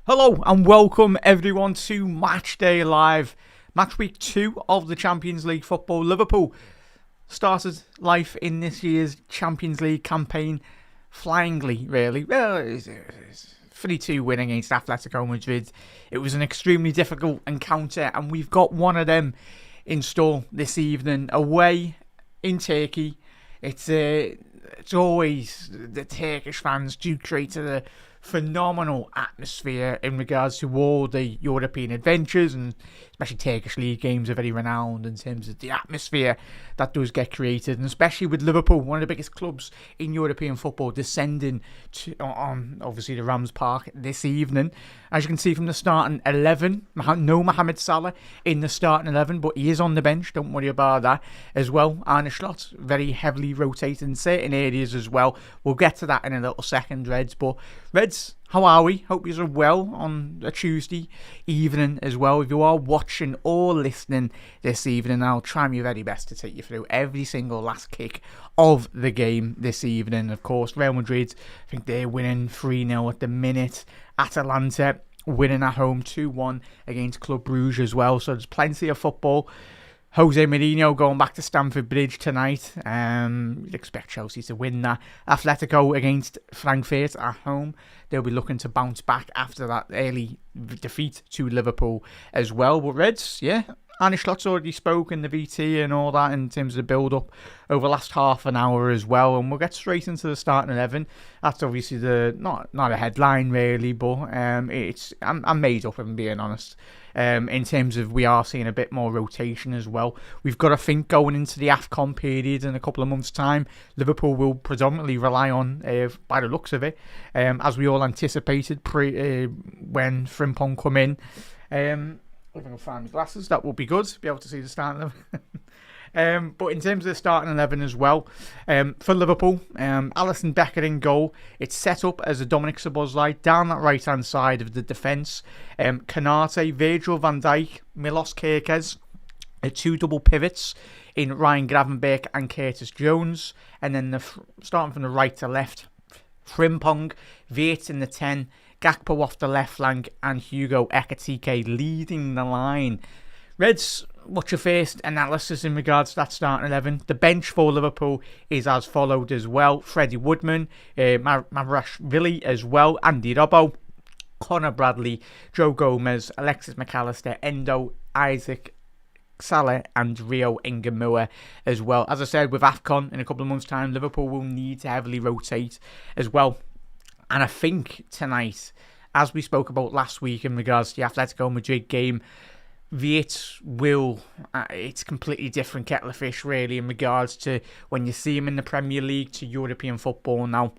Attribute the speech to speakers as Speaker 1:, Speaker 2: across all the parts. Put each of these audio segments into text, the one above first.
Speaker 1: Hello and welcome everyone to Match Day Live. Match week 2 of the Champions League football. Liverpool started life in this year's Champions League campaign flyingly, really. Well, it's 3-2 win against Atletico Madrid. It was an extremely difficult encounter, and we've got one of them in store this evening away in Turkey. It's always the Turkish fans do create a phenomenal atmosphere in regards to all the European adventures, and especially Turkish league games are very renowned in terms of the atmosphere that does get created, and especially with Liverpool, one of the biggest clubs in European football, descending on obviously the Rams Park this evening. As you can see from the starting 11, no Mohamed Salah in the starting 11, but he is on the bench, don't worry about that as well. Arne Slot very heavily rotated in certain areas as well. We'll get to that in a little second, Reds. But Reds, how are we? Hope you are well on a Tuesday evening as well. If you are watching or listening this evening, I'll try my very best to take you through every single last kick of the game this evening. Of course, Real Madrid, I think they're winning 3-0 at the minute. Atalanta winning at home 2-1 against Club Brugge as well. So there's plenty of football. Jose Mourinho going back to Stamford Bridge tonight. You'd expect Chelsea to win that. Atletico against Frankfurt at home. They'll be looking to bounce back after that early defeat to Liverpool as well. But Reds, yeah, Arne Slot's already spoken, the VT and all that in terms of the build-up over the last half an hour as well. And we'll get straight into the starting 11. That's obviously not a headline really, but I'm made up, if I'm being honest. In terms of we are seeing a bit more rotation as well. We've got to think going into the AFCON period in a couple of months' time, Liverpool will predominantly rely on, by the looks of it, as we all anticipated when Frimpong come in. If I can find my glasses, that will be good to be able to see the starting 11. But in terms of the starting 11 as well, for Liverpool, Alisson Becker in goal. It's set up as a Dominic Szoboszlai down that right hand side of the defence. Konate, Virgil van Dijk, Milos Kerkez, two double pivots in Ryan Gravenberch and Curtis Jones, and then starting from the right to left, Frimpong, Wirtz in the 10, Gakpo off the left flank, and Hugo Ekitike leading the line. Reds, what's your first analysis in regards to that starting 11? The bench for Liverpool is as followed as well. Freddie Woodman, Mavrashvili as well, Andy Robbo, Connor Bradley, Joe Gomez, Alexis McAllister, Endo, Isaac Salah and Rio Ingemua as well. As I said, with AFCON in a couple of months' time, Liverpool will need to heavily rotate as well. And I think tonight, as we spoke about last week in regards to the Atletico Madrid game, Wirtz will, it's completely different kettle of fish really in regards to when you see him in the Premier League to European football now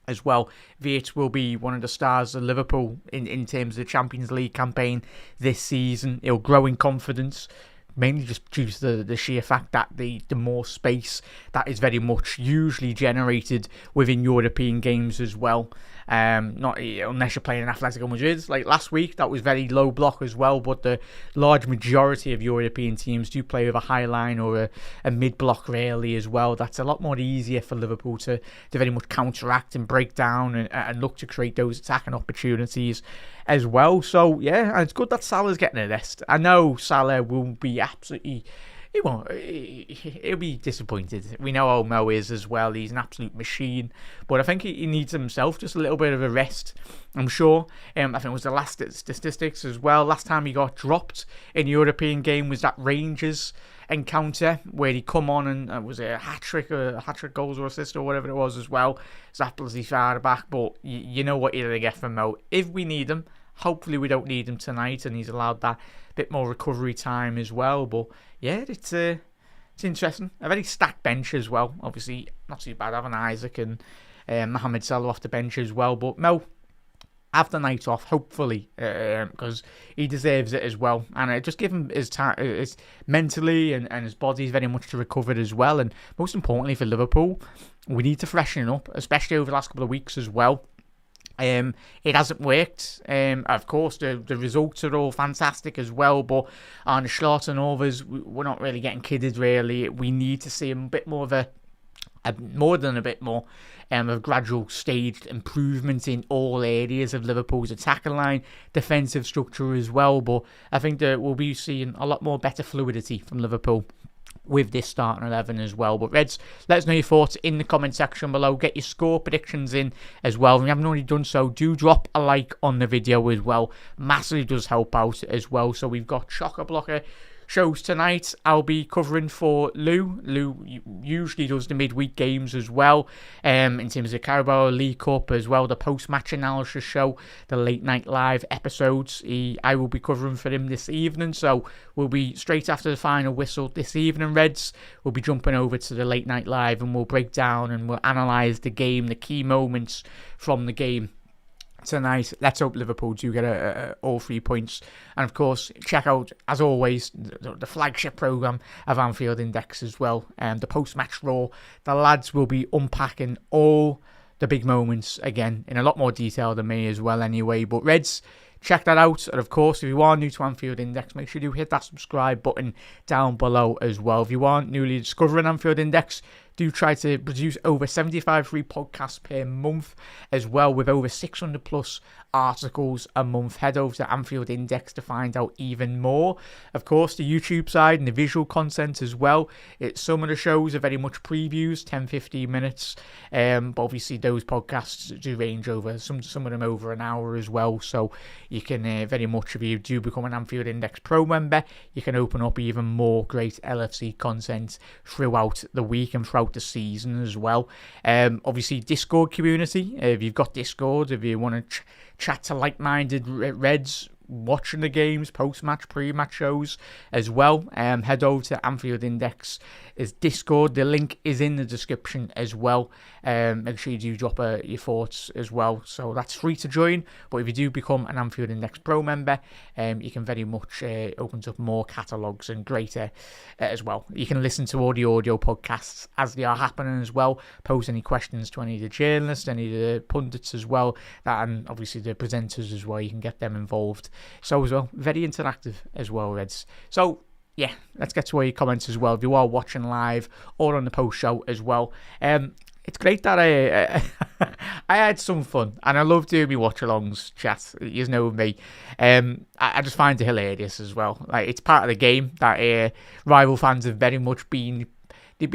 Speaker 1: as well. Wirtz will be one of the stars of Liverpool in terms of the Champions League campaign this season. He'll grow in confidence, mainly just due to the sheer fact that the more space that is very much usually generated within European games as well. Not unless you're playing in Atletico Madrid like last week, that was very low block as well, but the large majority of European teams do play with a high line or a mid block rarely as well. That's a lot more easier for Liverpool to very much counteract and break down and look to create those attacking opportunities as well. So yeah, it's good that Salah's getting a rest. I know Salah will be absolutely, he'll be disappointed. We know how Mo is as well. He's an absolute machine. But I think he needs himself just a little bit of a rest, I'm sure. I think it was the last statistics as well. Last time he got dropped in a European game was that Rangers encounter where he come on and was it a hat-trick goals or assist or whatever it was as well. It's absolutely far back. But you know what you're going to get from Mo. If we need him, hopefully we don't need him tonight and he's allowed that bit more recovery time as well. But yeah, it's interesting. A very stacked bench as well. Obviously, not too bad having Isaac and Mohamed Salah off the bench as well. But Mo, have the night off, hopefully, because he deserves it as well. And just give him his time, his mentally and his body's very much to recover as well. And most importantly for Liverpool, we need to freshen up, especially over the last couple of weeks as well. It hasn't worked. Of course, the results are all fantastic as well, but Arne Slot and others, we're not really getting kidded, really. We need to see a bit more of a more than a bit more of gradual staged improvement in all areas of Liverpool's attacking line, defensive structure as well. But I think that we'll be seeing a lot more better fluidity from Liverpool with this starting 11 as well. But Reds, let us know your thoughts in the comment section below. Get your score predictions in as well. If you haven't already done so, do drop a like on the video as well. Massively does help out as well. So we've got chock-a-blocker shows tonight. I'll be covering for Lou. Lou usually does the midweek games as well, in terms of Carabao League Cup as well, the post-match analysis show, the late night live episodes. I will be covering for him this evening, so we'll be straight after the final whistle this evening, Reds. We'll be jumping over to the late night live and we'll break down and we'll analyse the game, the key moments from the game tonight. Let's hope Liverpool do get all 3 points. And of course, check out, as always, the flagship programme of Anfield Index as well. The post-match Raw. The lads will be unpacking all the big moments again in a lot more detail than me as well anyway. But Reds, check that out. And of course, if you are new to Anfield Index, make sure you hit that subscribe button down below as well. If you aren't newly discovering Anfield Index, do try to produce over 75 free podcasts per month as well, with over 600 plus articles a month. Head over to Anfield Index to find out even more. Of course, the YouTube side and the visual content as well. Some of the shows are very much previews, 10-15 minutes. But obviously those podcasts do range over, some of them over an hour as well. So you can very much, if you do become an Anfield Index Pro member, you can open up even more great LFC content throughout the week and throughout the season as well. Obviously Discord community, if you've got Discord, if you want to chat to like-minded Reds watching the games, post-match, pre-match shows as well, head over to Anfield Index is Discord. The link is in the description as well. Make sure you do drop your thoughts as well. So that's free to join, but if you do become an Anfield Index Pro member, you can very much opens up more catalogues and greater as well. You can listen to all the audio podcasts as they are happening as well. Pose any questions to any of the journalists, any of the pundits as well, and obviously the presenters as well. You can get them involved. So as well, very interactive as well, Reds. So yeah, let's get to all your comments as well. If you are watching live or on the post show as well, it's great that I had some fun, and I love doing my watch-alongs chat. You know me. I just find it hilarious as well. Like, it's part of the game that rival fans have very much been. They've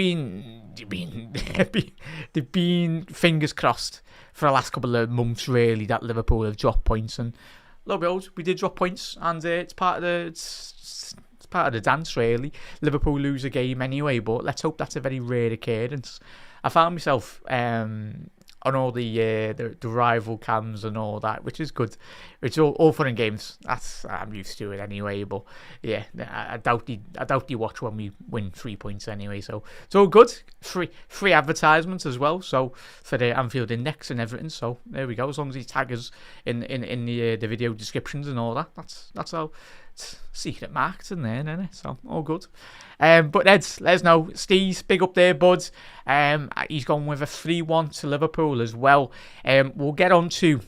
Speaker 1: been fingers crossed for the last couple of months, really, that Liverpool have dropped points. And lo and behold, we did drop points, and it's part of the dance, really. Liverpool lose a game anyway, but let's hope that's a very rare occurrence. I found myself on all the rival cams and all that, which is good. It's all fun and games. I'm used to it anyway. But yeah, I doubt you watch when we win 3 points anyway. So it's all good. Free advertisements as well. So for the Anfield Index and everything. So there we go. As long as you tag us in the video descriptions and all that, that's how. It's secret marketing there, isn't it? So all good. But let us know. Steve's big up there, bud. He's gone with a 3-1 to Liverpool as well. We'll get on to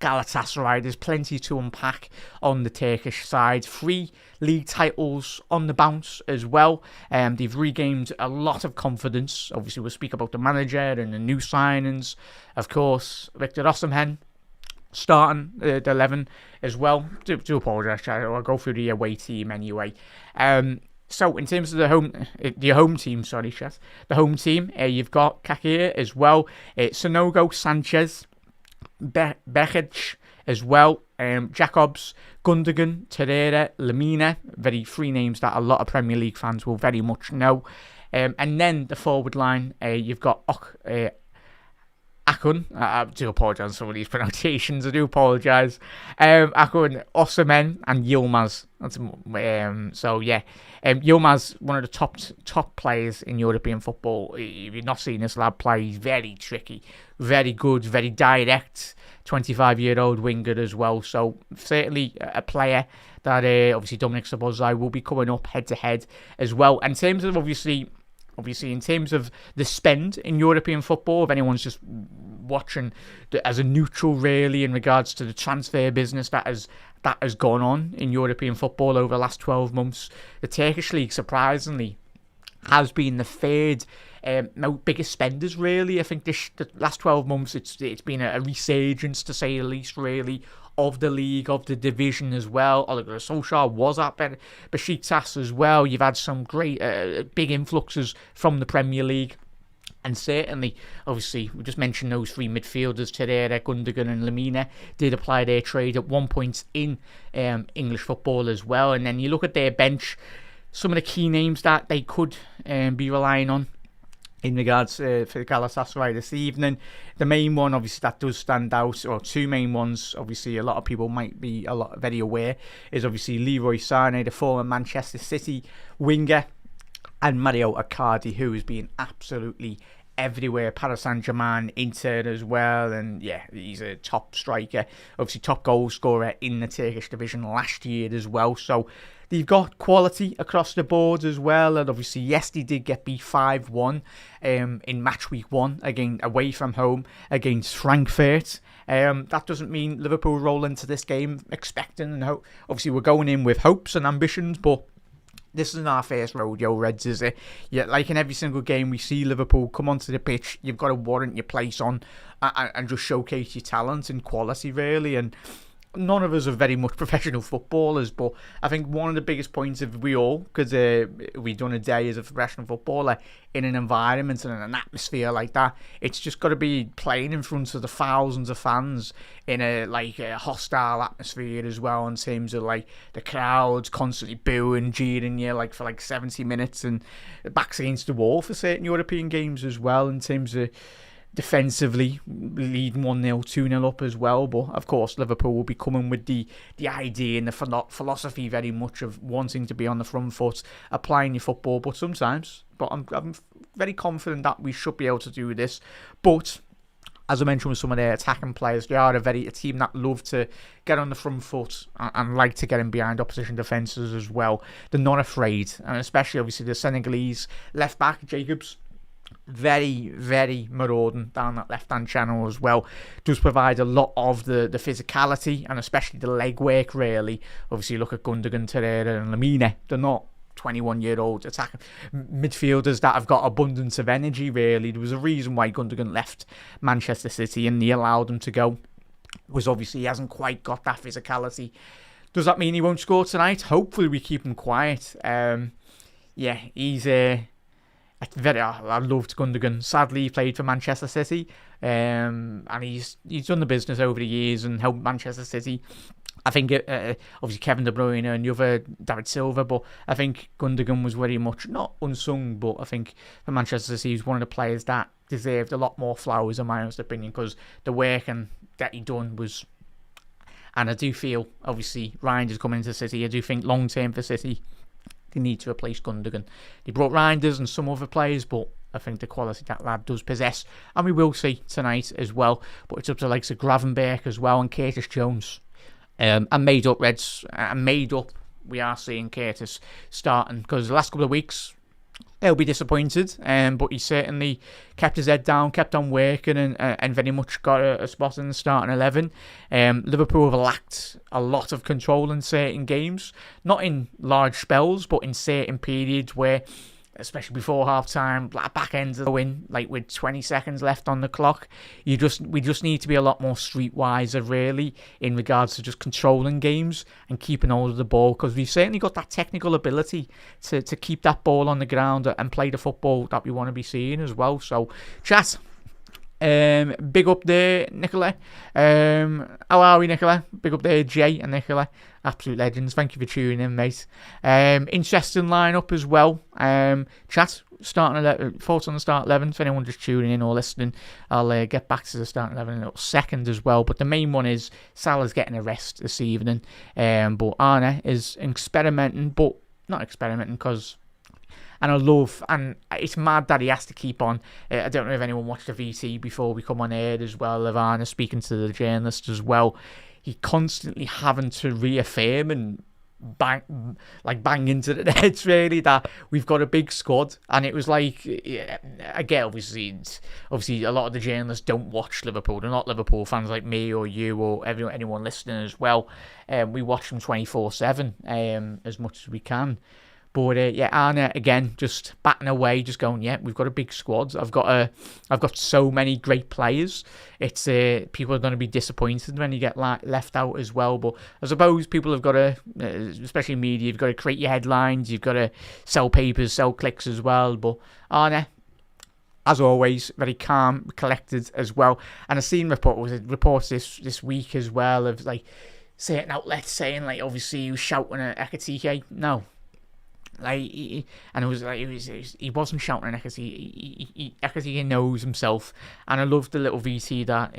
Speaker 1: Galatasaray. There's plenty to unpack on the Turkish side. 3 league titles on the bounce as well. They've regained a lot of confidence. Obviously, we'll speak about the manager and the new signings. Of course, Victor Osimhen starting the 11 as well. Do apologise, I'll go through the away team anyway. So in terms of the home team, Chet. The home team, you've got Kakir as well, Sonogo, Sanchez, Bekic as well, Jacobs, Gundogan, Torreira, Lamina. Very 3 names that a lot of Premier League fans will very much know. And then the forward line, you've got Akun, I do apologise on some of these pronunciations, I do apologise. Akun, Osimhen and Yilmaz. So yeah, Yilmaz, one of the top players in European football. If you've not seen this lad play, he's very tricky, very good, very direct, 25-year-old winger as well. So certainly a player that obviously Dominic Szoboszlai will be coming up head-to-head as well. And in terms of obviously in terms of the spend in European football, if anyone's just watching as a neutral really in regards to the transfer business that has gone on in European football over the last 12 months, the Turkish league surprisingly has been the 3rd biggest spenders, really. I think the last 12 months, it's been a resurgence, to say the least, really, of the league, of the division as well. Oliver Solskjaer was at Besiktas as well. You've had some great big influxes from the Premier League. And certainly, obviously, we just mentioned those three midfielders today, Gundogan and Lemina, did apply their trade at one point in English football as well. And then you look at their bench, some of the key names that they could be relying on in regards for Galatasaray this evening. The main one, obviously, that does stand out, or two main ones, obviously, a lot of people might be very aware, is obviously Leroy Sané, the former Manchester City winger, and Mario Icardi, who has been absolutely everywhere. Paris Saint-Germain, Inter as well, and yeah, he's a top striker, obviously top goal scorer in the Turkish division last year as well. So they've got quality across the board as well, and obviously yes, they did get beat 5-1 in match week 1 again away from home against Frankfurt. That doesn't mean Liverpool roll into this game expecting and hope. Obviously we're going in with hopes and ambitions, but this isn't our first rodeo, Reds, is it? Yeah, like in every single game we see Liverpool come onto the pitch, you've got to warrant your place on and just showcase your talent and quality, really. And none of us are very much professional footballers, but I think one of the biggest points of we all, because we've done a day as a professional footballer in an environment and an atmosphere like that, it's just got to be playing in front of the thousands of fans in a hostile atmosphere as well, in terms of like the crowds constantly booing, jeering you for 70 minutes, and backs against the wall for certain European games as well, in terms of defensively leading 1-0, 2-0 up as well. But of course Liverpool will be coming with the idea and the philosophy very much of wanting to be on the front foot, applying your football. But I'm very confident that we should be able to do this. But as I mentioned with some of their attacking players, they are a team that love to get on the front foot and like to get in behind opposition defences as well. They're not afraid, and especially obviously the Senegalese left back Jacobs, very, very marauding down that left-hand channel as well. Does provide a lot of the physicality and especially the leg work, really. Obviously, look at Gundogan, Torreira and Lemina. They're not 21-year-old attacking midfielders that have got abundance of energy, really. There was a reason why Gundogan left Manchester City and they allowed him to go. Was obviously he hasn't quite got that physicality. Does that mean he won't score tonight? Hopefully we keep him quiet. He's I loved Gundogan. Sadly, he played for Manchester City, and he's done the business over the years and helped Manchester City. I think obviously Kevin De Bruyne and the other David Silva, but I think Gundogan was very much not unsung, but I think for Manchester City, he was one of the players that deserved a lot more flowers, in my honest opinion, because the work that he done was. And I do feel, obviously, Reinders coming into City. I do think long term for City, they need to replace Gundogan. They brought Reinders and some other players, but I think the quality that lad does possess, and we will see tonight as well. But it's up to the likes of Gravenberch as well and Curtis Jones. And made up Reds, we are seeing Curtis starting, because the last couple of weeks he'll be disappointed, but he certainly kept his head down, kept on working, and very much got a spot in the starting 11. Liverpool have lacked a lot of control in certain games, not in large spells, but in certain periods where, especially before half-time, back ends of the win, with 20 seconds left on the clock. We just need to be a lot more streetwiser, really, in regards to just controlling games and keeping hold of the ball, because we've certainly got that technical ability to keep that ball on the ground and play the football that we want to be seeing as well. So, chat. Big up there, Nicola. How are we, Nicola? Big up there, Jay and Nicola. Absolute legends. Thank you for tuning in, mate. Interesting lineup as well. Chat, thoughts on the start 11. If anyone just tuning in or listening, I'll get back to the start 11 in a little second as well. But the main one is Salah's getting a rest this evening. But Arne is experimenting, but not experimenting because. And it's mad that he has to keep on. I don't know if anyone watched the VT before we come on air as well, of Arne speaking to the journalist as well. He constantly having to reaffirm and bang into the heads, really, that we've got a big squad. And it was again, obviously a lot of the journalists don't watch Liverpool. They're not Liverpool fans like me or you or anyone listening as well. We watch them 24/7 as much as we can. But yeah, Arne again just batting away, just going, yeah, we've got a big squad. I've got so many great players. It's people are going to be disappointed when you get left out as well. But I suppose people have got to, especially media, you've got to create your headlines. You've got to sell papers, sell clicks as well. But Arne, as always, very calm, collected as well. And I've seen reports this week as well of like certain outlets saying like obviously he was shouting at Ekitike. No. He wasn't shouting at Ekitike. Ekitike knows himself, and I loved the little VT that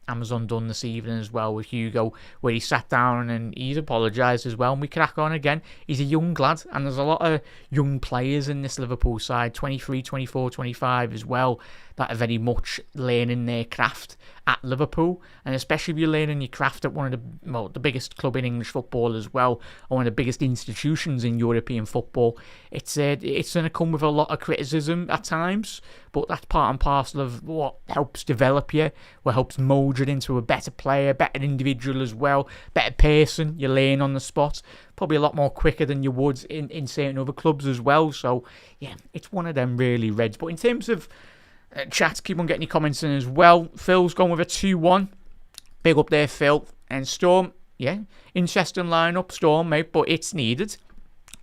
Speaker 1: Amazon done this evening as well with Hugo, where he sat down and he's apologised as well, and we crack on again. He's a young lad, and there's a lot of young players in this Liverpool side, 23, 24, 25 as well, that are very much learning their craft at Liverpool, and especially if you're learning your craft at one of the biggest club in English football as well, or one of the biggest institutions in European football. It's going to come with a lot of criticism at times, but that's part and parcel of what helps develop you, what helps mould you into a better player, better individual as well, better person. You learn on the spot, probably a lot more quicker than you would in certain other clubs as well. So yeah, it's one of them really, Reds. But in terms of chat, keep on getting your comments in as well. Phil's gone with a 2-1. Big up there, Phil. And Storm, yeah, interesting lineup, Storm, mate, but it's needed.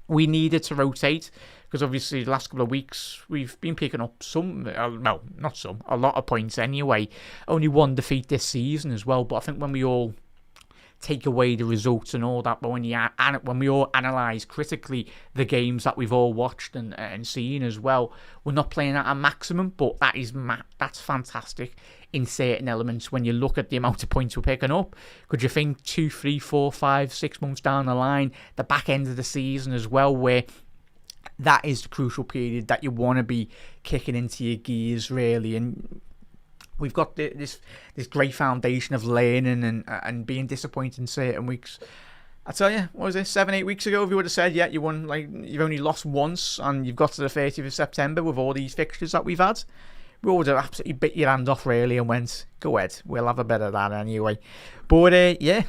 Speaker 1: We needed to rotate because obviously the last couple of weeks we've been picking up a lot of points anyway. Only one defeat this season as well, but I think when we all take away the results and all that, but when we all analyse critically the games that we've all watched and seen as well, we're not playing at a maximum, but that's fantastic in certain elements when you look at the amount of points we're picking up. Could you think 2, 3, 4, 5, 6 months down the line, the back end of the season as well, where that is the crucial period that you want to be kicking into your gears really, and we've got this great foundation of learning and being disappointed in certain weeks. I tell you, what was it, 7-8 weeks ago, if you would have said, yeah, you've only lost once and you've got to the 30th of September with all these fixtures that we've had, we would have absolutely bit your hand off really and went, go ahead, we'll have a bit of that anyway. But yeah,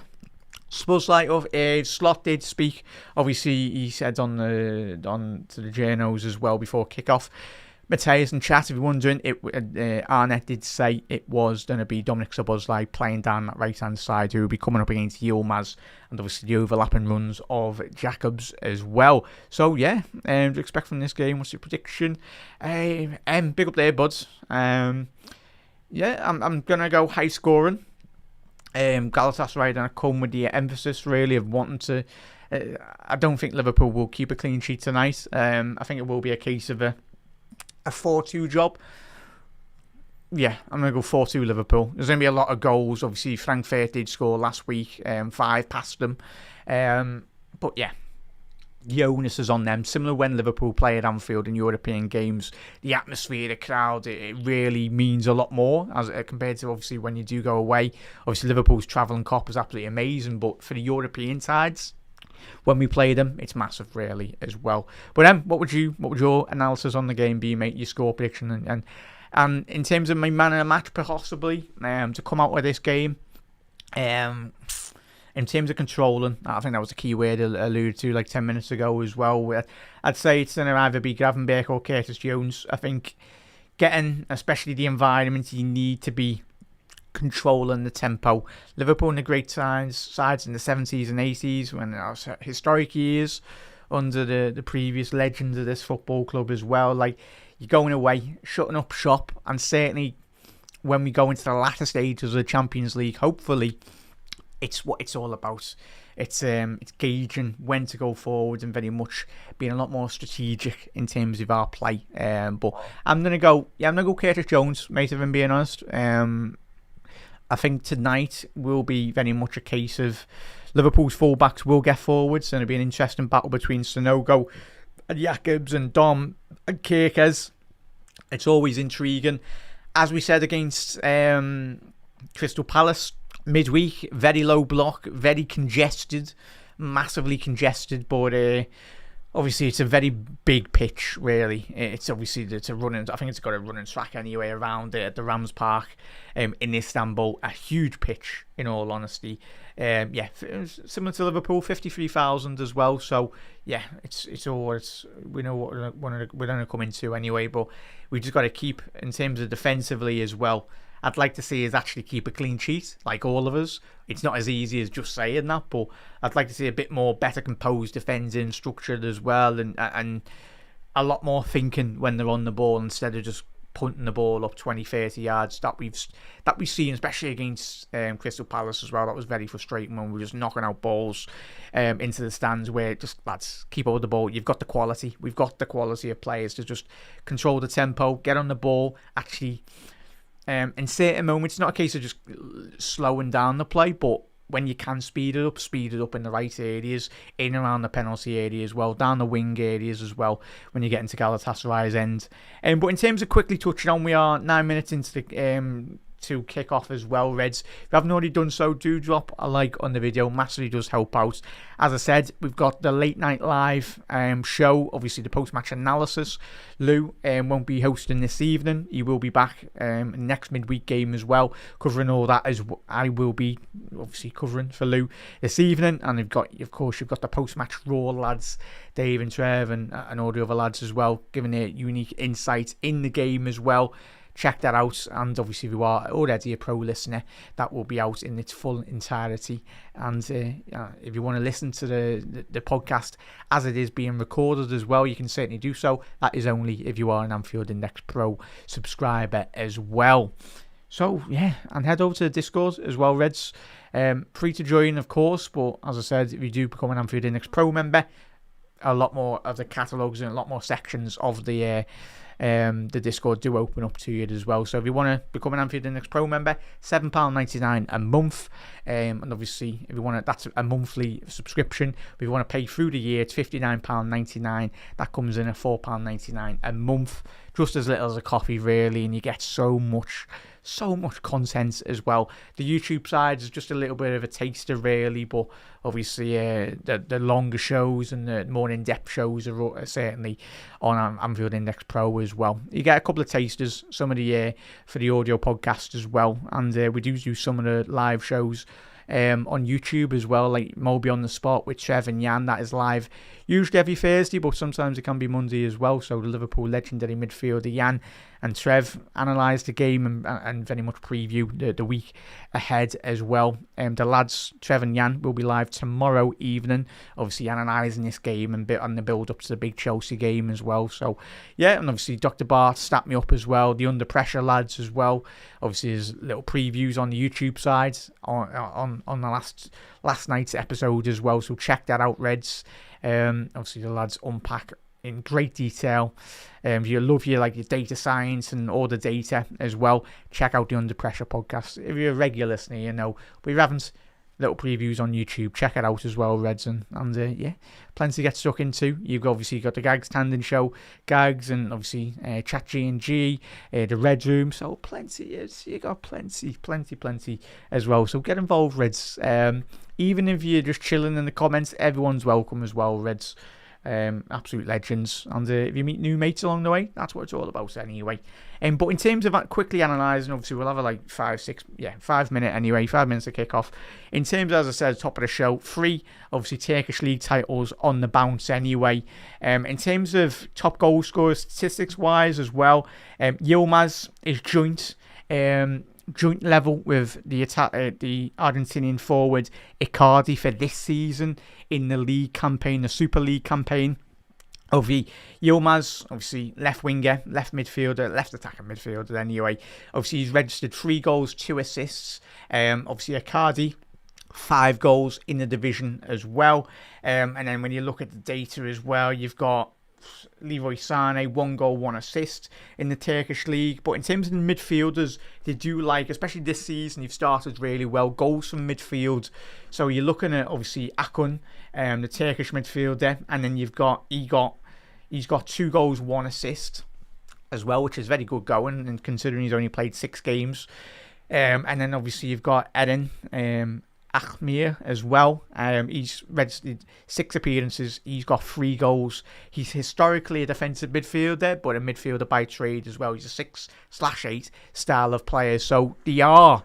Speaker 1: Spurs Slot did speak. Obviously, he said to the journos as well before kickoff. Mateus and chat, if you're wondering, Arnett did say it was going to be Dominic Szoboszlai playing down that right-hand side, who will be coming up against Yilmaz, and obviously the overlapping runs of Jacobs as well. So yeah, to expect from this game, what's your prediction? Big up there, buds. Yeah, I'm going to go high scoring. Galatasaray going to come with the emphasis really of wanting to. I don't think Liverpool will keep a clean sheet tonight. I think it will be a case of a 4-2 job. Yeah, I'm going to go 4-2 Liverpool. There's going to be a lot of goals. Obviously, Frankfurt did score last week, 5 past them. But yeah, the onus is on them. Similar when Liverpool play at Anfield in European games, the atmosphere, the crowd, it really means a lot more as compared to obviously when you do go away. Obviously, Liverpool's travelling cop is absolutely amazing, but for the European sides, when we play them, it's massive really as well. But what would your analysis on the game be, mate? Your score prediction and in terms of my man of the match possibly to come out of this game. In terms of controlling, I think that was the key word I alluded to like 10 minutes ago as well. I'd say it's going to either be Gravenberch or Curtis Jones. I think getting, especially the environment, you need to be controlling the tempo. Liverpool in the great sides in the 70s and 80s, when there was historic years under the previous legends of this football club as well. Like, you're going away, shutting up shop, and certainly when we go into the latter stages of the Champions League, hopefully, it's what it's all about. It's gauging when to go forward and very much being a lot more strategic in terms of our play. But I'm gonna go Curtis Jones, mate. If I'm being honest, I think tonight will be very much a case of Liverpool's fullbacks will get forwards, and it'll be an interesting battle between Sanogo and Jacobs and Dom and Kirkes. It's always intriguing. As we said against Crystal Palace midweek, very low block, very congested, massively congested, but Obviously, it's a very big pitch, really. It's obviously a running. I think it's got a running track anyway around it at the Rams Park in Istanbul. A huge pitch, in all honesty. Similar to Liverpool, 53,000 as well. So yeah, we know what we're going to come into anyway. But we just got to keep, in terms of defensively as well, I'd like to see us actually keep a clean sheet, like all of us. It's not as easy as just saying that, but I'd like to see a bit more better composed defending, structured as well, and a lot more thinking when they're on the ball instead of just punting the ball up 20, 30 yards that we've seen, especially against Crystal Palace as well. That was very frustrating when we were just knocking out balls into the stands where just, lads, keep up with the ball. You've got the quality. We've got the quality of players to just control the tempo, get on the ball, actually... in certain moments, it's not a case of just slowing down the play, but when you can speed it up in the right areas, in around the penalty area as well, down the wing areas as well, when you get into Galatasaray's end. But in terms of quickly touching on, we are 9 minutes into the to kick off as well, Reds. If you haven't already done so, do drop a like on the video. Massively does help out. As I said, we've got the late night live show, obviously the post-match analysis. Lou won't be hosting this evening. He will be back next midweek game as well, covering all that as I will be obviously covering for Lou this evening. And you've got the post-match Raw lads, Dave and Trev and all the other lads as well, giving their unique insight in the game as well. Check that out, and obviously if you are already a pro listener, that will be out in its full entirety. And if you want to listen to the podcast as it is being recorded as well, you can certainly do so. That is only if you are an Anfield Index Pro subscriber as well. So yeah, and head over to the Discord as well, Reds. Free to join, of course, but as I said, if you do become an Anfield Index Pro member, a lot more of the catalogues and a lot more sections of the Discord do open up to you as well. So if you want to become an Anfield Index Pro member, £7.99 a month, and obviously if you want to, that's a monthly subscription. If you want to pay through the year, it's £59.99. That comes in at £4.99 a month, just as little as a coffee really, and you get so much content as well. The YouTube side is just a little bit of a taster really, but obviously the longer shows and the more in-depth shows are certainly on Anfield Index Pro as well. You get a couple of tasters, some of the year for the audio podcast as well, and we do some of the live shows on YouTube as well, like Moby on the Spot with Trev and Jan. That is live usually every Thursday, but sometimes it can be Monday as well. So the Liverpool legendary midfielder Jan and Trev analyse the game and very much preview the week ahead as well. The lads, Trev and Jan, will be live tomorrow evening, obviously analysing this game and bit on the build up to the big Chelsea game as well. So yeah, and obviously Dr. Bart Stat Me Up as well, the Under Pressure lads as well. Obviously there's little previews on the YouTube side on the last night's episode as well, so check that out, Reds. Obviously the lads unpack in great detail. If you love your data science and all the data as well, check out the Under Pressure podcast. If you're a regular listener, you know, but if you haven't, little previews on YouTube, check it out as well, Reds, and yeah, plenty to get stuck into. You've obviously got the Gags Tandem Show, Gags, and obviously Chat G&G, the Red Room, so plenty, yes, you got plenty as well, so get involved, Reds. Even if you're just chilling in the comments, everyone's welcome as well, Reds. Absolute legends, and if you meet new mates along the way, that's what it's all about anyway. But in terms of quickly analysing, obviously we'll have 5 minutes anyway, 5 minutes to kick off. In terms of, as I said, top of the show, 3 obviously Turkish league titles on the bounce anyway. In terms of top goal scorers statistics wise as well, Yilmaz is joint level with the Argentinian forward Icardi for this season in the league campaign, the Super League campaign. Yilmaz, obviously left winger, left midfielder, left attacking midfielder anyway. Obviously he's registered 3 goals, 2 assists. Obviously Icardi, 5 goals in the division as well. And then when you look at the data as well, you've got Leroy Sané, 1 goal, 1 assist in the Turkish league. But in terms of the midfielders, they do especially this season, you've started really well, goals from midfield. So you're looking at obviously Akun, the Turkish midfielder, and then he's got 2 goals, 1 assist as well, which is very good going, and considering he's only played 6 games. And then obviously you've got Eren Ahmir as well. He's registered 6 appearances. He's got 3 goals. He's historically a defensive midfielder, but a midfielder by trade as well. He's a 6/8 style of player. So they are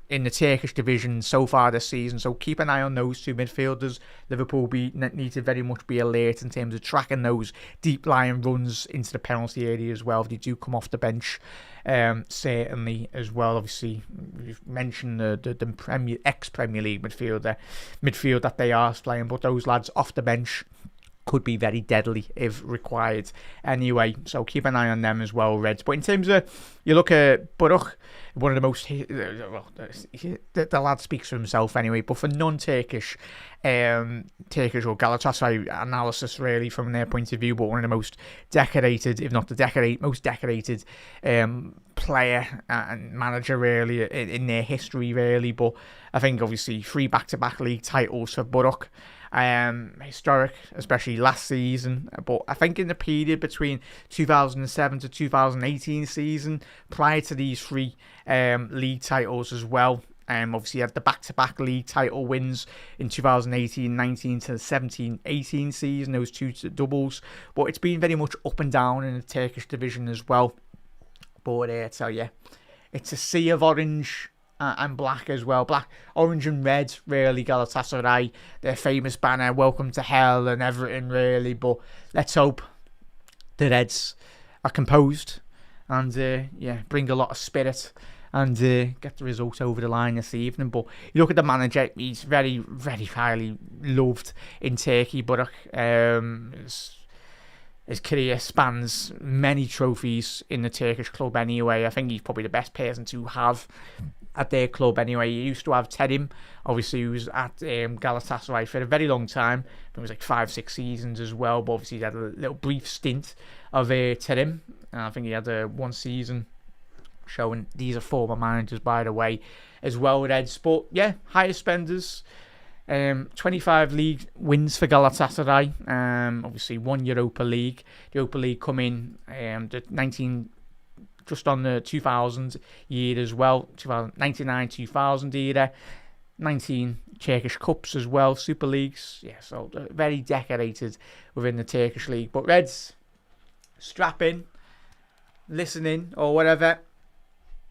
Speaker 1: in the Turkish division so far this season. So keep an eye on those 2 midfielders. Liverpool need to very much be alert in terms of tracking those deep lying runs into the penalty area as well if they do come off the bench. Certainly as well. Obviously, we've mentioned the ex-Premier League midfield that they are playing, but those lads off the bench could be very deadly if required anyway, so keep an eye on them as well, Reds. But in terms of, you look at Buruk, one of the most, the lad speaks for himself anyway, but for non-Turkish, Turkish or Galatasaray analysis really from their point of view, but one of the most decorated, if not the most decorated player and manager really in their history really. But I think obviously 3 back-to-back league titles for Buruk, historic, especially last season. But I think in the period between 2007 to 2018 season, prior to these 3 league titles as well, obviously he had the back-to-back league title wins in 2018-19 to the 17-18 season, those 2 doubles. But it's been very much up and down in the Turkish division as well. But I tell you, it's a sea of orange and black as well. Black, orange and red, really, Galatasaray. Their famous banner, welcome to hell and everything, really. But let's hope the Reds are composed and, bring a lot of spirit and get the result over the line this evening. But you look at the manager, he's very, very highly loved in Turkey. But his career spans many trophies in the Turkish club anyway. I think he's probably the best person to have at their club anyway. He used to have Terim, obviously, who was at Galatasaray for a very long time. I think it was like 5-6 seasons as well, but obviously he had a little brief stint of Terim. I think he had 1 season showing. These are former managers, by the way, as well, Reds. But yeah, highest spenders. 25 league wins for Galatasaray. Obviously 1 Europa League. The Europa League come in just on the 2000 year as well. 99-2000 era. 19 Turkish Cups as well. Super Leagues. Yeah, so very decorated within the Turkish league. But Reds, strap in, listen in, or whatever.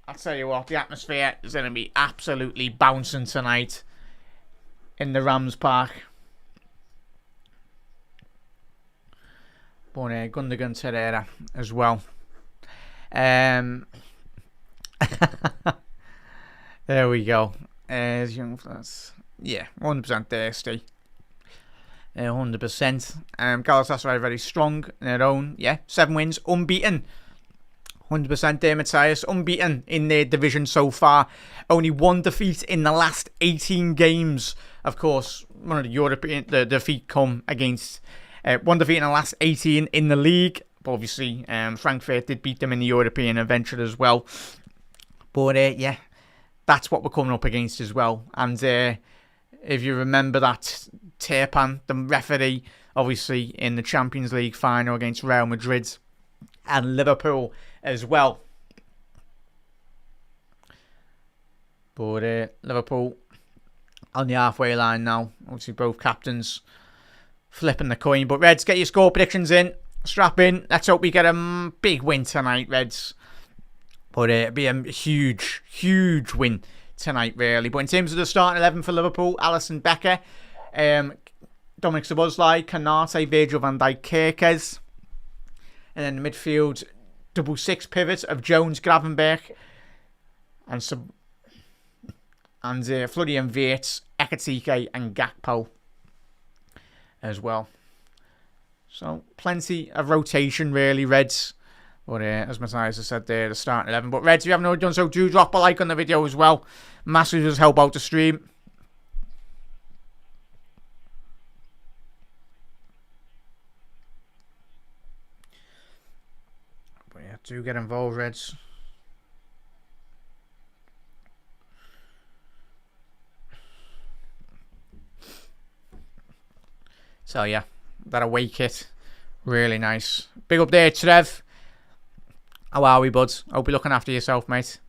Speaker 1: I'll tell you what, the atmosphere is going to be absolutely bouncing tonight in the Rams Park. But Gundogan Torreira as well. There we go. Yeah, 100% thirsty. 100%. Galatasaray very strong in their own. Yeah, 7 wins, unbeaten. 100% there, Matthias. Unbeaten in their division so far. Only 1 defeat in the last 18 games. Of course, one of the defeat come against 1 defeat in the last 18 in the league. But obviously, Frankfurt did beat them in the European adventure as well. But yeah, that's what we're coming up against as well. And if you remember that Terpan, the referee, obviously in the Champions League final against Real Madrid and Liverpool as well. But Liverpool on the halfway line now. Obviously both captains flipping the coin. But Reds, get your score predictions in. Strap in. Let's hope we get a big win tonight, Reds. But it'll be a huge, huge win tonight, really. But in terms of the starting 11 for Liverpool, Alisson, Becker, Dominic Szoboszlai, Konate, Virgil van Dijk, Kerkez. And then the midfield, 6-6 pivot of Jones, Gravenberch, and Florian Wirtz, Ekitike, and Gakpo as well. So plenty of rotation, really, Reds. But as Matthias has said there, the starting 11. But Reds, if you haven't already done so, do drop a like on the video as well. Massive does help out the stream. But yeah, do get involved, Reds. So yeah, that away kit, really nice. Big up there, Trev. How are we, buds? Hope you're looking after yourself, mate.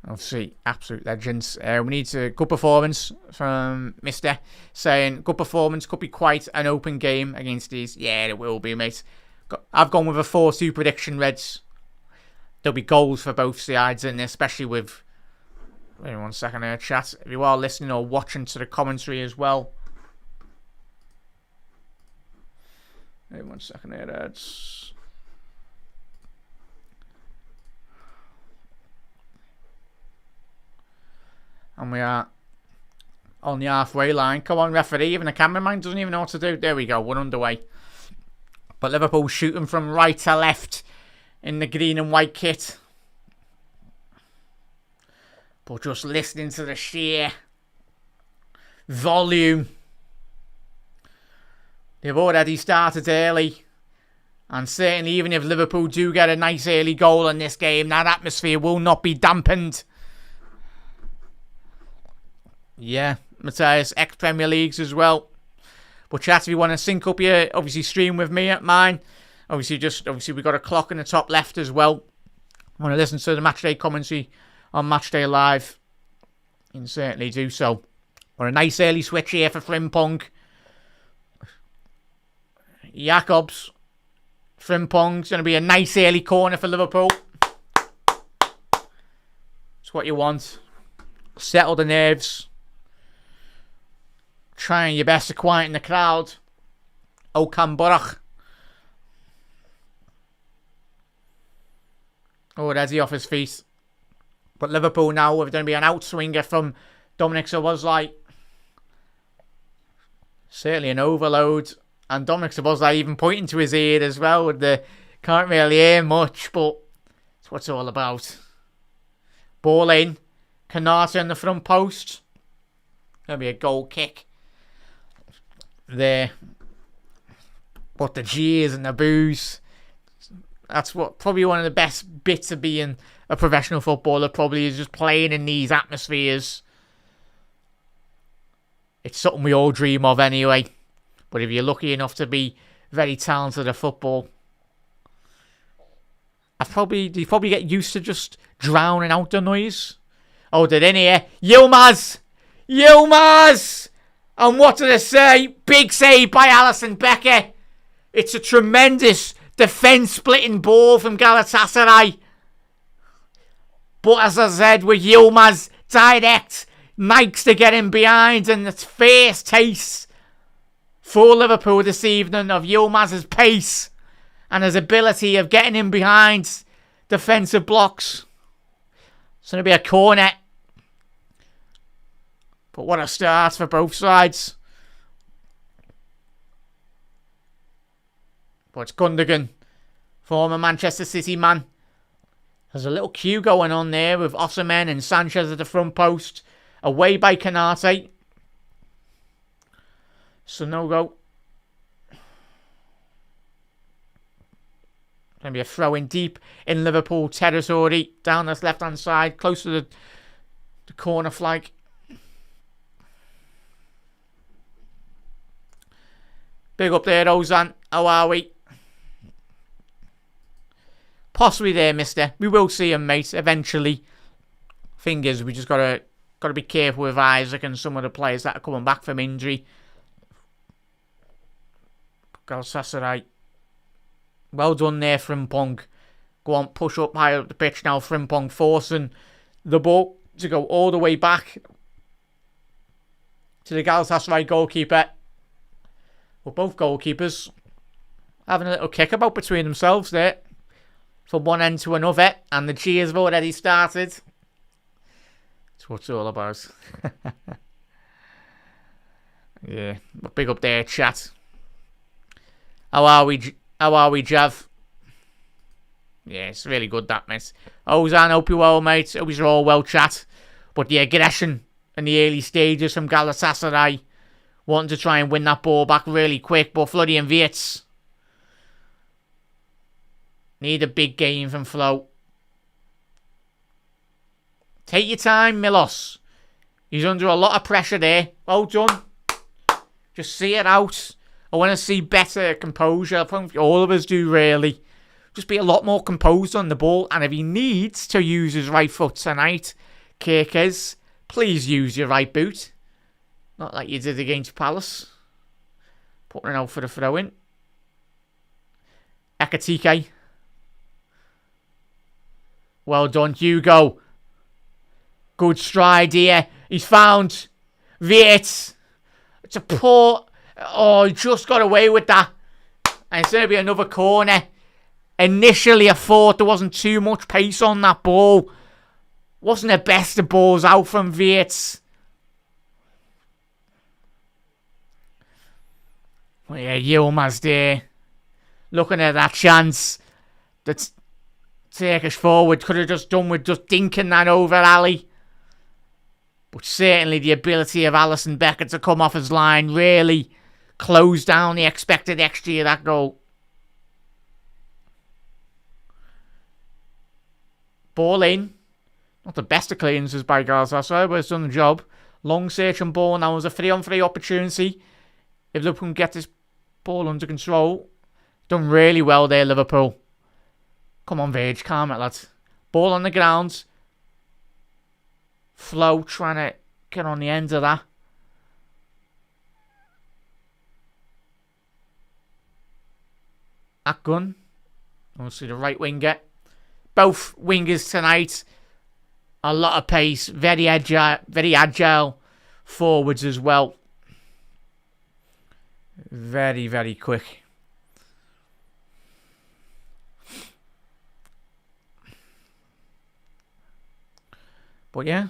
Speaker 1: Obviously, absolute legends. We need a good performance from Mister, saying good performance, could be quite an open game against these. Yeah, it will be, mate. I've gone with a 4-2 prediction, Reds. There'll be goals for both sides in this, especially with... Wait 1 second here, chat. If you are listening or watching to the commentary as well. Wait 1 second here, Reds. And we are on the halfway line. Come on, referee. Even the cameraman doesn't even know what to do. There we go. We're underway. But Liverpool shooting from right to left in the green and white kit. But just listening to the sheer volume. They've already started early. And certainly even if Liverpool do get a nice early goal in this game, that atmosphere will not be dampened. Yeah, Matthias, ex-Premier Leagues as well. But chat, if you want to sync up your, obviously stream with me at mine. Obviously we've got a clock in the top left as well. Want to listen to the matchday commentary on Matchday Live? You can certainly do so. Or a nice early switch here for Frimpong. Jacobs. Frimpong's going to be a nice early corner for Liverpool. It's what you want. Settle the nerves. Trying your best to quieten the crowd. Okan Buruk. Already off his feet. But Liverpool now, we're going to be an outswinger from Dominic Szoboszlai. Certainly an overload. And Dominic Szoboszlai even pointing to his ear as well. With the can't really hear much, but it's what it's all about. Ball in. Kanata in the front post. Going to be a goal kick. There. But the jeers and the boos. That's what probably one of the best bits of being a professional footballer probably is just playing in these atmospheres. It's something we all dream of anyway. But if you're lucky enough to be very talented at football, you probably get used to just drowning out the noise. Oh, did in here? Yilmaz! Yilmaz! And what did I say? Big save by Alisson Becker. It's a tremendous defence-splitting ball from Galatasaray. But as I said, with Yilmaz direct, Nikes to get him behind, and it's first taste for Liverpool this evening of Yilmaz's pace and his ability of getting him behind defensive blocks. It's going to be a corner. But what a start for both sides. But it's Gundogan, former Manchester City man. There's a little queue going on there with Osimhen and Sanchez at the front post. Away by Kanate. So no go. Going to be a throw in deep in Liverpool territory. Down this left hand side. Close to the corner flag. Big up there, Ozan. How are we? Possibly there, mister. We will see him, mate, eventually. Thing is, we just got to be careful with Isaac and some of the players that are coming back from injury. Galatasaray. Well done there, Frimpong. Go on, push up higher up the pitch now. Frimpong forcing the ball to go all the way back to the Galatasaray goalkeeper. Well, both goalkeepers having a little kick about between themselves there. From one end to another. And the cheers have already started. That's what it's all about. Yeah. But big up there, chat. How are we, Jav? Yeah, it's really good, that, mate. Ozan, hope you're well, mate. Hope you're all well, chat. But the aggression in the early stages from Galatasaray. Wanting to try and win that ball back really quick. But Floody and Wirtz need a big game from Flo. Take your time, Milos. He's under a lot of pressure there. Well done. Just see it out. I want to see better composure. I think all of us do, really. Just be a lot more composed on the ball. And if he needs to use his right foot tonight, Kirkes, please use your right boot. Not like you did against Palace. Putting it out for the throw-in. Ekatike. Well done, Hugo. Good stride here. He's found Viet. It's a poor... Oh, he just got away with that. And it's going to be another corner. Initially, I thought there wasn't too much pace on that ball. Wasn't the best of balls out from Viet. Well, yeah, Yilmaz there. Looking at that chance. That's Turkish forward could have just done with just dinking that over Ali. But certainly the ability of Alisson Becker to come off his line really closed down the expected XG of that goal. Ball in. Not the best of clearances by Galatasaray, but it's done the job. Long search and ball. Now was a 3-on-3 opportunity. If Liverpool can get this ball under control. Done really well there, Liverpool. Come on, Verge. Calm it, lads. Ball on the ground. Flo trying to get on the end of that. Akgun. Obviously the right winger. Both wingers tonight. A lot of pace. Very agile forwards as well. Very, very quick. But yeah.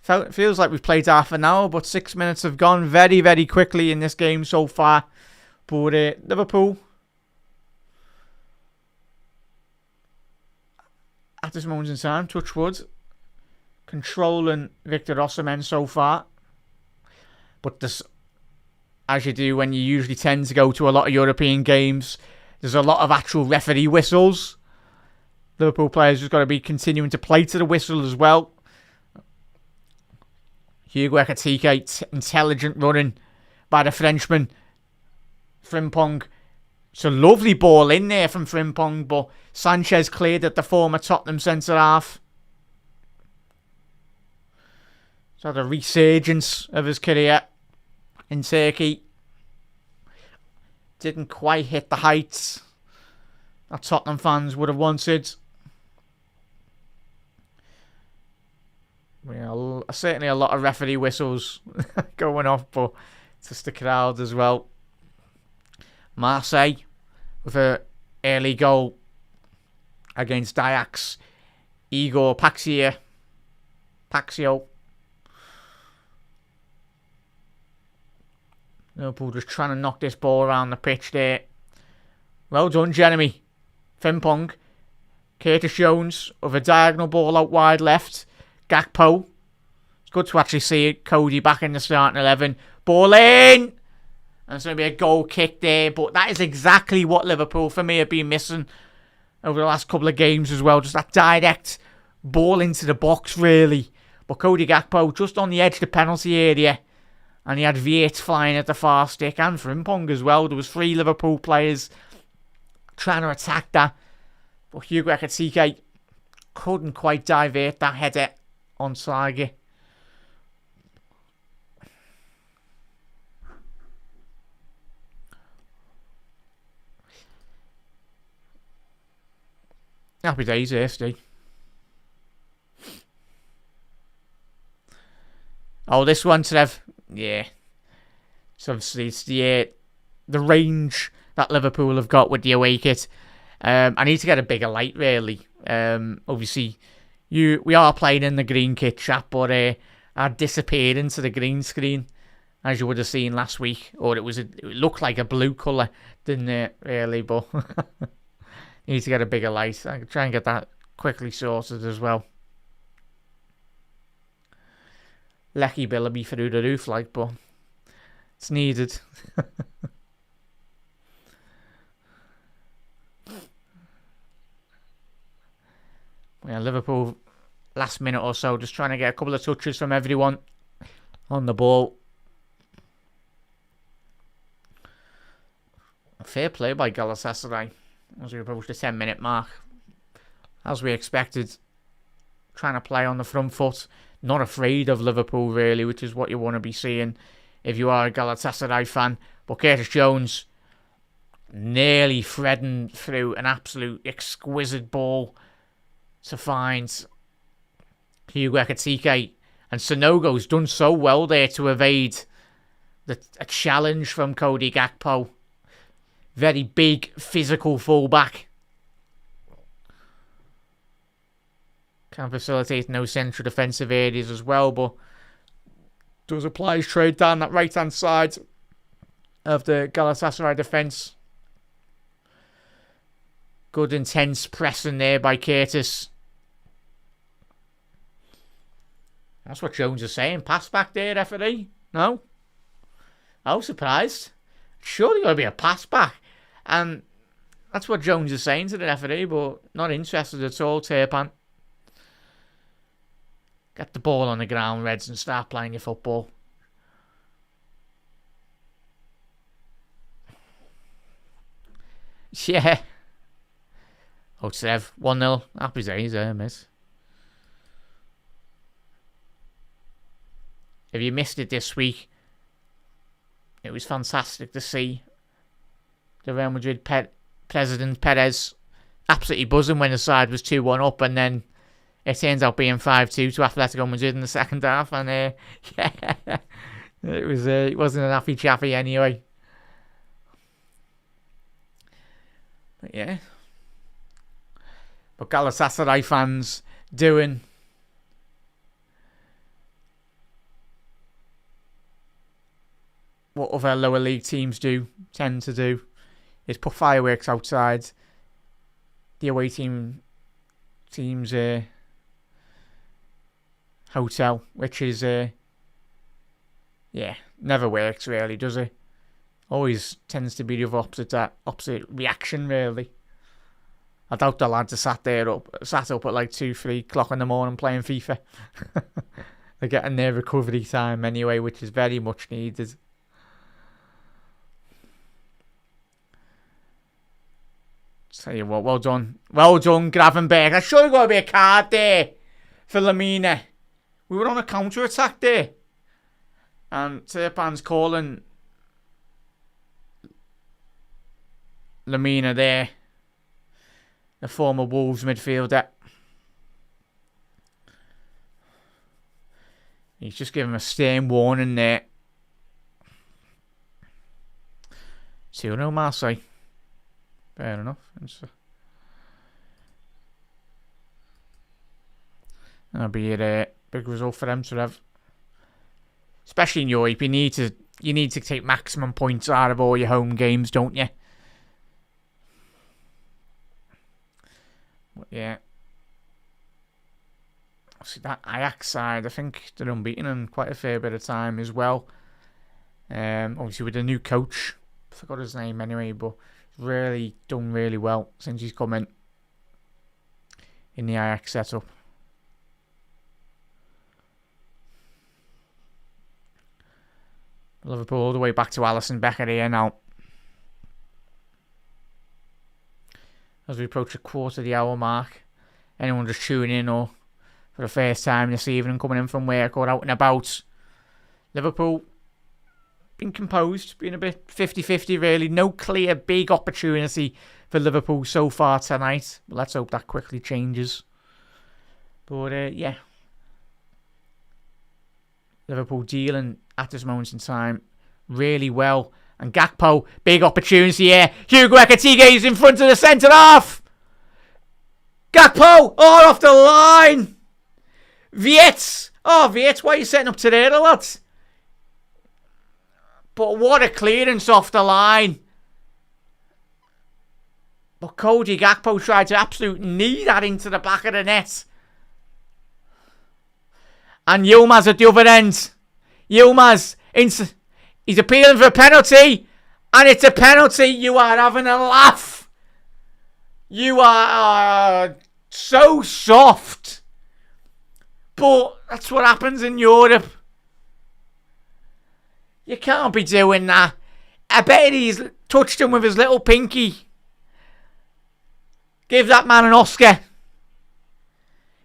Speaker 1: Feels like we've played half an hour, but 6 minutes have gone very, very quickly in this game so far. But Liverpool, at this moment in time, touch wood, controlling Victor Osimhen so far. But this, as you do when you usually tend to go to a lot of European games, there's a lot of actual referee whistles. Liverpool players just got to be continuing to play to the whistle as well. Hugo Ekatike, intelligent running by the Frenchman. Frimpong. It's a lovely ball in there from Frimpong, but Sanchez cleared at the former Tottenham centre-half. He's had a resurgence of his career in Turkey. Didn't quite hit the heights that Tottenham fans would have wanted. Well, certainly a lot of referee whistles going off, but just the crowd as well. Marseille with an early goal against Ajax. Igor Paxio. Liverpool just trying to knock this ball around the pitch there. Well done, Jeremy. Frimpong. Curtis Jones with a diagonal ball out wide left. Gakpo. It's good to actually see Cody back in the starting 11. Ball in! And it's going to be a goal kick there. But that is exactly what Liverpool, for me, have been missing over the last couple of games as well. Just that direct ball into the box, really. But Cody Gakpo just on the edge of the penalty area. And he had Viet flying at the far stick. And Frimpong as well. There was 3 Liverpool players trying to attack that. But Hugo Ekatike couldn't quite divert that header on Sage. Happy days, AFD. Oh, this one, Trev. Yeah. So obviously it's the range that Liverpool have got with the away kit. I need to get a bigger light, really. Obviously, we are playing in the green kit, chat, but I disappeared into the green screen, as you would have seen last week. Or it looked like a blue colour, didn't it, really? But need to get a bigger light. I can try and get that quickly sorted as well. Lecky Billaby through the roof, like, but it's needed. Yeah, Liverpool last minute or so, just trying to get a couple of touches from everyone on the ball. Fair play by Galatasaray as we approach the 10-minute mark. As we expected, trying to play on the front foot, not afraid of Liverpool really, which is what you want to be seeing if you are a Galatasaray fan. But Curtis Jones nearly threading through an absolute exquisite ball to find Hugo Ekitike, and Sonogo's done so well there to evade a challenge from Cody Gakpo. Very big physical fullback. Can facilitate no central defensive areas as well, but does apply his trade down that right hand side of the Galatasaray defence. Good intense pressing there by Curtis. That's what Jones is saying. Pass back there, referee. No? I was surprised. Surely got to be a pass back. And that's what Jones is saying to the referee, but not interested at all, Turpan. Get the ball on the ground, Reds, and start playing your football. Yeah. Oh, Sev. 1-0. Happy days there, miss. If you missed it this week, it was fantastic to see the Real Madrid president, Perez, absolutely buzzing when the side was 2-1 up, and then it turns out being 5-2 to Atletico Madrid in the second half, and yeah, it wasn't an happy chappy anyway. But yeah. But Galatasaray fans doing what other lower league teams tend to do, is put fireworks outside the away team's hotel, which is never works really, does it? Always tends to be the opposite reaction really. I doubt the lads are sat up at like 2-3 o'clock in the morning playing FIFA. They're getting their recovery time anyway, which is very much needed. Tell you what, well done, Gravenberg. There's surely got to be a card there for Lamina. We were on a counter attack there, and Turpan's calling Lamina there, the former Wolves midfielder. He's just giving him a stern warning there. 2-0 Marseille. Fair enough. That'll be a big result for them to have. Especially in Europe, you need to take maximum points out of all your home games, don't you? But yeah. See that Ajax side, I think they're unbeaten in quite a fair bit of time as well. Obviously with a new coach, I forgot his name anyway, but really done really well since he's come in the Ajax setup. Liverpool all the way back to Alisson Becker here now. As we approach a quarter of the hour mark. Anyone just tuning in or for the first time this evening, coming in from work or out and about. Liverpool being composed, being a bit 50-50 really. No clear big opportunity for Liverpool so far tonight. But let's hope that quickly changes. But yeah. Liverpool dealing at this moment in time really well. And Gakpo, big opportunity here. Hugo Ekitike is in front of the centre half. Gakpo, all off the line. Viet, why are you setting up to there, lads? But what a clearance off the line. But Cody Gakpo tried to absolutely knee that into the back of the net. And Yilmaz at the other end. Yilmaz, he's appealing for a penalty. And it's a penalty. You are having a laugh. You are so soft. But that's what happens in Europe. You can't be doing that. I bet he's touched him with his little pinky. Give that man an Oscar.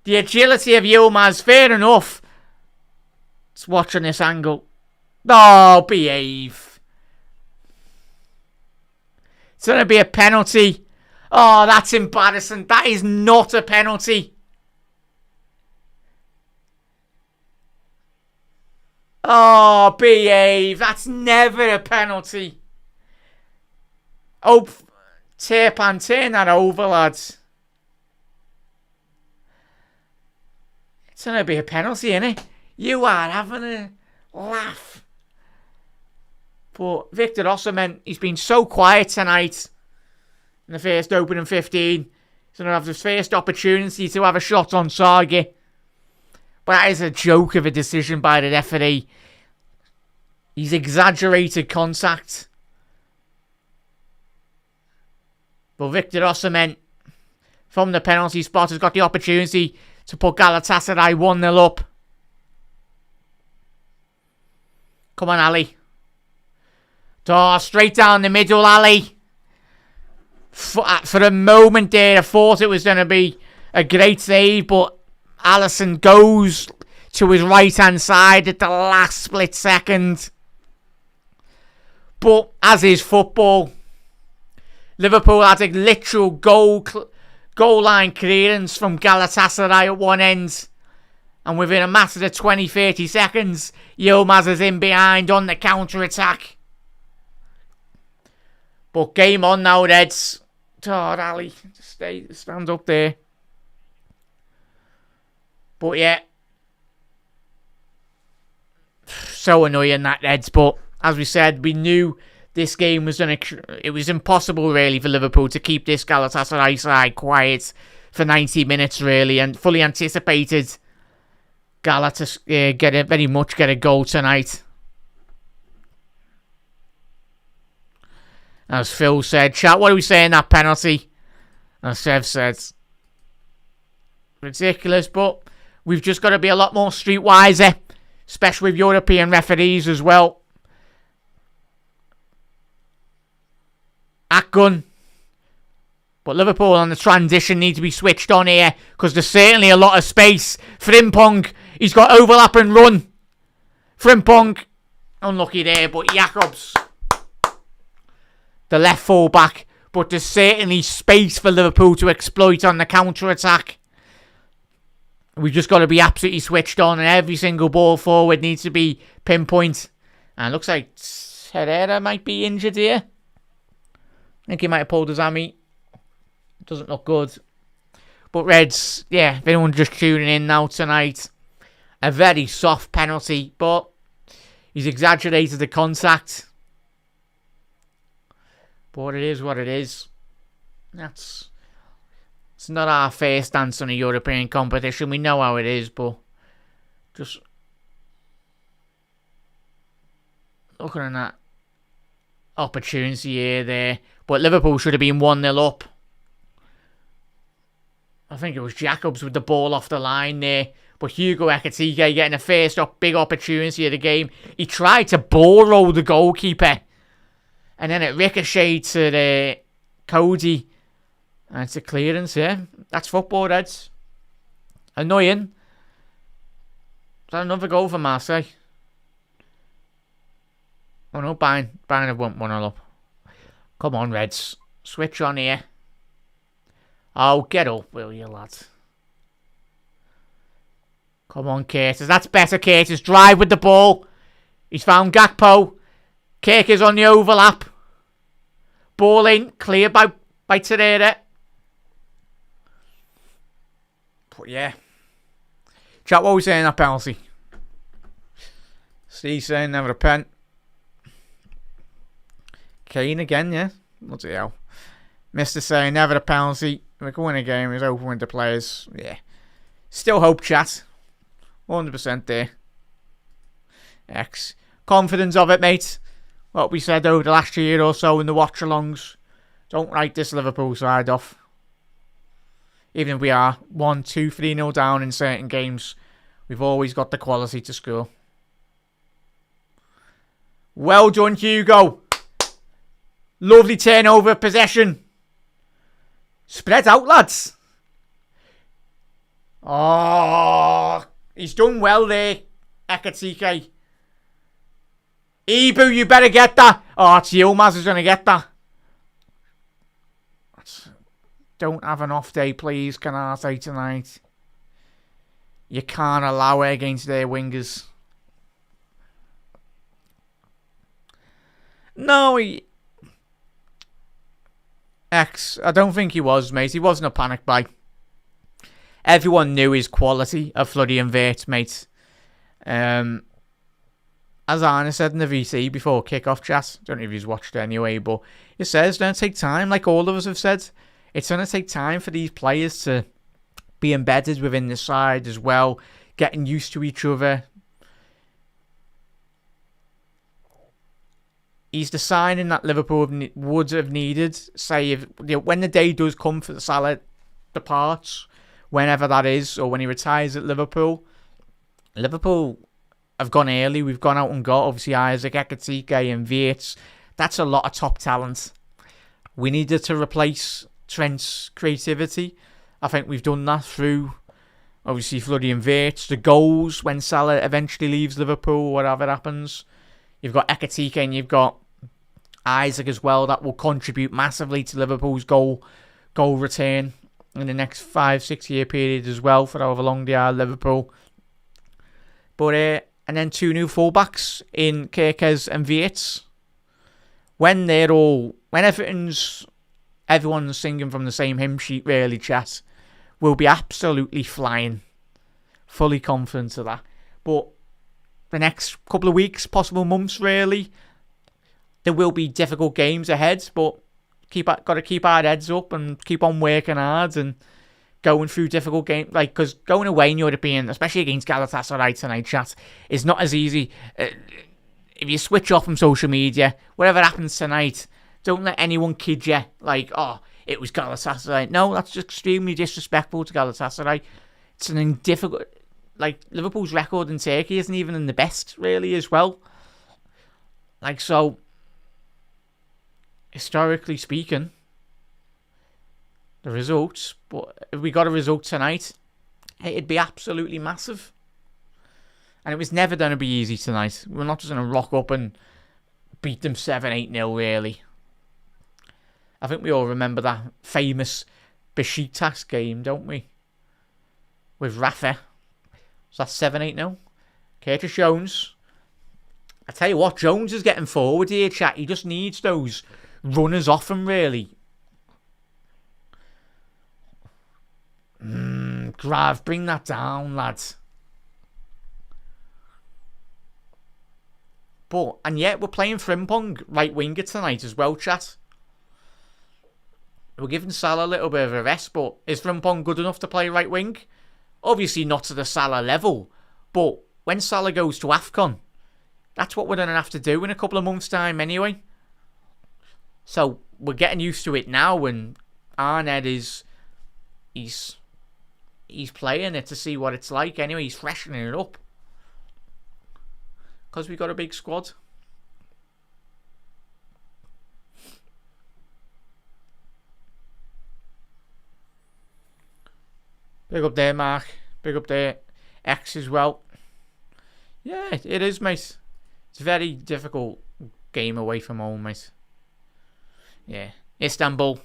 Speaker 1: The agility of Yilmaz, fair enough. Let's watch on this angle. Oh, behave. It's going to be a penalty. Oh, that's embarrassing. That is not a penalty. Oh, behave. That's never a penalty. Oh, tape and turn that over, lads. It's going to be a penalty, innit? You are having a laugh. But Victor Osimhen, he's been so quiet tonight in the first opening 15. He's going to have his first opportunity to have a shot on target. But that is a joke of a decision by the referee. He's exaggerated contact. But Victor Osimhen, from the penalty spot, has got the opportunity to put Galatasaray 1-0 up. Come on, Ali. Oh, straight down the middle, Ali. For a moment there, I thought it was going to be a great save, but Alisson goes to his right-hand side at the last split second. But, as is football, Liverpool had a literal goal line clearance from Galatasaray at one end. And within a matter of 20-30 seconds, Yilmaz is in behind on the counter-attack. But game on now, Reds. Oh, Ali, stand up there. But yeah. So annoying, that, Reds. But as we said, we knew this game was it was impossible, really, for Liverpool to keep this Galatasaray side quiet for 90 minutes, really. And fully anticipated Galatasaray very much get a goal tonight. As Phil said, chat, what are we saying, that penalty? As Sev said, ridiculous, but we've just got to be a lot more streetwiser, especially with European referees as well. Akgun. But Liverpool on the transition need to be switched on here, because there's certainly a lot of space. Frimpong, he's got overlap and run. Frimpong, unlucky there, but Jacobs, the left full back. But there's certainly space for Liverpool to exploit on the counter-attack. We've just got to be absolutely switched on, and every single ball forward needs to be pinpoint. And it looks like Herrera might be injured here. I think he might have pulled his hammy. Doesn't look good. But Reds, yeah, if anyone's just tuning in now tonight, a very soft penalty, but he's exaggerated the contact. But it is what it is. It's not our first dance on a European competition. We know how it is, but just looking at that opportunity here there. But Liverpool should have been 1-0 up. I think it was Jacobs with the ball off the line there. But Hugo Ekitike getting the first big opportunity of the game. He tried to ball roll the goalkeeper. And then it ricocheted to Cody. And it's a clearance, yeah. That's football, Reds. Annoying. Is that another goal for Marseille? Oh no, Bayern have won 1-0 up. Come on, Reds. Switch on here. Oh, get up, will you, lads? Come on, Curtis. That's better, Curtis. Drive with the ball. He's found Gakpo. Kirk is on the overlap. Ball in. Cleared by Torreira. But yeah. Chat, what are we saying, that penalty? Steve saying never a pen. Kane again, yeah. Bloody hell. Mr. saying never a penalty. We can win a game. He's open with the players. Yeah. Still hope, chat. 100% there. X. Confidence of it, mate. What we said over the last year or so in the watch-alongs. Don't write this Liverpool side off. Even if we are 1-2, 3-0 down in certain games, we've always got the quality to score. Well done, Hugo. Lovely turnover of possession. Spread out, lads. Oh, he's done well there, Ekatike. Ibu, you better get that. Oh, it's Yilmaz who's going to get that. Don't have an off day, please, Canate, tonight. You can't allow it against their wingers. No, I don't think he was, mate. He wasn't a panic buy. Everyone knew his quality of Floody and Vert, mate. As Arne said in the VC before kick-off chat, don't know if he's watched it anyway, but he says it's going to take time, like all of us have said. It's going to take time for these players to be embedded within the side as well, getting used to each other. He's the signing that Liverpool would have needed, say, if when the day does come for the Salah departs, whenever that is, or when he retires at Liverpool. Liverpool have gone early. We've gone out and got, obviously, Isaac, Ekatike and Wirtz. That's a lot of top talent. We needed to replace Trent's creativity. I think we've done that through, obviously, Floody and Wirtz. The goals when Salah eventually leaves Liverpool, whatever happens. You've got Ekatike and you've got Isaac as well. That will contribute massively to Liverpool's goal return in the next 5-6 year period as well, for however long they are Liverpool. But and then 2 new fullbacks in Kerkez and Wirtz. When everyone's singing from the same hymn sheet, really, chat, we'll be absolutely flying. Fully confident of that. But the next couple of weeks, possible months, really, there will be difficult games ahead, but got to keep our heads up and keep on working hard and going through difficult games. Like, because going away in European, especially against Galatasaray tonight, chat, is not as easy. If you switch off from social media, whatever happens tonight, don't let anyone kid you. Like, oh, it was Galatasaray. No, that's extremely disrespectful to Galatasaray. It's an difficult. Like, Liverpool's record in Turkey isn't even in the best, really, as well. Like, so, historically speaking, the results, but if we got a result tonight, it'd be absolutely massive. And it was never going to be easy tonight. We're not just going to rock up and beat them 7-8-0, really. I think we all remember that famous Besiktas game, don't we? With Rafa. So that's 7-8-0. Curtis Jones. I tell you what, Jones is getting forward here, chat. He just needs those runners off him, really. Grav, bring that down, lads. And yet we're playing Frimpong right winger tonight as well, chat. We're giving Salah a little bit of a rest, but is Frimpong good enough to play right wing? Obviously not to the Salah level, but when Salah goes to AFCON, that's what we're going to have to do in a couple of months' time anyway. So we're getting used to it now, and Arnett he's playing it to see what it's like anyway. He's freshening it up. Because we got a big squad. Big up there, Mark. Big up there, X as well. Yeah, it is, mate. It's a very difficult game away from home, mate. Yeah. Istanbul.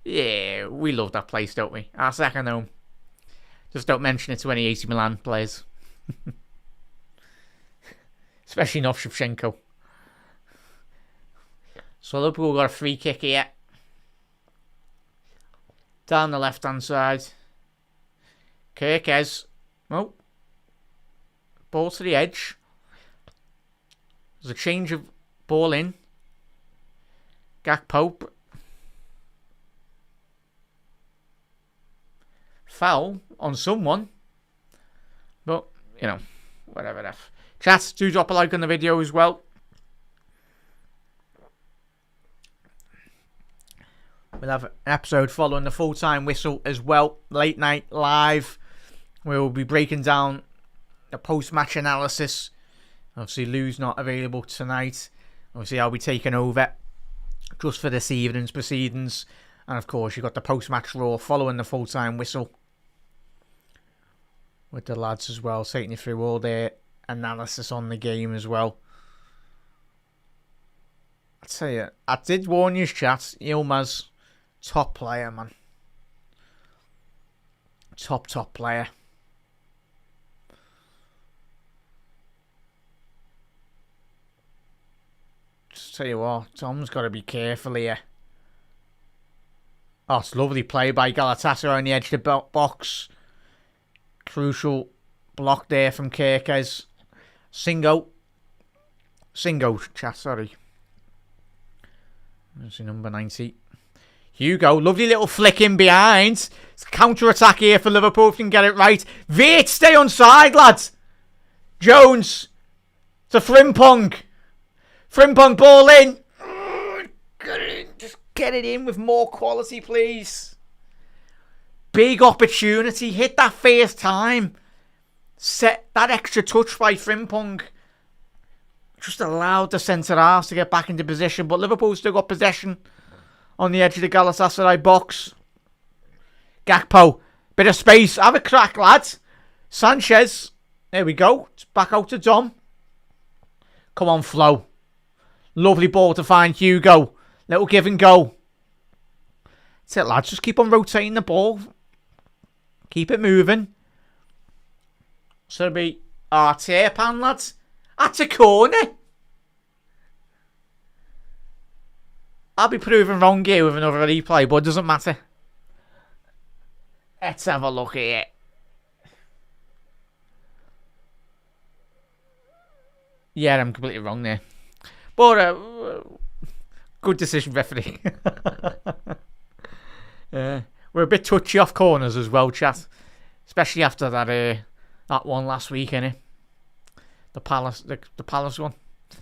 Speaker 1: Yeah, we love that place, don't we? Our second home. Just don't mention it to any AC Milan players. Especially not Shevchenko. So Liverpool got a free kick here. Down the left-hand side. Kerkez. Oh. Ball to the edge. There's a change of ball in. Gakpo. Foul on someone. But, you know, whatever that. Chat, do drop a like on the video as well. We'll have an episode following the full-time whistle as well. Late night live. We'll be breaking down the post-match analysis. Obviously, Lou's not available tonight. Obviously, I'll be taking over just for this evening's proceedings. And of course, you've got the post-match Raw following the full-time whistle. with the lads as well, taking you through all their analysis on the game as well. I tell you, I did warn you, chat. Yilmaz, top player, man. Top player. Just tell you what, Tom's got to be careful here. Oh, it's lovely play by Galatasaray on the edge of the box. Crucial block there from Kerkez. Singo, chat, sorry. That's number 90. Hugo, lovely little flick in behind. It's a counter-attack here for Liverpool if you can get it right. Veit, stay on side, lads. Jones to Frimpong. Frimpong, ball in. Just get it in with more quality, please. Big opportunity. Hit that first time. Set that extra touch by Frimpong. Just allowed the centre-halves to get back into position. But Liverpool still got possession on the edge of the Galatasaray box. Gakpo. Bit of space. Have a crack, lads. Sanchez. There we go. It's back out to Dom. Come on, Flo. Lovely ball to find Hugo. Little give and go. That's it, lads. Just keep on rotating the ball. Keep it moving. So it'll be our tear pan, lads. That's a corner. I'll be proven wrong here with another replay, but it doesn't matter. Let's have a look here. Yeah, I'm completely wrong there. But good decision, referee. We're a bit touchy off corners as well, chat. Especially after that one last week, innit? The Palace one. Is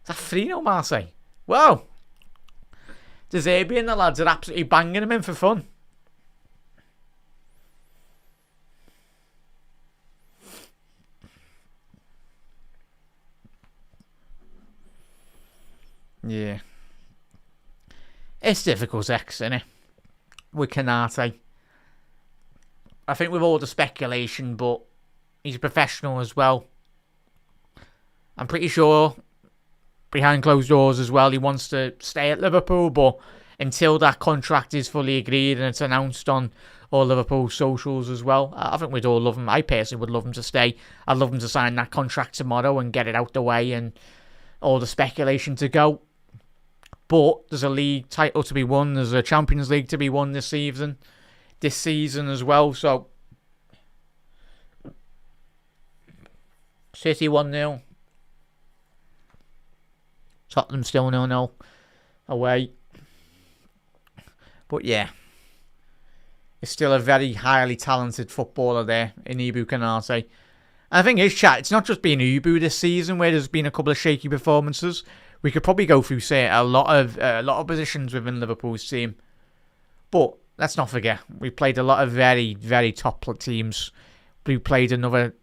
Speaker 1: that 3-0, Marseille? Wow. De Zerbi and the lads are absolutely banging him in for fun. Yeah. It's difficult, isn't it? With Canate. I think with all the speculation, but he's a professional as well. I'm pretty sure behind closed doors as well he wants to stay at Liverpool, but until that contract is fully agreed and it's announced on all Liverpool socials as well, I think we'd all love him. I personally would love him to stay. I'd love him to sign that contract tomorrow and get it out the way and all the speculation to go. But there's a league title to be won. There's a Champions League to be won this season as well. So City 1-0. Tottenham still 0-0 away. But yeah, it's still a very highly talented footballer there in Ibou Konate. And I think his chat, it's not just been Ibou this season where there's been a couple of shaky performances. We could probably go through, say, a lot of positions within Liverpool's team. But let's not forget, we played a lot of very, very top teams. We played another,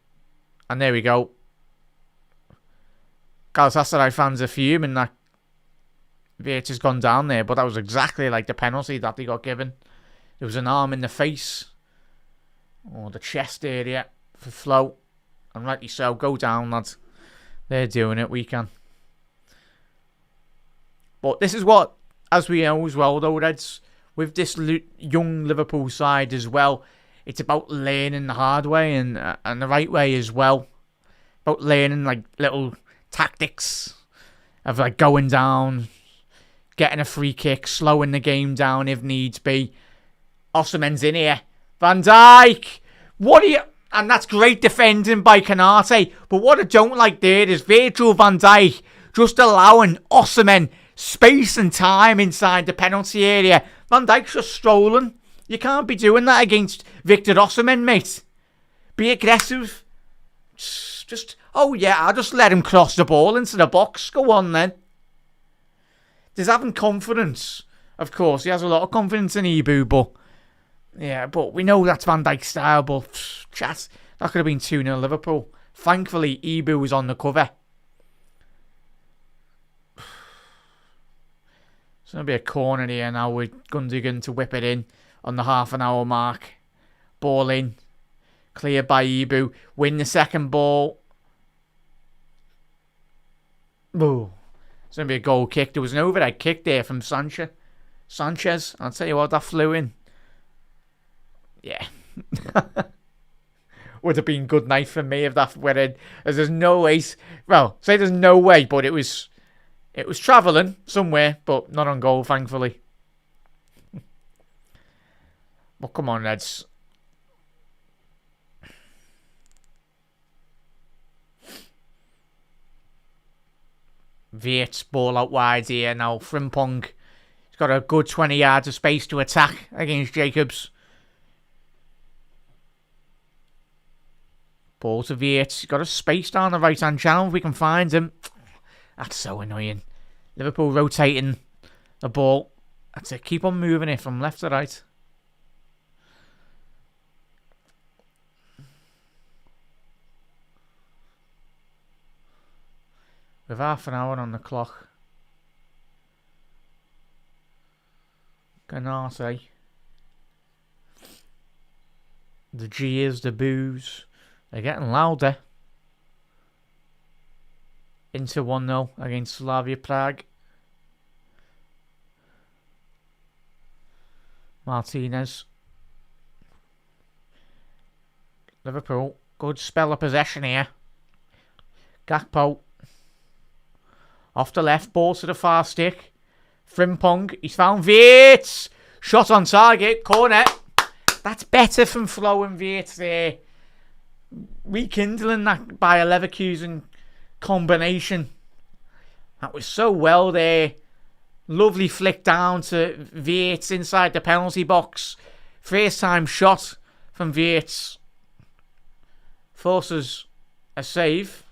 Speaker 1: and there we go. Galatasaray fans are fuming that Veit has gone down there, but that was exactly like the penalty that they got given. There was an arm in the face, or the chest area for Flo, and rightly so. Go down, lads. They're doing it. We can. But this is what, as we know as well, though, Reds, with this young Liverpool side as well, it's about learning the hard way and the right way as well. About learning like little tactics of like going down, getting a free kick, slowing the game down if needs be. Osimhen's in here. Van Dijk! What are you... And that's great defending by Konate. But what I don't like there is Virgil van Dijk just allowing Osimhen space and time inside the penalty area. Van Dijk's just strolling. You can't be doing that against Victor Osimhen, mate. Be aggressive. Just, oh yeah, I'll just let him cross the ball into the box. Go on then. There's having confidence. Of course, he has a lot of confidence in Ibou, but yeah, but we know that's Van Dijk's style, but chat, that could have been 2-0 Liverpool. Thankfully, Ibou was on the cover. It's going to be a corner here now with Gundogan to whip it in on the half an hour mark. Ball in. Cleared by Ibu. Win the second ball. Oh, it's going to be a goal kick. There was an overhead kick there from Sanchez. I'll tell you what, that flew in. Yeah. Would have been good night for me if that went in. As there's no way. Well, say there's no way, but it was travelling somewhere, but not on goal, thankfully. Well, come on, Reds. Wirtz ball out wide here now. Frimpong. He's got a good 20 yards of space to attack against Jacobs. Ball to Wirtz. He's got a space down the right-hand channel if we can find him. That's so annoying. Liverpool rotating the ball. That's it. Keep on moving it from left to right. With half an hour on the clock. Galatasaray. The jeers, the boos. They're getting louder. Into 1-0 against Slavia Prague. Martinez. Liverpool. Good spell of possession here. Gakpo. Off the left, ball to the far stick. Frimpong, he's found Wirtz. Shot on target, corner. That's better from Flo and Wirtz there. Rekindling that by a Leverkusen combination. That was so well there. Lovely flick down to Wirtz inside the penalty box. First time shot from Wirtz. Forces a save.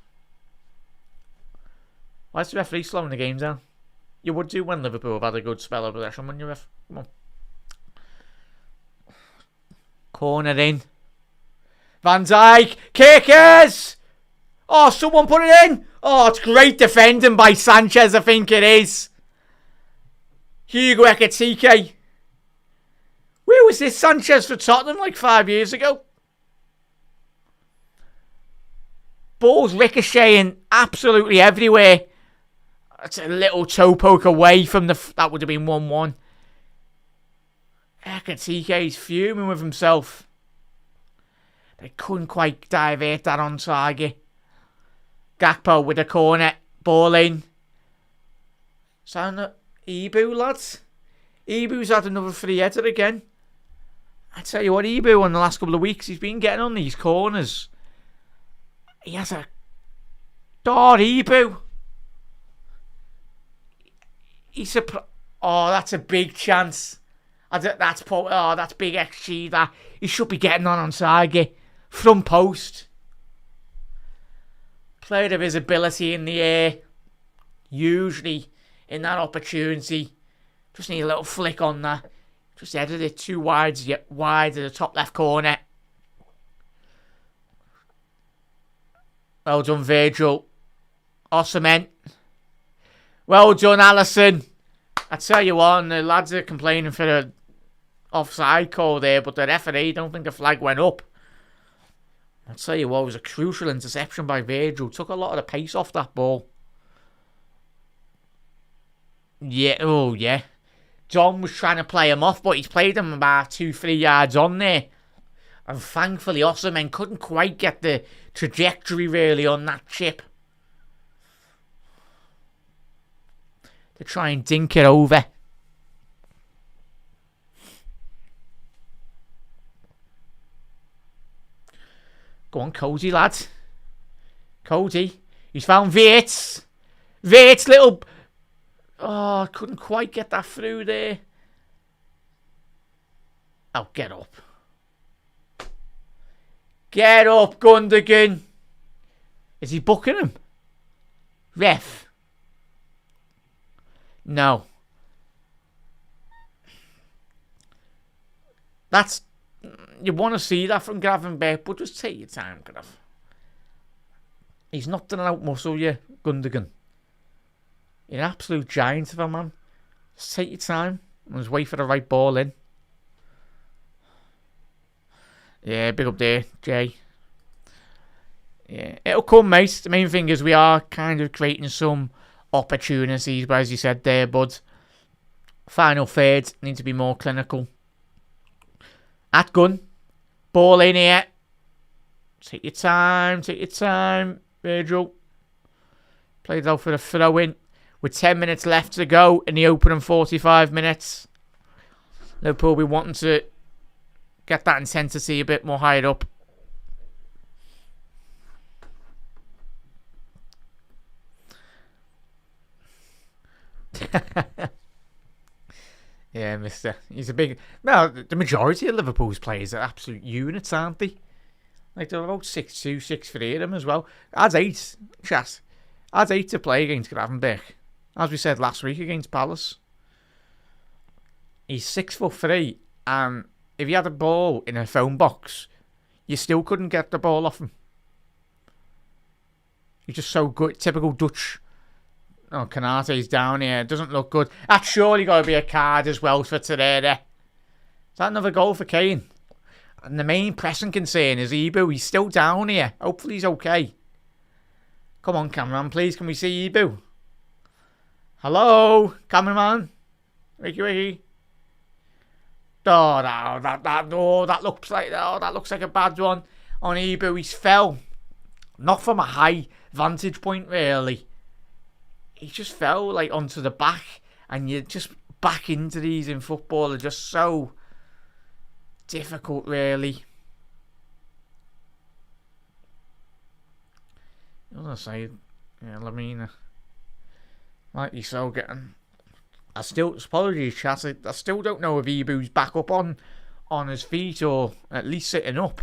Speaker 1: Why is the referee slowing the game down? You would do when Liverpool have had a good spell of possession, wouldn't you, ref? Come on. Corner in. Van Dijk. Kickers! Oh, someone put it in! Oh, it's great defending by Sanchez, I think it is. Hugo Ekitike. Where was this Sanchez for Tottenham like 5 years ago? Balls ricocheting absolutely everywhere. That's a little toe poke away from the... That would have been 1-1. Ekitike's fuming with himself. They couldn't quite divert that on target. Gakpo with a corner. Ball in. Sound that Ibu, lads? Ibu's had another free header again. I tell you what, Ibu in the last couple of weeks, he's been getting on these corners. He has a... Ibu. He's a... Oh, that's a big chance. That's big XG. That he should be getting on target. Front post. Player of his ability in the air. Usually in that opportunity. Just need a little flick on that. Just headed it too wide at the top left corner. Well done, Virgil. Osimhen. Well done, Alisson. I tell you what, the lads are complaining for the offside call there, but the referee, don't think the flag went up. I tell you what, it was a crucial interception by Virgil. Took a lot of the pace off that ball. Yeah, oh yeah. John was trying to play him off, but he's played him about 2-3 yards on there. And thankfully, Osimhen couldn't quite get the trajectory really on that chip. To try and dink it over. Go on, Cody, lad. Cody. He's found Wirtz. Wirtz, little... Oh, couldn't quite get that through there. Oh, get up. Get up, Gundogan. Is he booking him? Ref. No. That's... You want to see that from Gravenberch, but just take your time, Grav. He's not done out muscle you, Gundogan. You're an absolute giant of a man. Just take your time and just wait for the right ball in. Yeah, big up there, Jay. Yeah, it'll come, mate. The main thing is we are kind of creating some opportunities, but as you said there, bud, final third need to be more clinical. At gun, ball in here. Take your time, Virgil. Played out for the throw-in with 10 minutes left to go in the opening 45 minutes. Liverpool be wanting to get that intensity a bit more higher up. Yeah, mister. He's a big... Well, the majority of Liverpool's players are absolute units, aren't they? Like, they're about 6'2", 6'3" of them as well. Adds 8, chat. Adds 8 to play against Gravenberch. As we said last week against Palace. He's 6'3", and if he had a ball in a phone box, you still couldn't get the ball off him. He's just so good. Typical Dutch. Oh, Kanate's down here. Doesn't look good. That's surely got to be a card as well for today. Is that another goal for Kane? And the main pressing concern is Ibu. He's still down here. Hopefully he's okay. Come on, cameraman. Please, can we see Ibu? Hello, cameraman. Ricky. Oh, no, that looks like a bad one on Ibu. He's fell. Not from a high vantage point, really. He just fell like onto the back, and you just back into these in football are just so difficult, really. I was gonna say, yeah, Lamina, might be so getting. Apologies, chat. I still don't know if Ibu's back up on his feet or at least sitting up.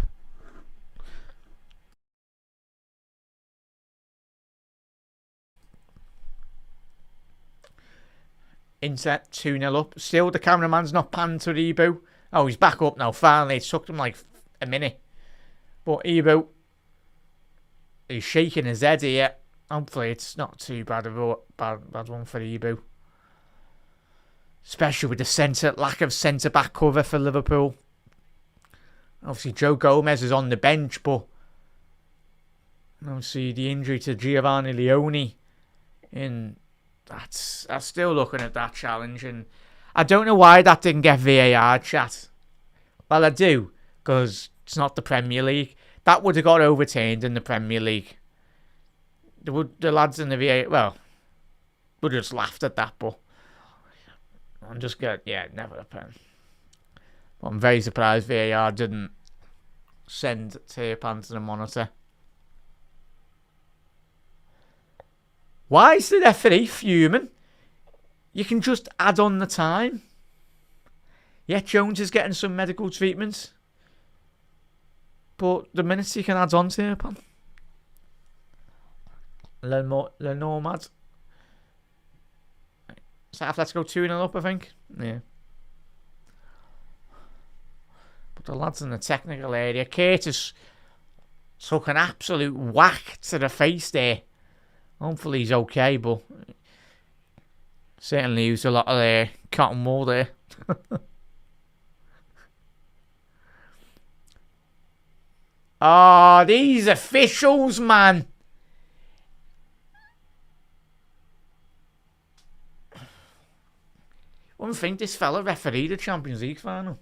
Speaker 1: Inset 2-0 up. Still, the cameraman's not panned to Ibu. Oh, he's back up now. Finally, it took him like a minute. But Ibu, he's shaking his head here. Hopefully, it's not too bad of a bad one for Ibu. Especially with the lack of centre-back cover for Liverpool. Obviously, Joe Gomez is on the bench, but obviously the injury to Giovanni Leone in... I'm still looking at that challenge, and I don't know why that didn't get VAR, chat. Well, I do, because it's not the Premier League. That would have got overturned in the Premier League. The lads in the VAR, well, would have just laughed at that, but I'm just going, yeah, never a pen. But I'm very surprised VAR didn't send tape onto the monitor. Why is the referee fuming? You can just add on the time. Yeah, Jones is getting some medical treatment. But the minutes you can add on to it, Le Nomad. South, let's go 2-0 up, I think. Yeah. But the lads in the technical area. Curtis took an absolute whack to the face there. Hopefully he's okay, but certainly used a lot of cotton wool there. Oh, these officials, man. Wouldn't think this fella refereed the Champions League final.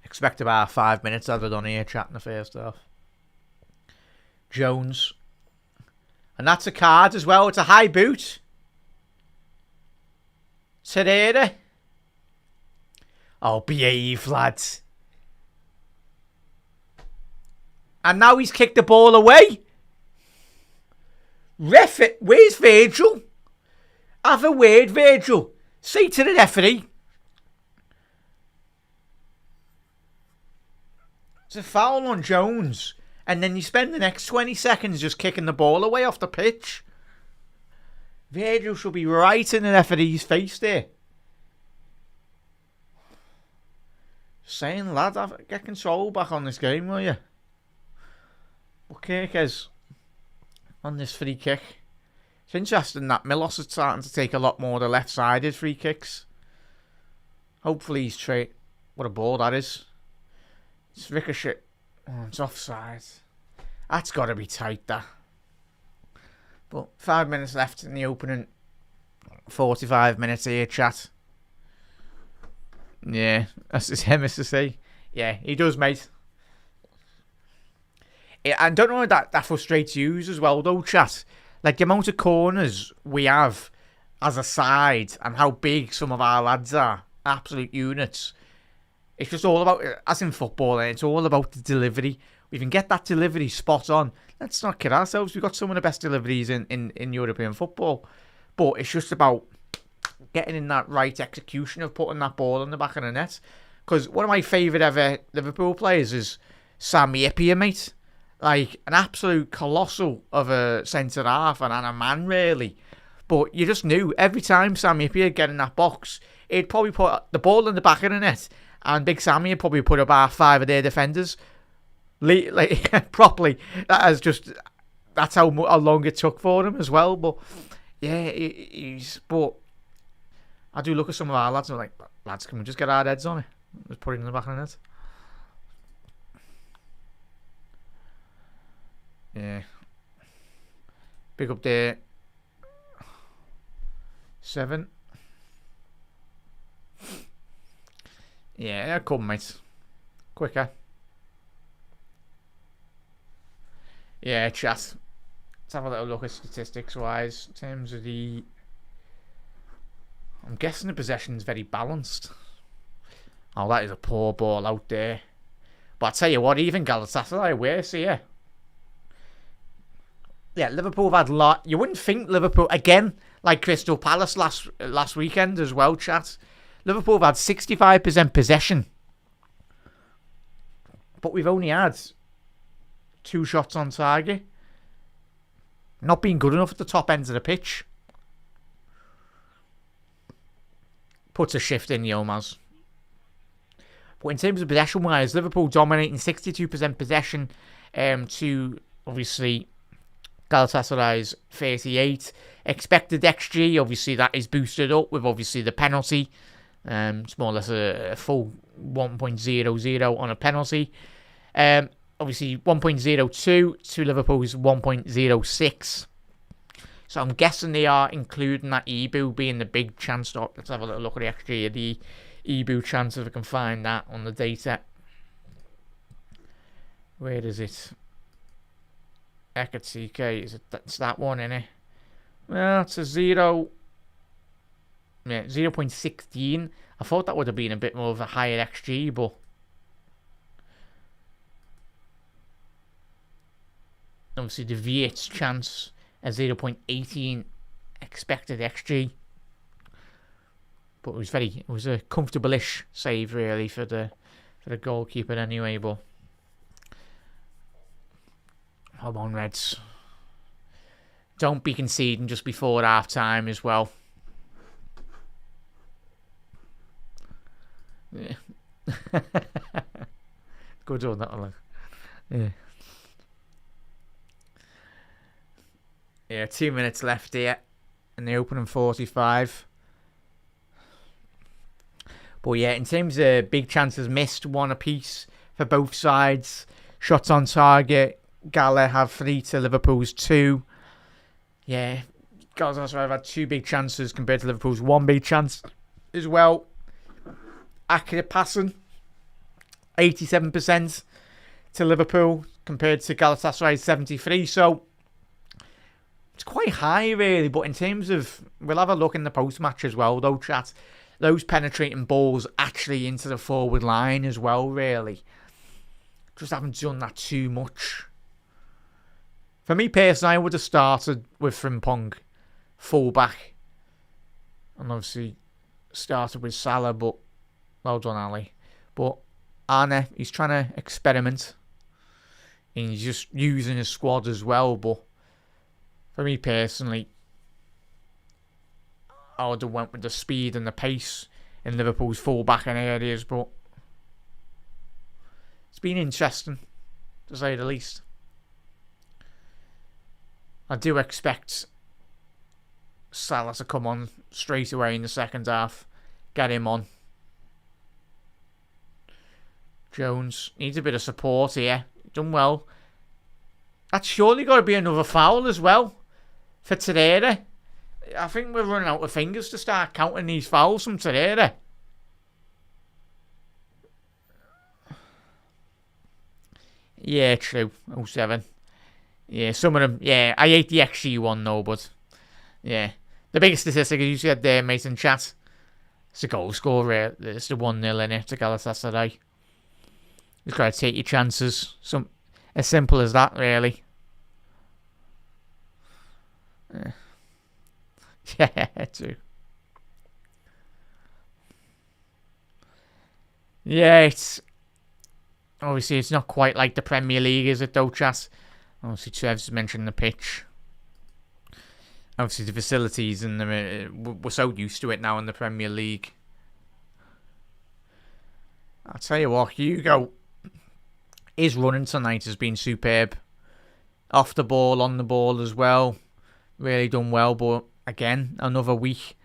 Speaker 1: Expect about 5 minutes I've done here chatting the first half. Jones. And that's a card as well. It's a high boot. Terreira. Oh, behave, lads. And now he's kicked the ball away. Where's Virgil? Have a word, Virgil. Say to the referee. It's a foul on Jones. And then you spend the next 20 seconds just kicking the ball away off the pitch. Virgil should be right in the referee's face there. Saying, lad, get control back on this game, will you? But Kirkers on this free kick. It's interesting that Milos is starting to take a lot more of the left-sided free kicks. Hopefully he's straight. What a ball that is. It's ricochet. Oh, it's offside. That's got to be tight, that. But 5 minutes left in the opening. 45 minutes here, chat. Yeah, that's him, as to say. Yeah, he does, mate. I don't know if that frustrates you as well, though, chat. Like, the amount of corners we have as a side and how big some of our lads are. Absolute units. It's just all about, as in football, it's all about the delivery. We can get that delivery spot on. Let's not kid ourselves. We've got some of the best deliveries in European football. But it's just about getting in that right execution of putting that ball in the back of the net. Because one of my favourite ever Liverpool players is Sammy Ipia, mate. Like, an absolute colossal of a centre-half and a man, really. But you just knew every time Sammy Ipia get in that box, he'd probably put the ball in the back of the net, and Big Sammy would probably put about 5 of their defenders. Like, properly. That's how long it took for him as well. But, yeah, but I do look at some of our lads and I'm like, lads, can we just get our heads on it? Just put it in the back of the net. Yeah. Big up there. 7. Yeah, come, mate. Quicker. Yeah, chat. Let's have a little look at statistics-wise. In terms of the... I'm guessing the possession's very balanced. Oh, that is a poor ball out there. But I tell you what, even Galatasaray are worse here. Yeah, Liverpool have had you wouldn't think Liverpool, again, like Crystal Palace last weekend as well, chat. Liverpool have had 65% possession. But we've only had 2 shots on target. Not being good enough at the top ends of the pitch. Puts a shift in Yilmaz. But in terms of possession-wise, Liverpool dominating 62% possession to, obviously, Galatasaray's 38. Expected XG, obviously, that is boosted up with, obviously, the penalty. It's more or less a full 1.00 on a penalty. Obviously, 1.02 to Liverpool's 1.06. So I'm guessing they are including that Ebu being the big chance. Let's have a little look at the XG of the Ebu chance, if I can find that on the data. Where is it? Ekatike, it's that one, innit? Well, it's a 0. Yeah, 0.16. I thought that would have been a bit more of a higher XG, but obviously the V8's chance at 0.18 expected XG. But it was a comfortable-ish save, really, for the goalkeeper anyway. But come on, Reds, don't be conceding just before half time as well. Yeah. Good on that one. Yeah. Yeah, 2 minutes left here in the opening 45. But yeah, in terms of big chances missed, 1 apiece for both sides. Shots on target, Gala have 3 to Liverpool's 2. Yeah, Galatasaray have had 2 big chances compared to Liverpool's 1 big chance as well. Accurate passing, 87% to Liverpool compared to Galatasaray's 73. So it's quite high, really. But in terms of, we'll have a look in the post-match as well, though, chat. Those penetrating balls actually into the forward line as well, really. Just haven't done that too much. For me personally, I would have started with Frimpong full-back. And obviously started with Salah, but well done, Ali. But Arne, he's trying to experiment. And he's just using his squad as well. But for me personally, I would have went with the speed and the pace in Liverpool's full-back in areas. But it's been interesting, to say the least. I do expect Salah to come on straight away in the second half. Get him on. Jones needs a bit of support here. Done well. That's surely got to be another foul as well for Torreira. I think we're running out of fingers to start counting these fouls from Torreira. Yeah, true. 07. Yeah, some of them. Yeah, I hate the XG one though, but yeah. The biggest statistic you said there, mate, in chat. It's a goal scorer. It's the 1-0 in it to Galatasaray. Just got to take your chances. As simple as that, really. Yeah, too. Yeah, it's obviously it's not quite like the Premier League, is it, though, chat? Obviously, Trev's mentioned the pitch. Obviously, the facilities and we're so used to it now in the Premier League. I'll tell you what, Hugo, his running tonight has been superb. Off the ball, on the ball as well. Really done well, but again, another week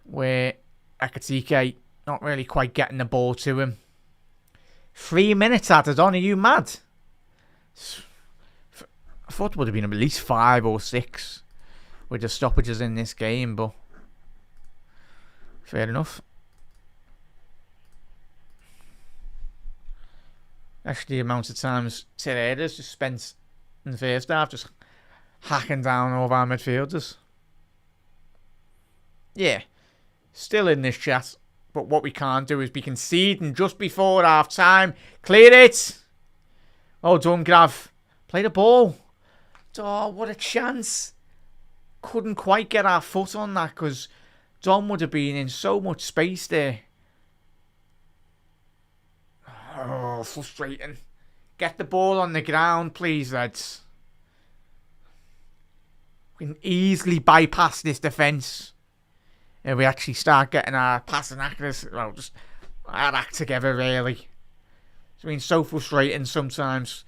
Speaker 1: where Ekitike not really quite getting the ball to him. 3 minutes added on, are you mad? I thought it would have been at least 5 or 6 with the stoppages in this game, but fair enough. Actually, the amount of times Torreira's just spent in the first half just hacking down all of our midfielders. Yeah, still in this chat, but what we can't do is be conceding just before half time. Clear it. Oh, done, Grav. Play the ball. Oh, what a chance. Couldn't quite get our foot on that because Don would have been in so much space there. Oh, frustrating. Get the ball on the ground, please, lads. We can easily bypass this defence if we actually start getting our passing accuracy, well, just our act together, really. It's been so frustrating sometimes.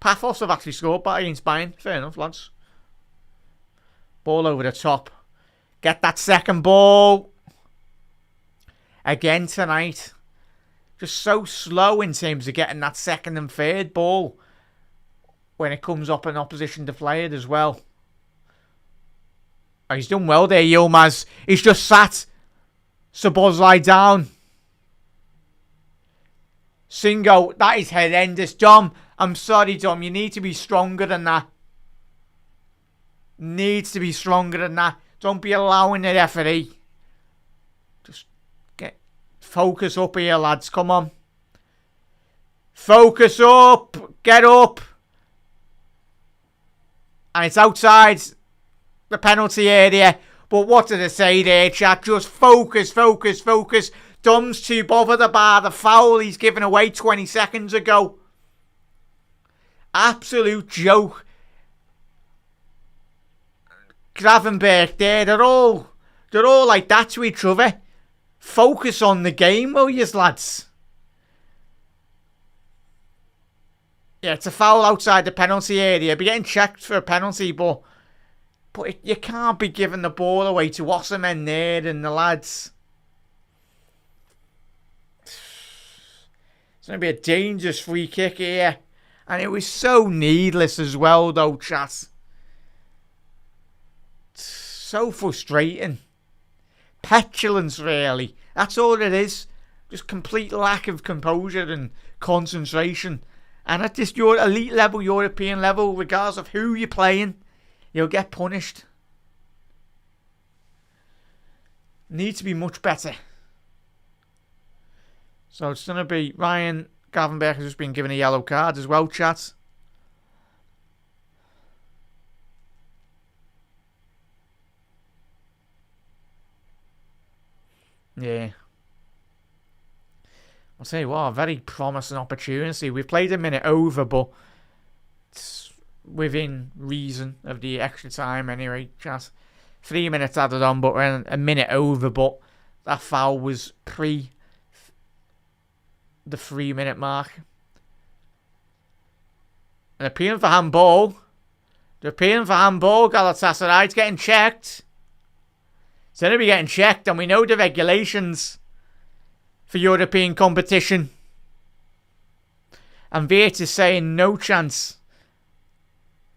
Speaker 1: Paphos have actually scored back against Bayern. Fair enough, lads. Ball over the top. Get that second ball. Again tonight. Just so slow in terms of getting that second and third ball when it comes up in opposition to play it as well. Oh, he's done well there, Yilmaz. He's just sat. Szoboszlai down. Singo, that is horrendous. Dom, I'm sorry, Dom. You need to be stronger than that. Needs to be stronger than that. Don't be allowing the referee. Just get focus up here, lads. Come on. Focus up. Get up. And it's outside the penalty area. But what did I say there, chat? Just focus, focus, focus. Dom's too bothered about the foul he's given away 20 seconds ago. Absolute joke. Gravenberg there, they're all like that to each other. Focus on the game, will you, lads? Yeah, it's a foul outside the penalty area. Be getting checked for a penalty, but you can't be giving the ball away to Osimhen there and the lads. It's going to be a dangerous free kick here. And it was so needless as well, though, chat. So frustrating. Petulance, really. That's all it is. Just complete lack of composure and concentration. And at this elite level, European level, regardless of who you're playing, you'll get punished. Need to be much better. So it's going to be Ryan Gravenberch has just been given a yellow card as well, chat. Yeah. I'll tell you what, a very promising opportunity. We've played a minute over, but it's within reason of the extra time anyway, chat. 3 minutes added on, but we're a minute over, but that foul was pre the 3 minute mark. An appeal for handball. They're appealing for handball. Galatasaray, it's getting checked. It's going to be getting checked, and we know the regulations for European competition. And Viet is saying no chance.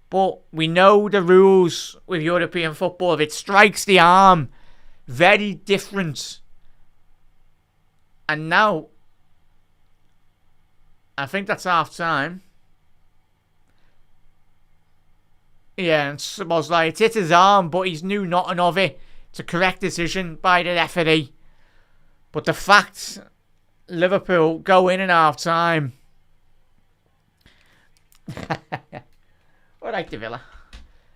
Speaker 1: But we know the rules with European football. If it strikes the arm, very different. And now, I think that's half time. Yeah, and Szoboszlai, it's hit his arm, but he's knew nothing of it. It's a correct decision by the referee. But the fact Liverpool go in half time. I like the Villa.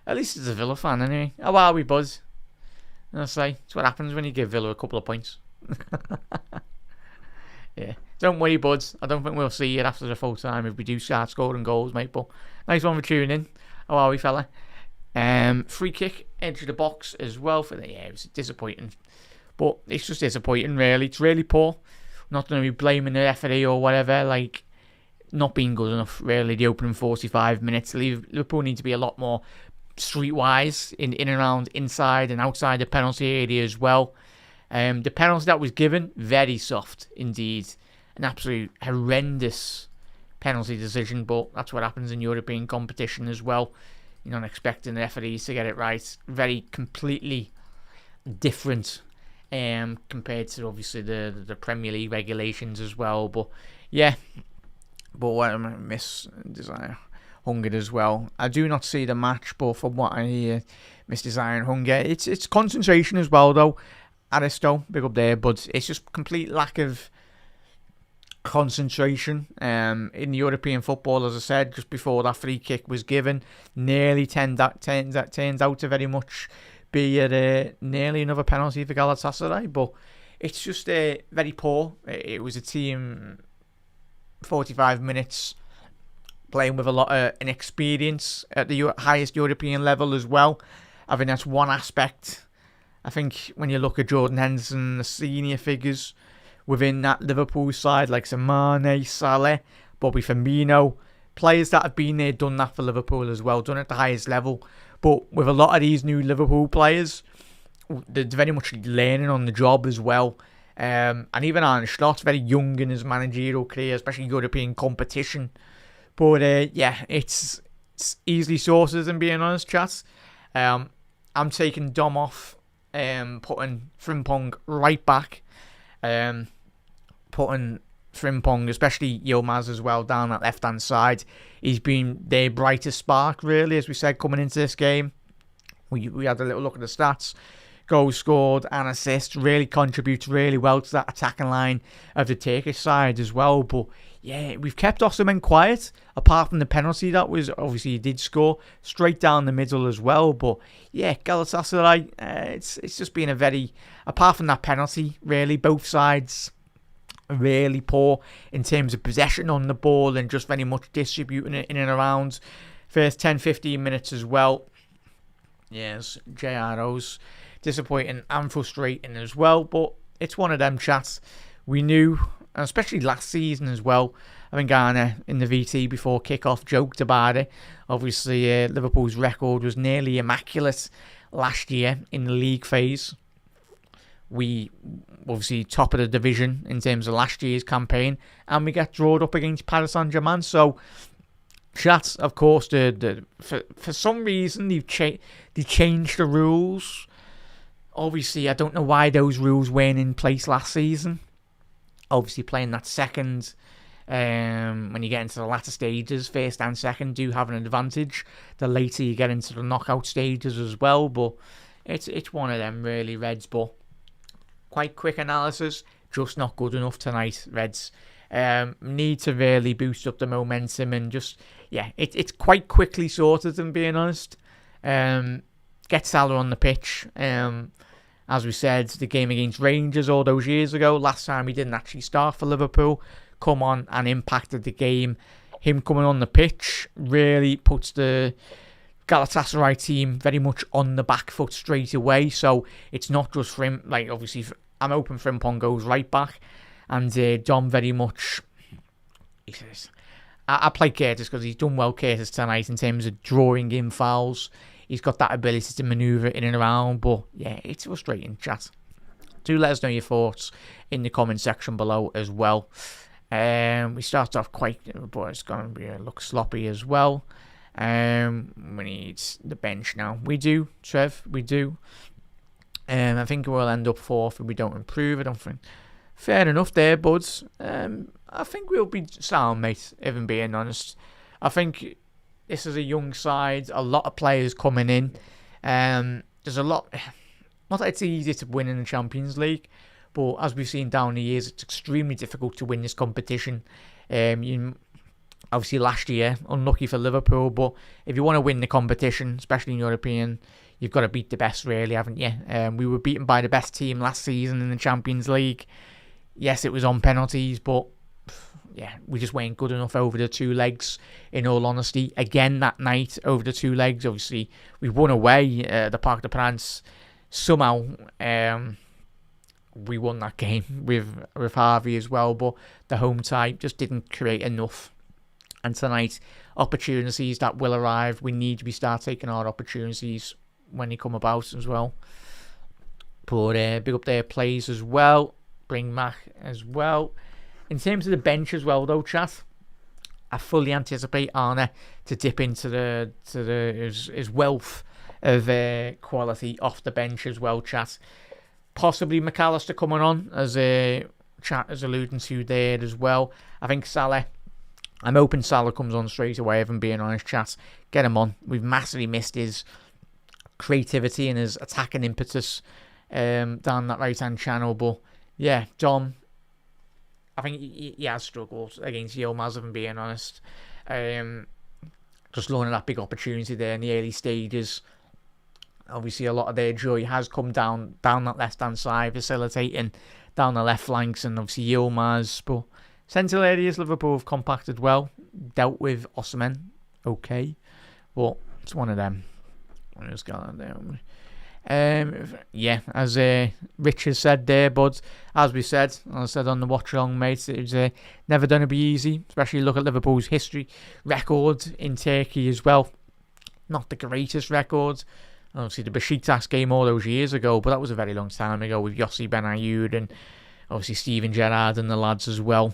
Speaker 1: At least it's a Villa fan anyway. How are we, Buzz? I'll say, it's what happens when you give Villa a couple of points. Yeah. Don't worry, Buds. I don't think we'll see it after the full time if we do start scoring goals, mate. But nice one for tuning in. How are we, fella? Free kick, edge of the box as well. It was disappointing. But it's just disappointing, really. It's really poor. I'm not going to be blaming the referee or whatever. Like, not being good enough, really, the opening 45 minutes. Liverpool need to be a lot more streetwise in and around inside and outside the penalty area as well. The penalty that was given, very soft indeed. An absolute horrendous penalty decision, but that's what happens in European competition as well. You're not expecting the referees to get it right. Very completely different compared to obviously the Premier League regulations as well. But yeah, but what I miss Desire Hunger as well. I do not see the match, but from what I hear, miss Desire and Hunger. It's concentration as well though. Aristo, big up there, but it's just complete lack of concentration in European football. As I said just before that free kick was given, nearly turns out to very much be nearly another penalty for Galatasaray, but it's just very poor. It was a team 45 minutes playing with a lot of inexperience at the highest European level as well. I think that's one aspect. I think when you look at Jordan Henderson, the senior figures within that Liverpool side, like Mane, Salah, Bobby Firmino, players that have been there, done that for Liverpool as well, done it at the highest level. But with a lot of these new Liverpool players, they're very much learning on the job as well. And even Arne Slot's very young in his managerial career, especially European competition. But yeah, it's easily sorted, and being honest, chat. I'm taking Dom off. Putting Frimpong right back, putting Frimpong, especially Yilmaz as well, down that left-hand side. He's been their brightest spark, really, as we said, coming into this game. We had a little look at the stats. Goals scored and assists, really contributes really well to that attacking line of the Turkish side as well. But yeah, we've kept Osimhen quiet, apart from the penalty that was, obviously he did score, straight down the middle as well. But yeah, Galatasaray, it's just been a very, apart from that penalty, really, both sides really poor in terms of possession on the ball and just very much distributing it in and around. First 10-15 minutes as well. Yes, JRO's disappointing and frustrating as well, but it's one of them, chats. We knew, especially last season as well. I think Garner in the VT before kick-off joked about it. Obviously, Liverpool's record was nearly immaculate last year in the league phase. We obviously top of the division in terms of last year's campaign, and we get drawn up against Paris Saint-Germain. So, chats, of course, for some reason they changed the rules. Obviously, I don't know why those rules weren't in place last season. Obviously, playing that second, when you get into the latter stages, first and second do have an advantage. The later you get into the knockout stages as well, but it's one of them really, Reds. But quite quick analysis, just not good enough tonight, Reds. Need to really boost up the momentum and just, yeah, it's quite quickly sorted, and being honest. Get Salah on the pitch. As we said, the game against Rangers all those years ago, last time he didn't actually start for Liverpool, come on and impacted the game. Him coming on the pitch really puts the Galatasaray team very much on the back foot straight away. So it's not just for him, like obviously I'm hoping Frimpong goes right back, and Dom very much, he says, I play Curtis because he's done well, Curtis, tonight in terms of drawing in fouls. He's got that ability to manoeuvre in and around, but yeah, it's frustrating, chat. Do let us know your thoughts in the comment section below as well. We start off quite, but it's going to look sloppy as well. We need the bench now. We do, Trev, we do. I think we'll end up fourth if we don't improve. I don't think. Fair enough there, buds. I think we'll be sound, mate, if I'm being honest. I think this is a young side, a lot of players coming in. There's a lot. Not that it's easy to win in the Champions League, but as we've seen down the years, it's extremely difficult to win this competition. Obviously, last year, unlucky for Liverpool, but if you want to win the competition, especially in European, you've got to beat the best, really, haven't you? We were beaten by the best team last season in the Champions League. Yes, it was on penalties, but yeah, we just weren't good enough over the two legs, in all honesty. Again, that night, over the two legs, obviously, we won away at the Parc des Princes. Somehow, we won that game with Harvey as well, but the home tie just didn't create enough. And tonight, opportunities that will arrive, we need to start taking our opportunities when they come about as well. But big up their plays as well. Bring Mac as well. In terms of the bench as well, though, chat, I fully anticipate Arne to dip into his wealth of quality off the bench as well, chat. Possibly McAllister coming on, as chat is alluding to there as well. I think Salah, I'm hoping Salah comes on straight away, if I'm being honest, chat. Get him on. We've massively missed his creativity and his attacking impetus down that right-hand channel. But yeah, Dom, I think he has struggled against Yilmaz, if I'm being honest. Just learning that big opportunity there in the early stages. Obviously, a lot of their joy has come down that left-hand side, facilitating down the left flanks, and obviously Yilmaz. But central areas, Liverpool have compacted well, dealt with Osimhen, okay, but it's one of them. I'll just get that down. Yeah, as Rich has said there, but as we said, I said on the watch along, mate, it's never going to be easy, especially look at Liverpool's history record in Turkey as well. Not the greatest record. Obviously, the Besiktas game all those years ago, but that was a very long time ago with Yossi Benayoun and obviously Steven Gerrard and the lads as well.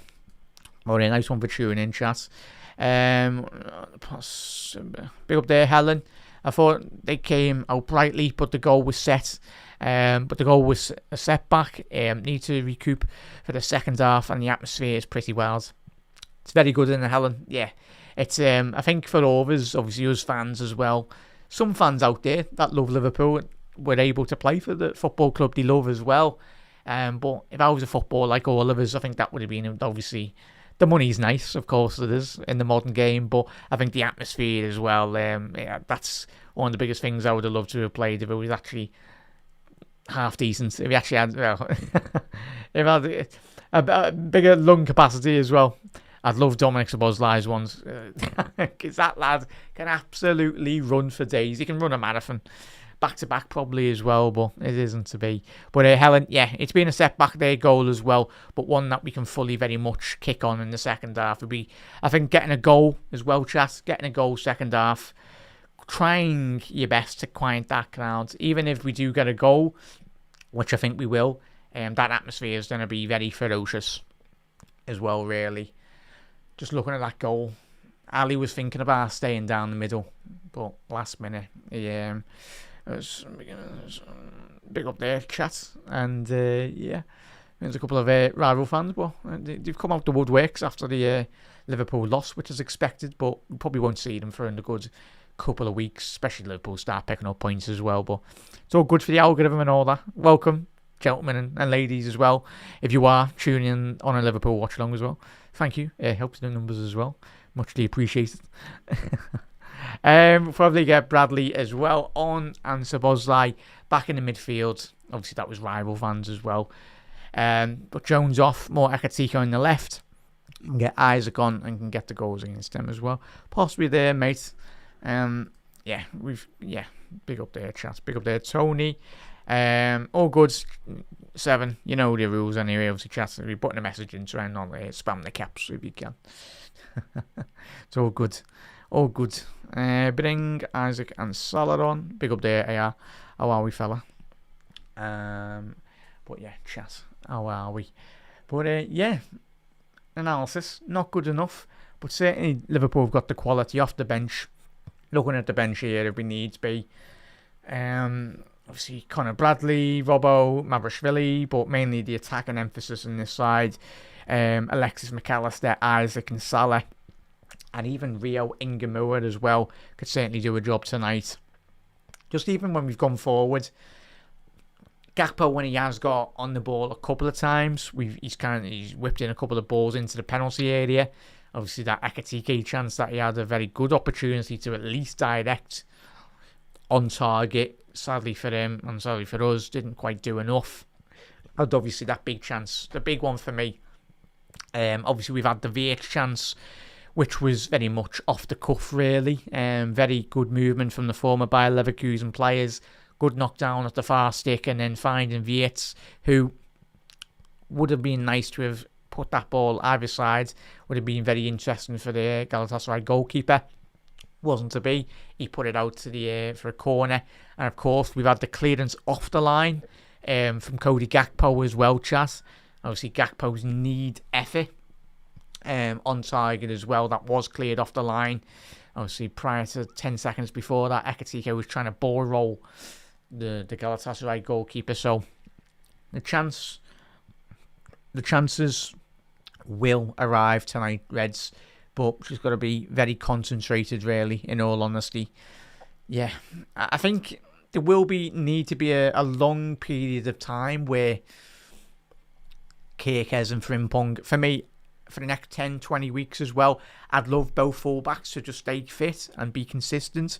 Speaker 1: Well, a nice one for tuning in, chat. Big up there, Helen. I thought they came out brightly, but the goal was set. But the goal was a setback. Need to recoup for the second half, and the atmosphere is pretty wild. It's very good in the Helen. Yeah, it's I think for all of us, obviously us fans as well. Some fans out there that love Liverpool were able to play for the football club they love as well. But if I was a footballer like all of us, I think that would have been obviously. The money's nice, of course it is, in the modern game, but I think the atmosphere as well, yeah, that's one of the biggest things I would have loved to have played if it was actually half decent. If we actually had, well, if I had a bigger lung capacity as well. I'd love Dominic Szoboszlai's ones, because that lad can absolutely run for days. He can run a marathon. Back-to-back probably as well, but it isn't to be. But Helen, yeah, it's been a setback there goal as well, but one that we can fully very much kick on in the second half. Would be, I think, getting a goal as well, chat. Getting a goal second half. Trying your best to quiet that crowd. Even if we do get a goal, which I think we will, that atmosphere is going to be very ferocious as well, really. Just looking at that goal. Ali was thinking about staying down the middle, but last minute, big up there, chat, and yeah, there's a couple of rival fans, but they've come out the woodworks after the Liverpool loss, which is expected, but we probably won't see them for a good couple of weeks, especially Liverpool start picking up points as well, but it's all good for the algorithm and all that. Welcome, gentlemen and ladies as well, if you are tuning in on a Liverpool watch along as well. Thank you, it helps the numbers as well, muchly appreciated. Probably get Bradley as well on, and Szoboszlai back in the midfield. Obviously that was rival fans as well. But Jones off, more Ekatiko on the left. Can get Isaac on and can get the goals against them as well. Possibly there, mate. Big up there, chat. Big up there, Tony. All good. 7. You know the rules anyway. Obviously, chat. If you're putting a message in, try and not spam the caps if you can. It's all good. All good. Bring Isaac and Salah on. Big up there, AR. How are we, fella? But yeah, chat. How are we? But yeah, analysis. Not good enough. But certainly Liverpool have got the quality off the bench. Looking at the bench here, if we need to be. Obviously, Conor Bradley, Robbo, Mavrashvili, but mainly the attack and emphasis on this side. Alexis McAllister, Isaac and Salah. And even Rio Ingemua as well could certainly do a job tonight. Just even when we've gone forward, Gakpo, when he has got on the ball a couple of times, he's whipped in a couple of balls into the penalty area. Obviously, that Ekitike chance that he had a very good opportunity to at least direct on target. Sadly for him and sadly for us, didn't quite do enough. And obviously, that big chance, the big one for me. Obviously, we've had the VH chance, which was very much off the cuff, really. Very good movement from the former Bayer Leverkusen players. Good knockdown at the far stick, and then finding Wirtz, who would have been nice to have put that ball either side. Would have been very interesting for the Galatasaray goalkeeper. Wasn't to be. He put it out to the for a corner, and of course we've had the clearance off the line from Cody Gakpo as well, chat. Obviously Gakpo's need effort on target as well. That was cleared off the line. Obviously prior to 10 seconds before that, Ekitike was trying to ball roll the Galatasaray goalkeeper. So the chances will arrive tonight, Reds. But she's got to be very concentrated, really, in all honesty. Yeah, I think there will need to be a long period of time where Kirkes and Frimpong, for me, for the next 10, 20 weeks as well, I'd love both fullbacks to just stay fit and be consistent,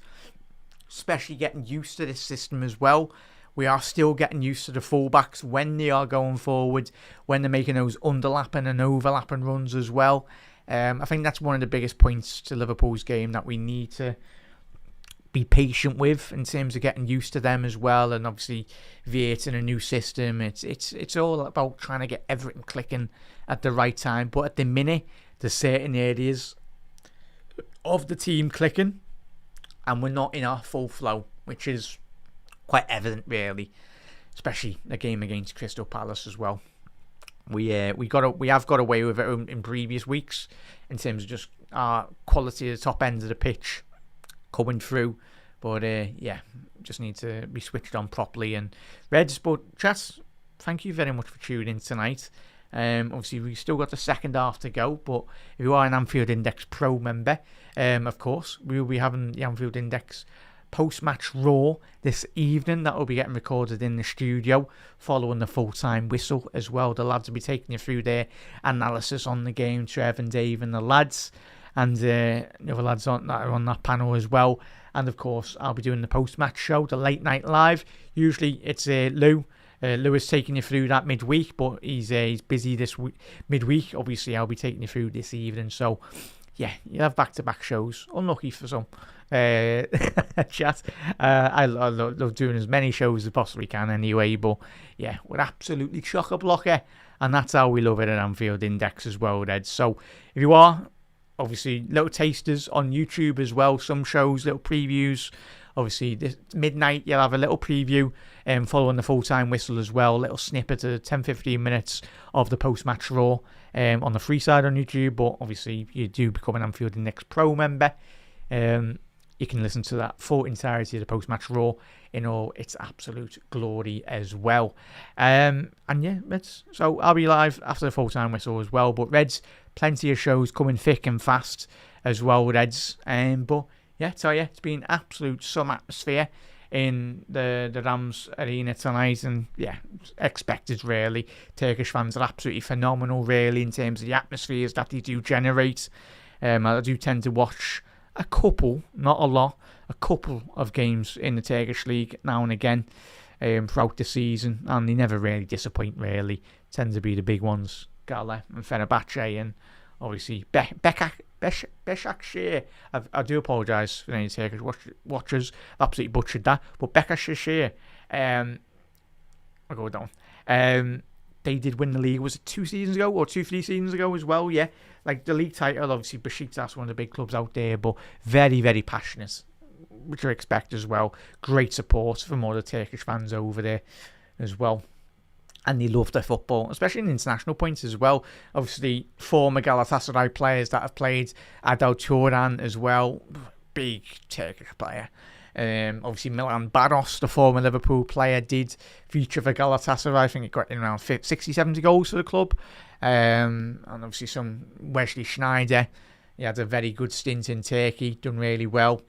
Speaker 1: especially getting used to this system as well. We are still getting used to the fullbacks when they are going forward, when they're making those underlapping and overlapping runs as well. I think that's one of the biggest points to Liverpool's game that we need to be patient with in terms of getting used to them as well. And obviously, Wirtz in a new system, it's all about trying to get everything clicking at the right time. But at the minute, there's certain areas of the team clicking, and we're not in our full flow, which is quite evident, really, especially the game against Crystal Palace as well. We have got away with it in previous weeks in terms of just our quality at the top end of the pitch coming through, but just need to be switched on properly. And Reds, but chats, thank you very much for tuning in tonight. Obviously we've still got the second half to go, but if you are an Anfield Index Pro member, of course we will be having the Anfield Index post-match Raw this evening. That will be getting recorded in the studio following the full-time whistle as well. The lads will be taking you through their analysis on the game, Trev and Dave and the lads, and the other lads that are on that panel as well. And of course I'll be doing the post-match show, the late night live. Usually it's Lou is taking you through that midweek, but he's busy this midweek. Obviously I'll be taking you through this evening, so yeah, you have back-to-back shows. Unlucky for some. Chat. I love doing as many shows as I possibly can anyway, but yeah, we're absolutely chock-a-blocker, and that's how we love it at Anfield Index as well, Ed. So if you are, obviously, little tasters on YouTube as well, some shows, little previews. Obviously, this midnight, you'll have a little preview following the full-time whistle as well, little snippet of 10-15 minutes of the post-match Raw on the free side on YouTube, but obviously, if you do become an Anfield Index Pro member, you can listen to that full entirety of the post-match Raw in all its absolute glory as well. And yeah, Reds. So I'll be live after the full-time whistle as well. But Reds, plenty of shows coming thick and fast as well, Reds. But yeah, tell you, it's been absolute some atmosphere in the Rams arena tonight, and yeah, expected really. Turkish fans are absolutely phenomenal, really, in terms of the atmospheres that they do generate. I do tend to watch a couple, not a lot, a couple of games in the Turkish League now and again throughout the season, and they never really disappoint, really. Tend to be the big ones, Gala and Fenerbahce, and obviously Beşiktaş. I do apologise for any Turkish watchers, I've absolutely butchered that, but Beşiktaş, I'll go down. They did win the league, was it 2 seasons ago or 3 seasons ago as well? Yeah, like the league title, obviously Besiktas, one of the big clubs out there, but very, very passionate, which I expect as well. Great support from all the Turkish fans over there as well. And they love their football, especially in international points as well. Obviously, former Galatasaray players that have played, Adel Turan as well, big Turkish player. Obviously, Milan Baros, the former Liverpool player, did feature for Galatasaray. I think he got in around 60, 70 goals for the club. And obviously, some Wesley Sneijder. He had a very good stint in Turkey, done really well.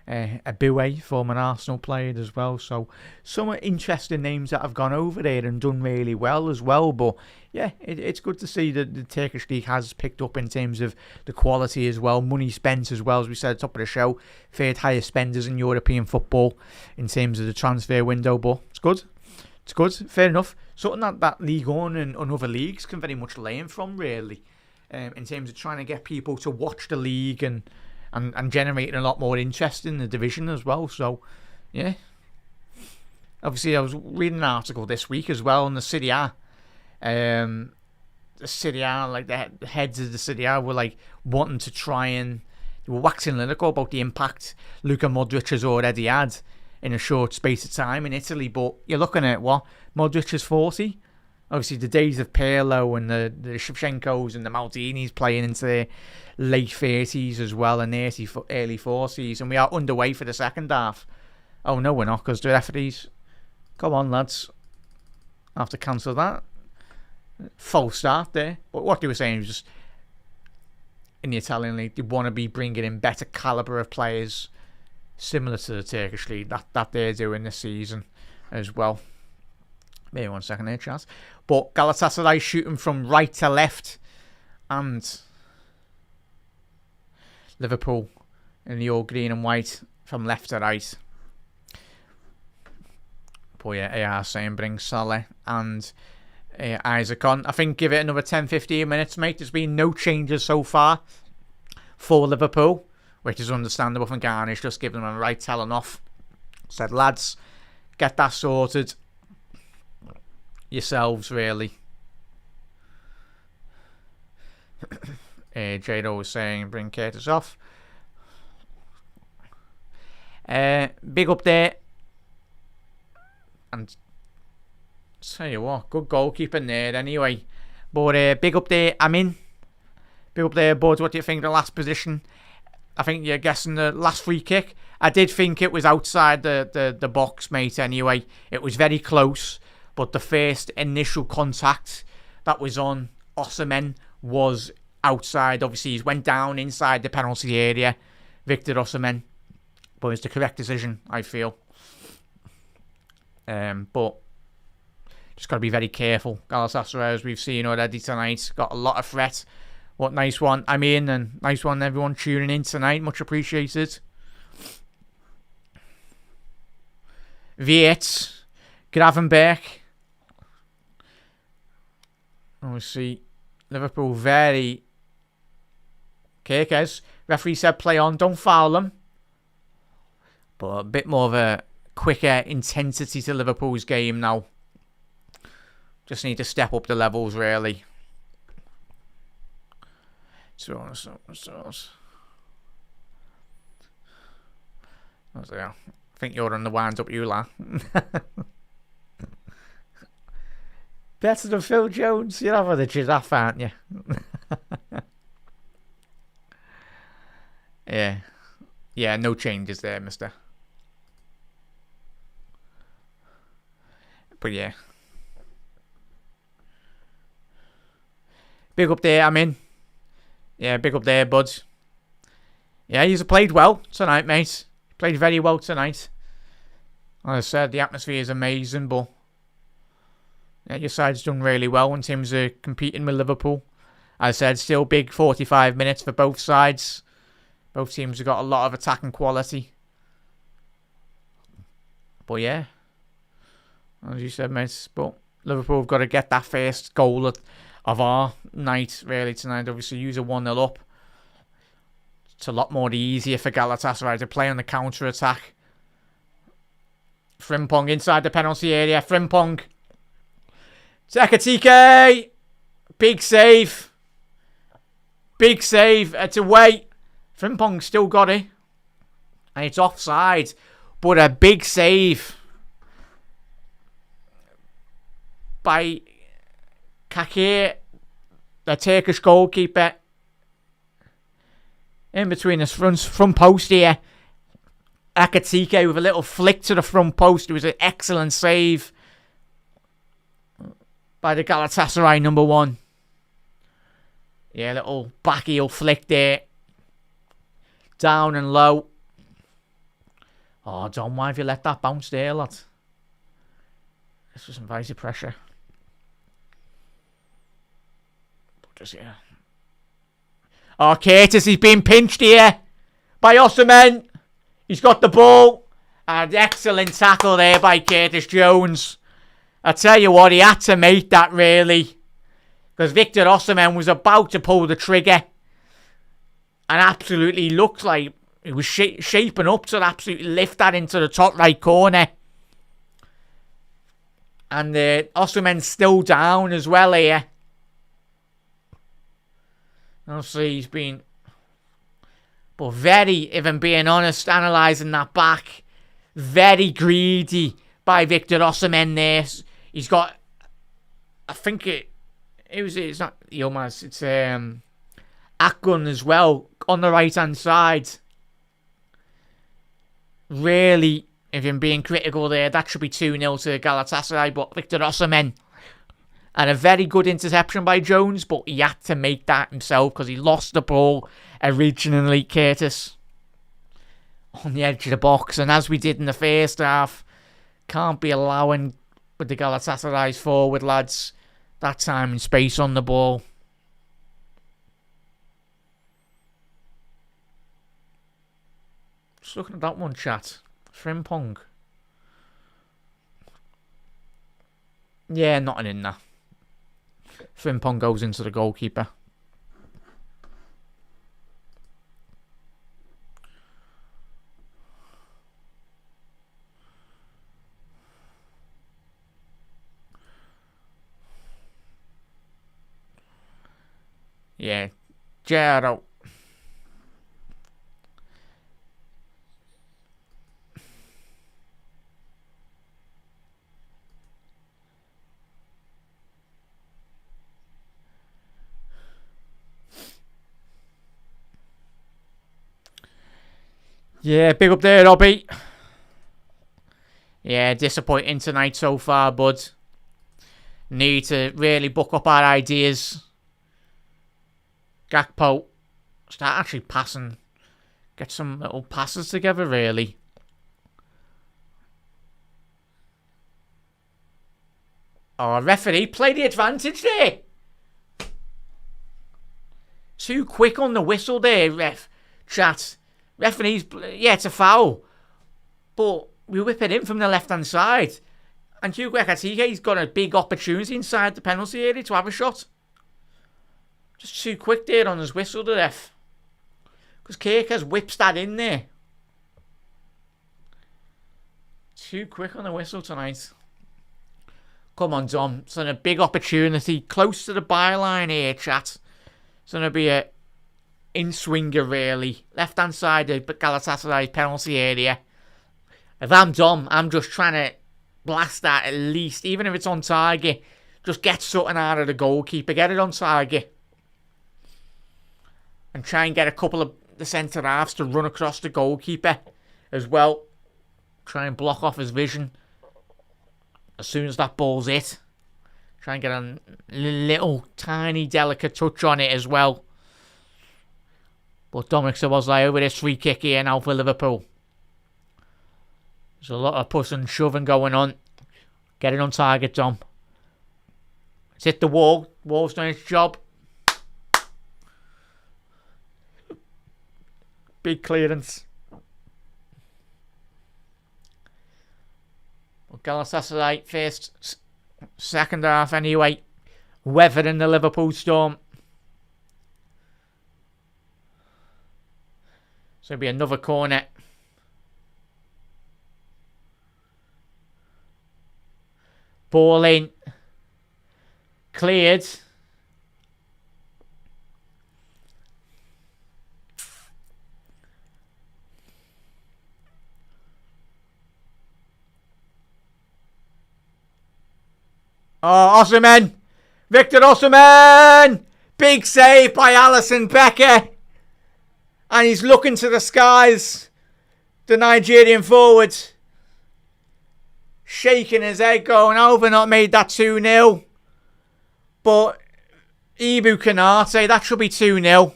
Speaker 1: Aboué, former Arsenal player as well. So some interesting names that have gone over there and done really well as well. But yeah, it's good to see that the Turkish league has picked up in terms of the quality as well. Money spent as well, as we said at the top of the show. Third highest spenders in European football in terms of the transfer window. But it's good. It's good. Fair enough. Something that League One and other leagues can very much learn from, really, in terms of trying to get people to watch the league and generating a lot more interest in the division as well. So, yeah. Obviously, I was reading an article this week as well on the Serie A. The Serie A, like the heads of the Serie A were like wanting to try and they were waxing lyrical about the impact Luka Modric has already had in a short space of time in Italy. But you're looking at what? Modric is 40. Obviously, the days of Pirlo and the Shevchenkos and the Maldinis playing into their late 30s as well and early 40s. And we are underway for the second half. Oh, no, we're not, because the referees... Come on, lads. I have to cancel that. False start there. But what they were saying was just... In the Italian league, they want to be bringing in better calibre of players similar to the Turkish league that they're doing this season as well. Maybe 1 second there, Chaz. But Galatasaray shooting from right to left. And Liverpool in the all green and white from left to right. But yeah, AR saying bring Salah and Isaac on. I think give it another 10-15 minutes, mate. There's been no changes so far for Liverpool, which is understandable from Garnish, just giving them a right telling off. Said, lads, get that sorted yourselves, really. Jado was saying bring Curtis off. Big up there. And tell you what, good goalkeeping there anyway. But big up there, I'm in. Big up there, Bud. What do you think of the last position? I think you're guessing the last free kick. I did think it was outside the box, mate, anyway. It was very close. But the first initial contact that was on Osimhen was outside. Obviously, he went down inside the penalty area. Victor Osimhen. But it's the correct decision, I feel. But just got to be very careful. Galatasaray, as we've seen already tonight, got a lot of threat. What nice one. I'm in, and nice one everyone tuning in tonight. Much appreciated. V8. Gravenberg. Obviously, Liverpool very... Kirkes. Referee said play on, don't foul them. But a bit more of a quicker intensity to Liverpool's game now. Just need to step up the levels, really. So. I think you're on the wind up, you la. Better than Phil Jones. You're having the giraffe, aren't you? Yeah. Yeah, no changes there, mister. But yeah. Big up there, I'm in. Yeah, big up there, bud. Yeah, he's played well tonight, mate. Played very well tonight. Like I said, the atmosphere is amazing, but yeah, your side's done really well in terms of competing with Liverpool. As I said, still big 45 minutes for both sides. Both teams have got a lot of attacking quality. But yeah, as you said, mate, but Liverpool have got to get that first goal of our night, really, tonight. Obviously, use a 1-0 up. It's a lot more easier for Galatasaray to play on the counter-attack. Frimpong inside the penalty area. Frimpong. Ekitike! Big save. Big save. It's away. Frimpong still got it. And it's offside. But a big save by Kake, the Turkish goalkeeper. In between the front post here. Ekitike with a little flick to the front post. It was an excellent save by the Galatasaray number 1. Yeah, little back heel flick there. Down and low. Oh, Dom, why have you let that bounce there, lad? This was invited pressure. Just here. Oh, Curtis, he's being pinched here by Osimhen. He's got the ball. An excellent tackle there by Curtis Jones. I tell you what, he had to make that, really. Because Victor Osimhen was about to pull the trigger. And absolutely looked like he was shaping up to absolutely lift that into the top right corner. And Osimhen's still down as well here. Obviously, he's been... But very, if I'm being honest, analysing that back, very greedy by Victor Osimhen there. He's got... I think it's not Yilmaz, it's Akgun as well on the right hand side. Really, if I'm being critical there, that should be 2-0 to Galatasaray, but Victor Osimhen. And a very good interception by Jones, but he had to make that himself because he lost the ball originally, Curtis. On the edge of the box, and as we did in the first half, can't be allowing with the Galatasaray's forward lads that time and space on the ball. Just looking at that one, chat. Frimpong. Yeah, nothing in there. Frimpong goes into the goalkeeper. Yeah, Gerald. Yeah, big up there, Robbie. Yeah, disappointing tonight so far, bud. Need to really book up our ideas. Gakpo, start actually passing. Get some little passes together, really. Oh, referee, play the advantage there. Too quick on the whistle there, ref. Chat. Referee's, yeah, it's a foul. But we whip it in from the left-hand side. And Hugo Ekitige's got a big opportunity inside the penalty area to have a shot. Just too quick there on his whistle, the ref. Because Kirkers whips that in there. Too quick on the whistle tonight. Come on, Dom. It's a big opportunity. Close to the byline here, chat. It's going to be a in-swinger, really. Left-hand side of Galatasaray penalty area. If I'm Dom, I'm just trying to blast that at least. Even if it's on target. Just get something out of the goalkeeper. Get it on target. And try and get a couple of the centre-halves to run across the goalkeeper as well. Try and block off his vision. As soon as that ball's hit. Try and get a little, tiny, delicate touch on it as well. But Dominic Szoboszlai over this free kick here now for Liverpool. There's a lot of push and shoving going on. Get it on target, Dom. It's hit the wall. Wall's done its job. Big clearance. Well, Galatasaray first, second half anyway. Weathering the Liverpool storm. So it'll be another corner. Ball in. Cleared. Oh, Osimhen! Victor Osimhen! Big save by Alisson Becker. And he's looking to the skies. The Nigerian forward. Shaking his head going, "Oh, we've not made that 2-0. But Ibu Kanate, that should be 2-0.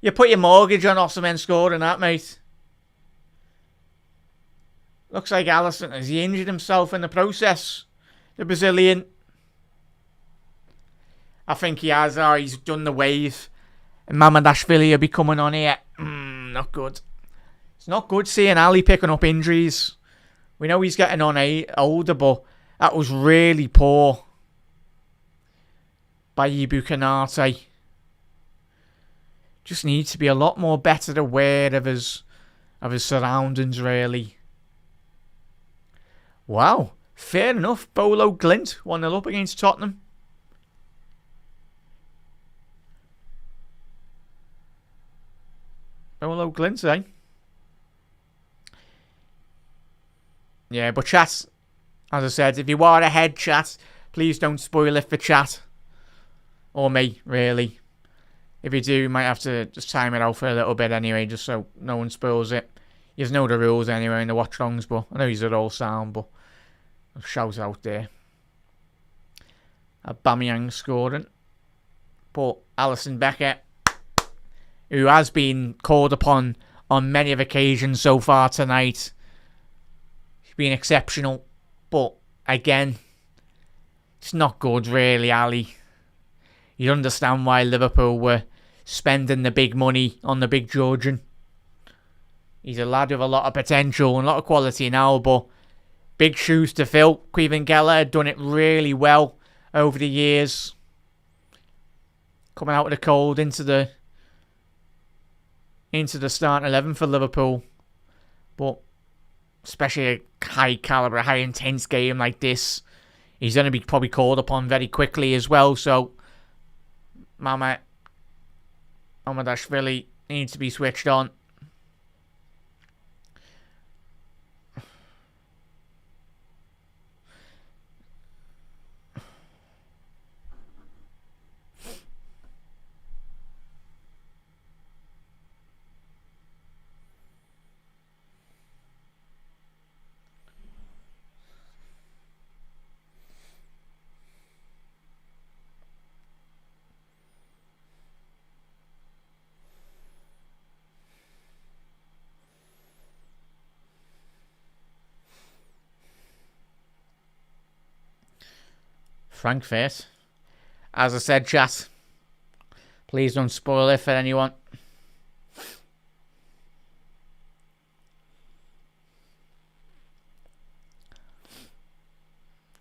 Speaker 1: You put your mortgage on Osimhen scoring that, mate. Looks like Alisson has injured himself in the process. The Brazilian. I think he has. He's done the wave. And Mamardashvili will be coming on here. Not good. It's not good seeing Ali picking up injuries. We know he's getting on older, but that was really poor by Ibu Kanate. Just needs to be a lot more better aware of his surroundings, really. Wow. Fair enough. Bolo Glint 1-0 up against Tottenham. Bolo Glint, eh? Yeah, but chat, as I said, if you are ahead, chat, please don't spoil it for chat. Or me, really. If you do, you might have to just time it out for a little bit anyway, just so no one spoils it. You know the rules anyway in the watch-longs, but I know these are all sound, but shout out there. Aubameyang scoring. But Alisson Becker, who has been called upon on many of occasions so far tonight, he's been exceptional. But again, it's not good really, Ali. You understand why Liverpool were spending the big money on the big Georgian. He's a lad with a lot of potential and a lot of quality now, but big shoes to fill. Kvingele had done it really well over the years. Coming out of the cold into the starting 11 for Liverpool. But especially a high calibre, high intense game like this, he's going to be probably called upon very quickly as well. So Mamardashvili needs to be switched on. Frankfurt. As I said, chat, please don't spoil it for anyone.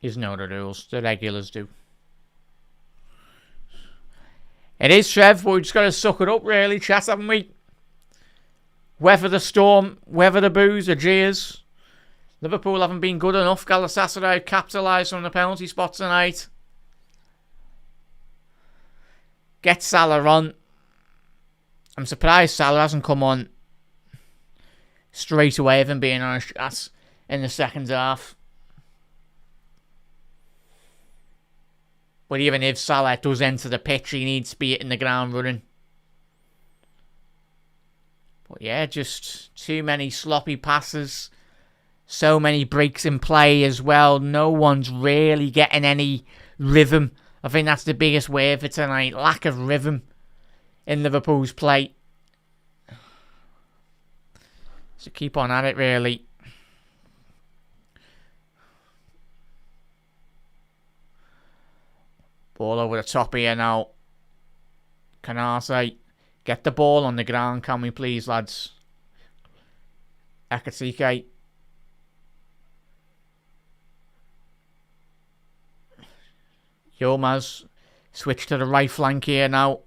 Speaker 1: You know the rules. The regulars do. It is Trev, but we just got to suck it up, really, chat, haven't we? Weather the storm, weather the boos, the jeers. Liverpool haven't been good enough. Galatasaray capitalised on the penalty spot tonight. Get Salah on. I'm surprised Salah hasn't come on straight away, if I'm being honest, in the second half. But even if Salah does enter the pitch, he needs to be hitting the ground running. But yeah, just too many sloppy passes. So many breaks in play as well. No one's really getting any rhythm. I think that's the biggest word for tonight. Lack of rhythm in Liverpool's play. So keep on at it, really. Ball over the top here now. Kanate. Get the ball on the ground, can we please, lads? Ekatike. Yilmaz switch to the right flank here now.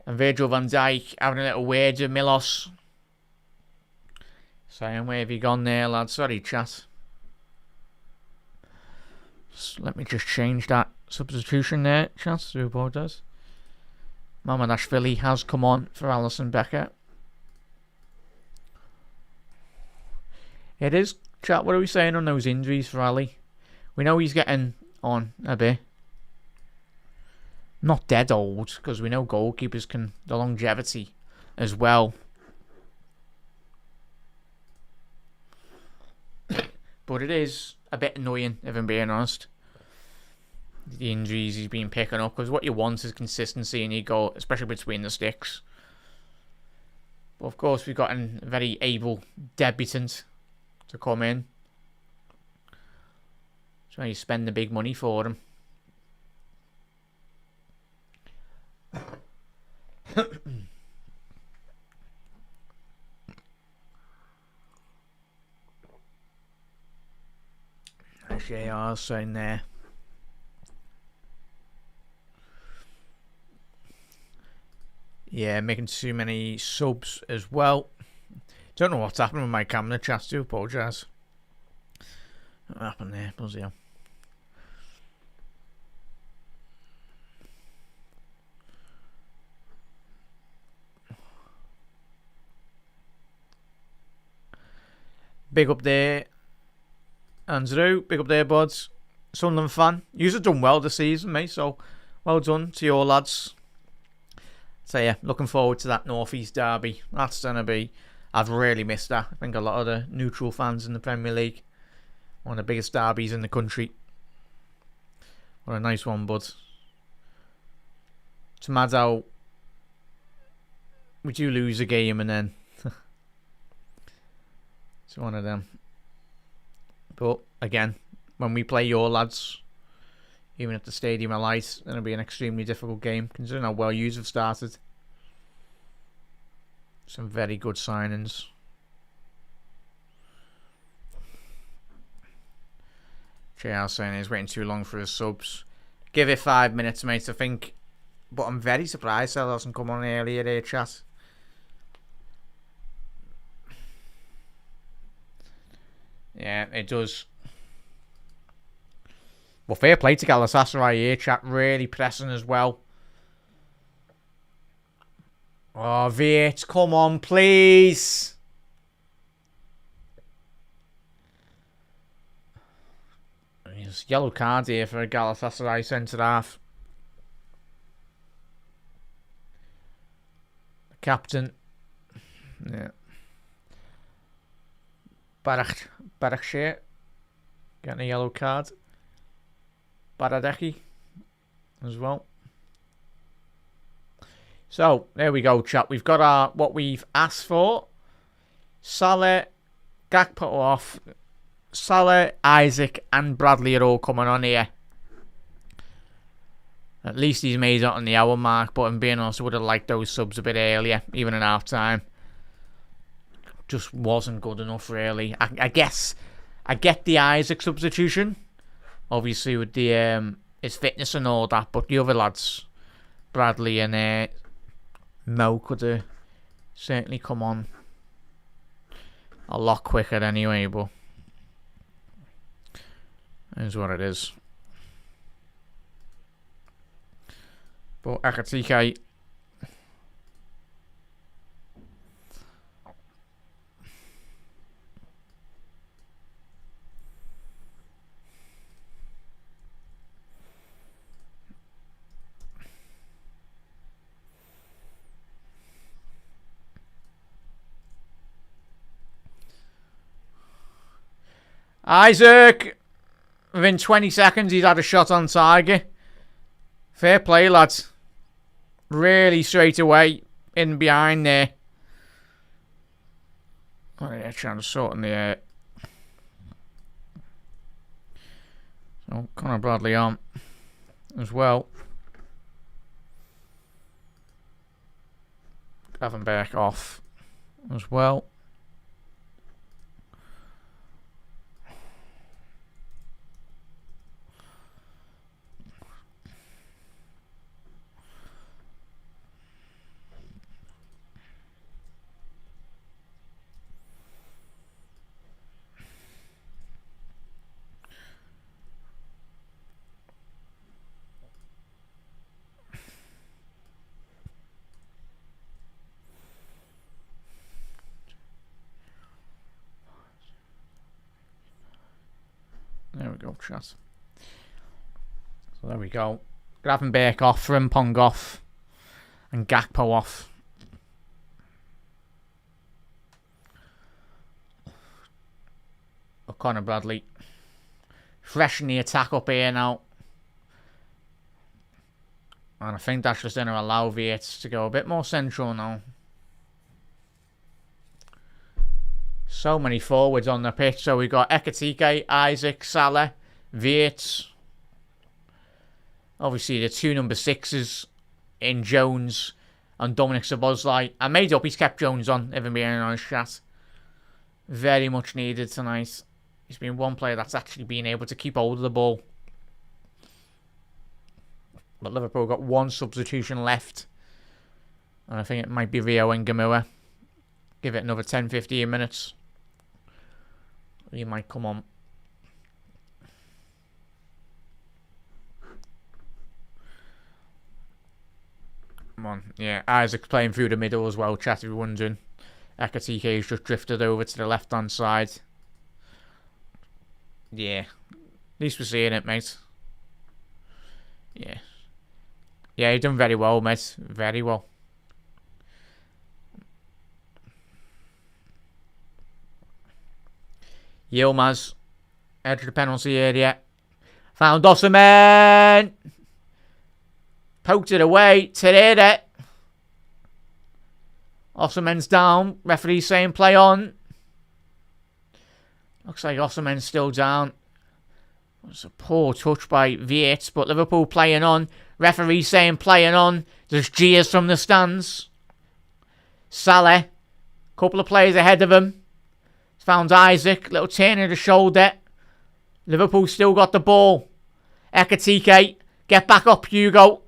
Speaker 1: And Virgil van Dijk having a little word with Milos. Saying, where have you gone there, lad? Sorry, chat. So let me just change that substitution there. Chance to apologise. Mamardashvili has come on for Alisson Becker. It is, chat, what are we saying on those injuries for Ali? We know he's getting on a bit. Not dead old, because we know goalkeepers can, the longevity as well. But it is a bit annoying, if I'm being honest. The injuries he's been picking up, because what you want is consistency, and you go, especially between the sticks. But of course, we've got a very able debutant to come in. So you spend the big money for him. JR saying there. Yeah, making too many subs as well. Don't know what's happening with my camera, chat. Do apologise. What happened there? Bloody hell. Big up there, Andrew. Big up there, buds. Sunderland fan. You've done well this season, mate. So well done to your lads. So yeah, looking forward to that North East derby. That's gonna be. I've really missed that. I think a lot of the neutral fans in the Premier League. One of the biggest derbies in the country. What a nice one, bud. It's mad how would you lose a game and then it's one of them. But again, when we play your lads, even at the Stadium of Light, it'll be an extremely difficult game considering how well yous have started. Some very good signings. JR saying he's waiting too long for his subs. Give it 5 minutes, mate, I think. But I'm very surprised that hasn't come on earlier there, chat. Yeah, it does. Well, fair play to Galatasaray here, chat. Really pressing as well. Oh, V8, come on, please. There's yellow card here for a Galatasaray centre-half. The captain. Yeah. Barakshir getting a yellow card. Baradeki as well. So there we go, chat. We've got our what we've asked for. Salah, Gakpo off. Salah, Isaac, and Bradley are all coming on here. At least he's made it on the hour mark, but I'm being honest, I would have liked those subs a bit earlier, even in half time. Just wasn't good enough, really. I guess I get the Isaac substitution, obviously with the his fitness and all that, but the other lads, Bradley and Mo, could have certainly come on a lot quicker anyway, but is what it is. But Akatike, Isaac, within 20 seconds he's had a shot on target. Fair play, lads. Really straight away in behind there. Oh yeah, trying to sort in the air. So Conor Bradley on as well. Gravenberch off as well. we go, chat. So there we go. Gravenberch off, Frimpong off, and Gakpo off. O'Connor Bradley. Freshen the attack up here now. And I think that's just going to allow Viet to go a bit more central now. So many forwards on the pitch. So we've got Ekitike, Isaac, Salah, Viet. Obviously the two number 6s in Jones and Dominic Szoboszlai. I made up he's kept Jones on, if I'm being honest, chat. Very much needed tonight. He's been one player that's actually been able to keep hold of the ball. But Liverpool got one substitution left. And I think it might be Rio Ngamua. Give it another 10-15 minutes. He might come on. Come on. Yeah, Isaac's playing through the middle as well, chat, if you're wondering. Ekitike's just drifted over to the left-hand side. Yeah. At least we're seeing it, mate. Yeah. Yeah, you've done very well, mate. Very well. Yilmaz. Edge of the penalty area. Found Osimhen. Poked it away. Terere. Osimhen's down. Referee saying play on. Looks like Osimhen's still down. It's a poor touch by Viet, but Liverpool playing on. Referee saying playing on. There's jeers from the stands. Salah. Couple of players ahead of him. Found Isaac. Little turn of the shoulder. Liverpool still got the ball. Ekitike. Get back up, Hugo.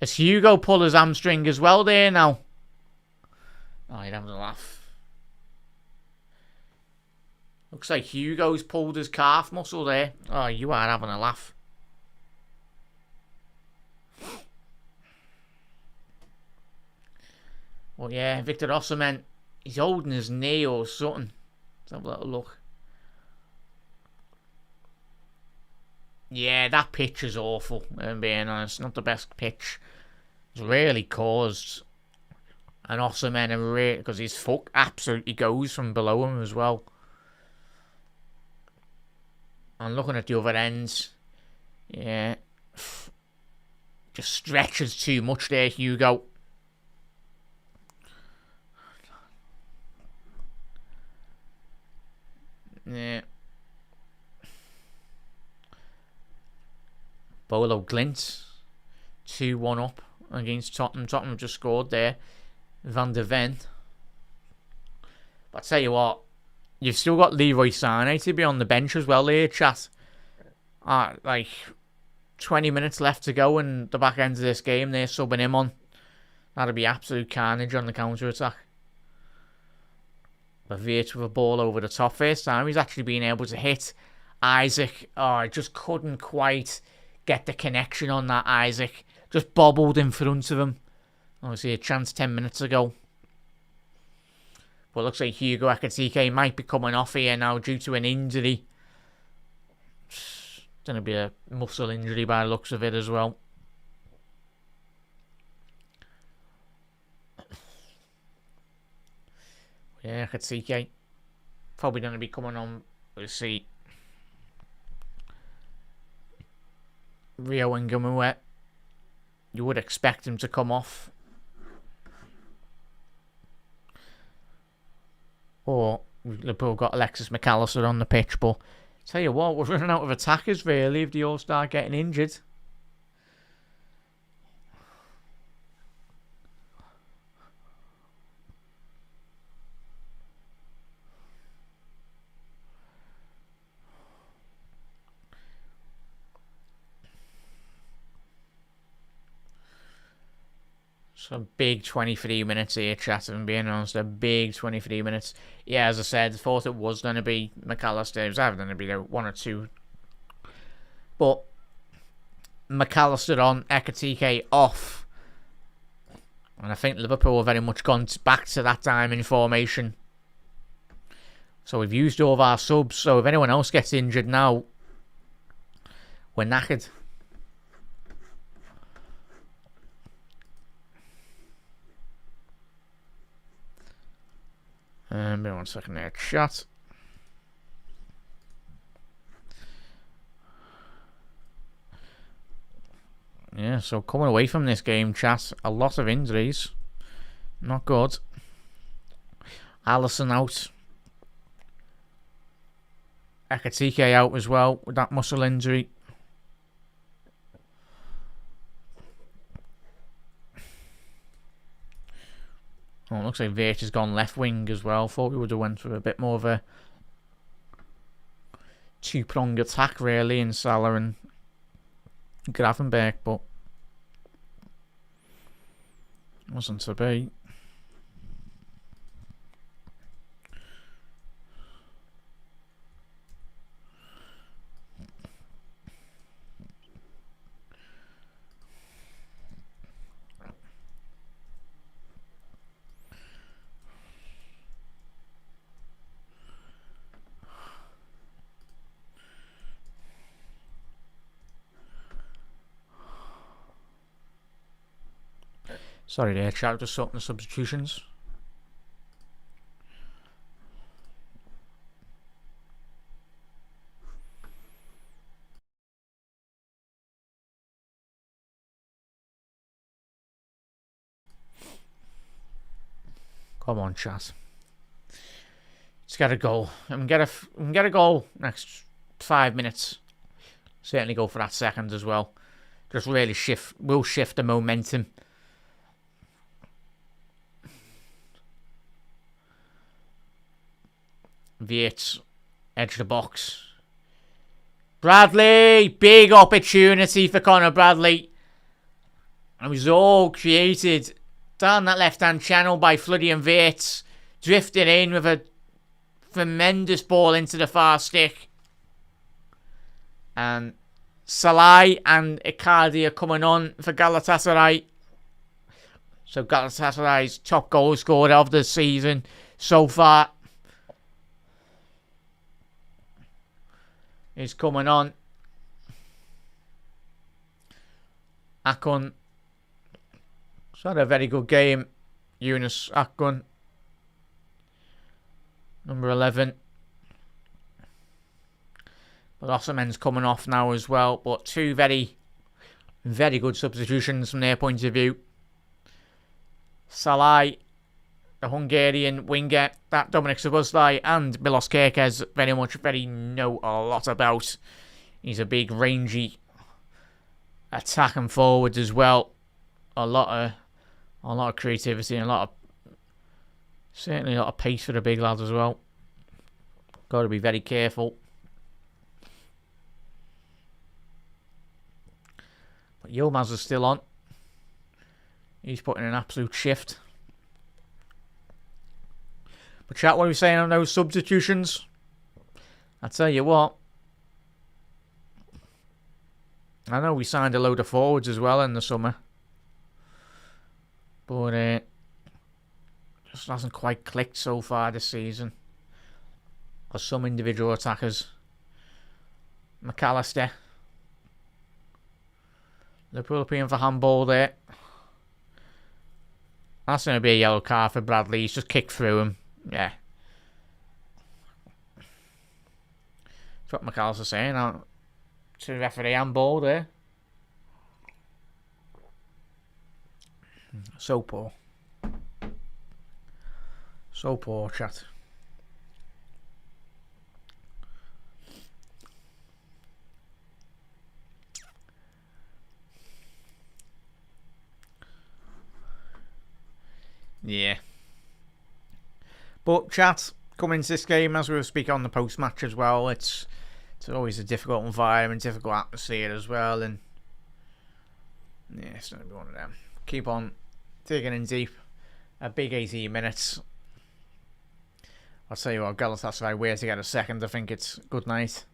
Speaker 1: It's Hugo pull his hamstring as well there now. Oh, you're having a laugh. Looks like Hugo's pulled his calf muscle there. Oh, you are having a laugh. Well, yeah, Victor Osimhen, he's holding his knee or something. Let's have a little look. Yeah, that pitch is awful, I'm being honest. Not the best pitch. It's really caused an Osimhen because his foot absolutely goes from below him as well. And looking at the other ends, yeah, just stretches too much there, Hugo. Yeah. Bolo Glint, 2-1 up against Tottenham. Tottenham just scored there. Van de Ven. But I tell you what, you've still got Leroy Sané to be on the bench as well here, chat. Like 20 minutes left to go in the back end of this game. They're subbing him on. That'd be absolute carnage on the counter-attack. But Viet with a ball over the top. First time he's actually been able to hit Isaac. Oh, I just couldn't quite get the connection on that Isaac. Just bobbled in front of him. Obviously a chance 10 minutes ago. But it looks like Hugo Ekitike might be coming off here now due to an injury. It's going to be a muscle injury by the looks of it as well. Yeah, Ekitike probably going to be coming on. We'll see. Rio Ngamua, you would expect him to come off. Or Liverpool got Alexis McAllister on the pitch, but tell you what, we're running out of attackers really if they all start getting injured. So a big 23 minutes here, chat, and being honest, a big 23 minutes. Yeah, as I said, I thought it was going to be McAllister. It was either going to be the one or two. But McAllister on, Ekitike off. And I think Liverpool have very much gone back to that time in formation. So we've used all of our subs. So if anyone else gets injured now, we're knackered. Wait 1 second there. Chat. Yeah, so coming away from this game, chat, a lot of injuries. Not good. Alisson out. Ekatike out as well with that muscle injury. Oh, it looks like Vich has gone left wing as well. Thought we would have went for a bit more of a two-pronged attack really in Salah and Gravenberch, but wasn't to be. Sorry there, chat, just sorting the substitutions. Come on, chat. Let's get a goal. And we can get a goal next 5 minutes. Certainly go for that second as well. Just really we'll shift the momentum. Viet's edge of the box. Bradley! Big opportunity for Conor Bradley. It was all created down that left-hand channel by Floody and Viet. Drifting in with a tremendous ball into the far stick. And Salah and Icardi are coming on for Galatasaray. So Galatasaray's top goal scorer of the season so far is coming on. Akon. It's had a very good game. Yunus Akon. Number 11. But Osimhen's coming off now as well. But two very, very good substitutions from their point of view. Salah, the Hungarian winger that Dominic Szoboszlai and Milos Kerkez very know a lot about. He's a big, rangy attacking forward as well. A lot of creativity and certainly a lot of pace for the big lad as well. Got to be very careful. But Yilmaz is still on. He's putting an absolute shift. But chat, what are we saying on those substitutions? I tell you what. I know we signed a load of forwards as well in the summer. But just hasn't quite clicked so far this season. For some individual attackers. McAllister. Liverpool appealing for handball there. That's going to be a yellow card for Bradley. He's just kicked through him. Yeah. That's what McAllister's saying. To the referee handball there. So poor. So poor, chat. Yeah. But chat, coming into this game, as we were speaking on the post-match as well, it's always a difficult environment, difficult atmosphere as well, and yeah, it's going to be one of them. Keep on digging in deep. A big 18 minutes. I'll tell you what, Galatasaray where to get a second. I think it's good night.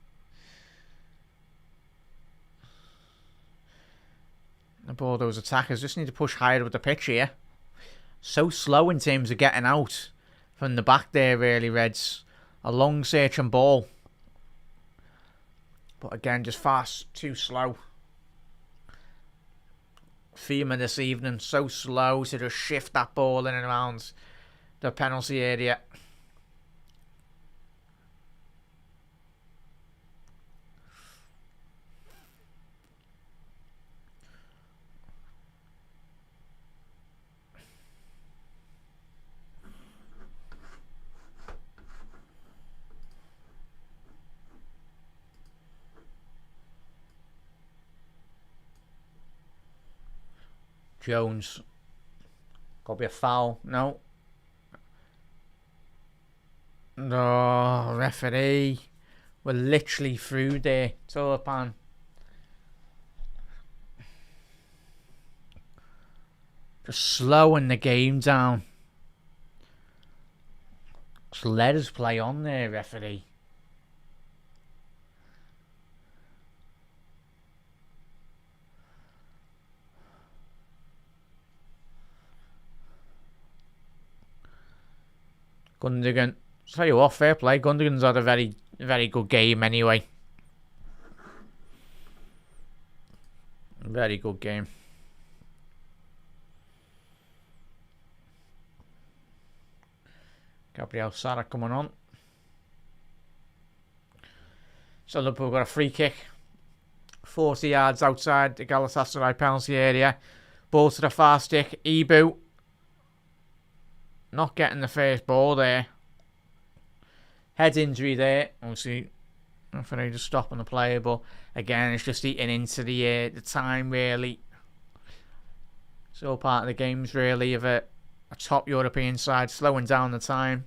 Speaker 1: The ball, those attackers just need to push higher with the pitch here. So slow in terms of getting out from the back there, really, Reds. A long searching ball. But again, just fast, too slow. Thema this evening, so slow to just shift that ball in and around the penalty area. Jones. Got to be a foul. No. No, referee. We're literally through there. Tulapan. Just slowing the game down. Just let us play on there, referee. Gundogan, tell you what, fair play. Gundogan's had a very, very good game anyway. Very good game. Gabriel Sara coming on. So Liverpool got a free kick. 40 yards outside the Galatasaray penalty area. Ball to the far stick. Ibu. Not getting the first ball there. Head injury there. Obviously, referee just stopping the player, but again, it's just eating into the time really. It's all part of the games really of a top European side slowing down the time.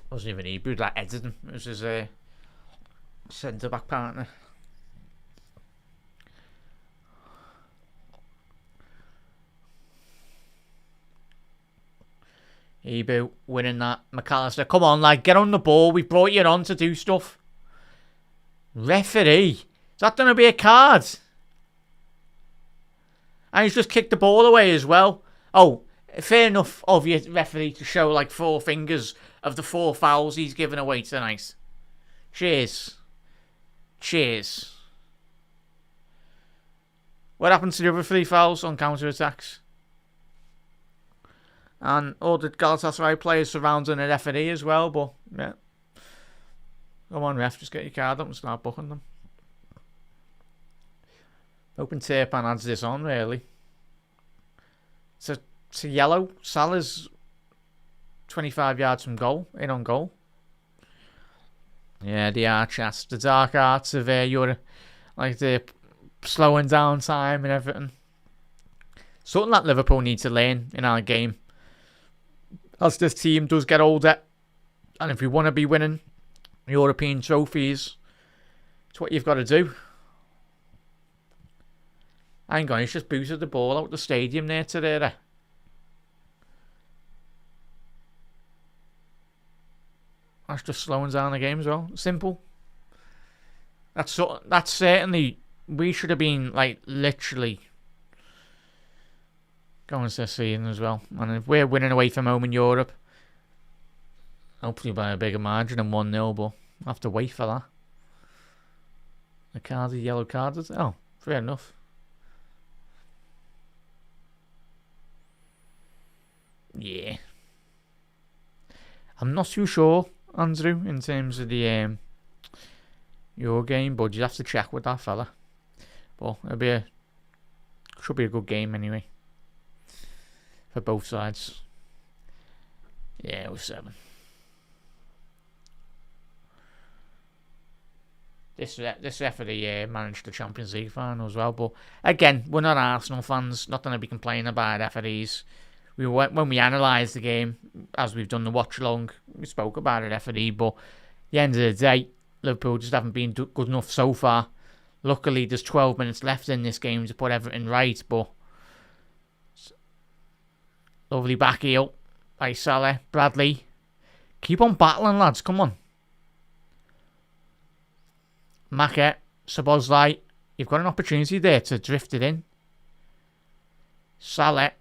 Speaker 1: Wasn't even Ibu that edited him. It was his centre back partner. Ibu winning that. McAllister, come on, like, get on the ball. We brought you on to do stuff. Referee, is that going to be a card? And he's just kicked the ball away as well. Oh, fair enough of you, referee, to show like 4 fingers of the 4 fouls he's given away tonight. Cheers. Cheers. What happened to the other 3 fouls on counter-attacks? And all the Galatasaray players surrounding the referee as well, but yeah. Come on, ref, just get your card up and start booking them. Hoping Turpan adds this on, really. It's a yellow. Salah's 25 yards from goal, in on goal. Yeah, the arts, the dark arts of Europe, like the slowing down time and everything. Something that Liverpool need to learn in our game. As this team does get older, and if we want to be winning European trophies, it's what you've got to do. Hang on, he's just booted the ball out the stadium there today. That's just slowing down the game as well. Simple. That's certainly, we should have been like literally going to this season as well. And if we're winning away from home in Europe, hopefully by a bigger margin than 1-0, but I'll have to wait for that. The yellow card. Oh, fair enough. Yeah. I'm not too sure, Andrew, in terms of the your game, but you have to check with that fella. But should be a good game anyway for both sides. Yeah, it was 7. This referee managed the Champions League final as well, but again, we're not Arsenal fans. Not going to be complaining about referees. When we analysed the game, as we've done the watch along, we spoke about a referee, but at the end of the day, Liverpool just haven't been good enough so far. Luckily, there's 12 minutes left in this game to put everything right, but lovely back heel by Salah. Bradley, keep on battling, lads, come on. Maka, Szoboszlai, you've got an opportunity there to drift it in. Salah,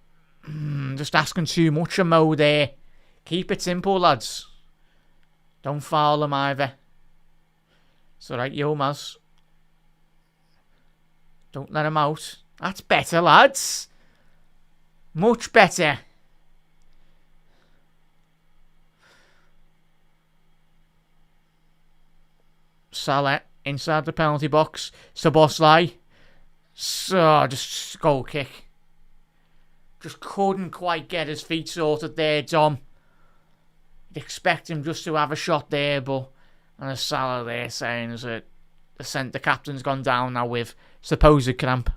Speaker 1: just asking too much of Mo there. Keep it simple, lads. Don't foul him either. It's alright, Yilmaz. Don't let him out. That's better, lads. Much better. Salah inside the penalty box. Szoboszlai. So, just goal kick. Just couldn't quite get his feet sorted there, Dom. You'd expect him just to have a shot there, but and a Salah there saying that the captain's gone down now with supposed cramp.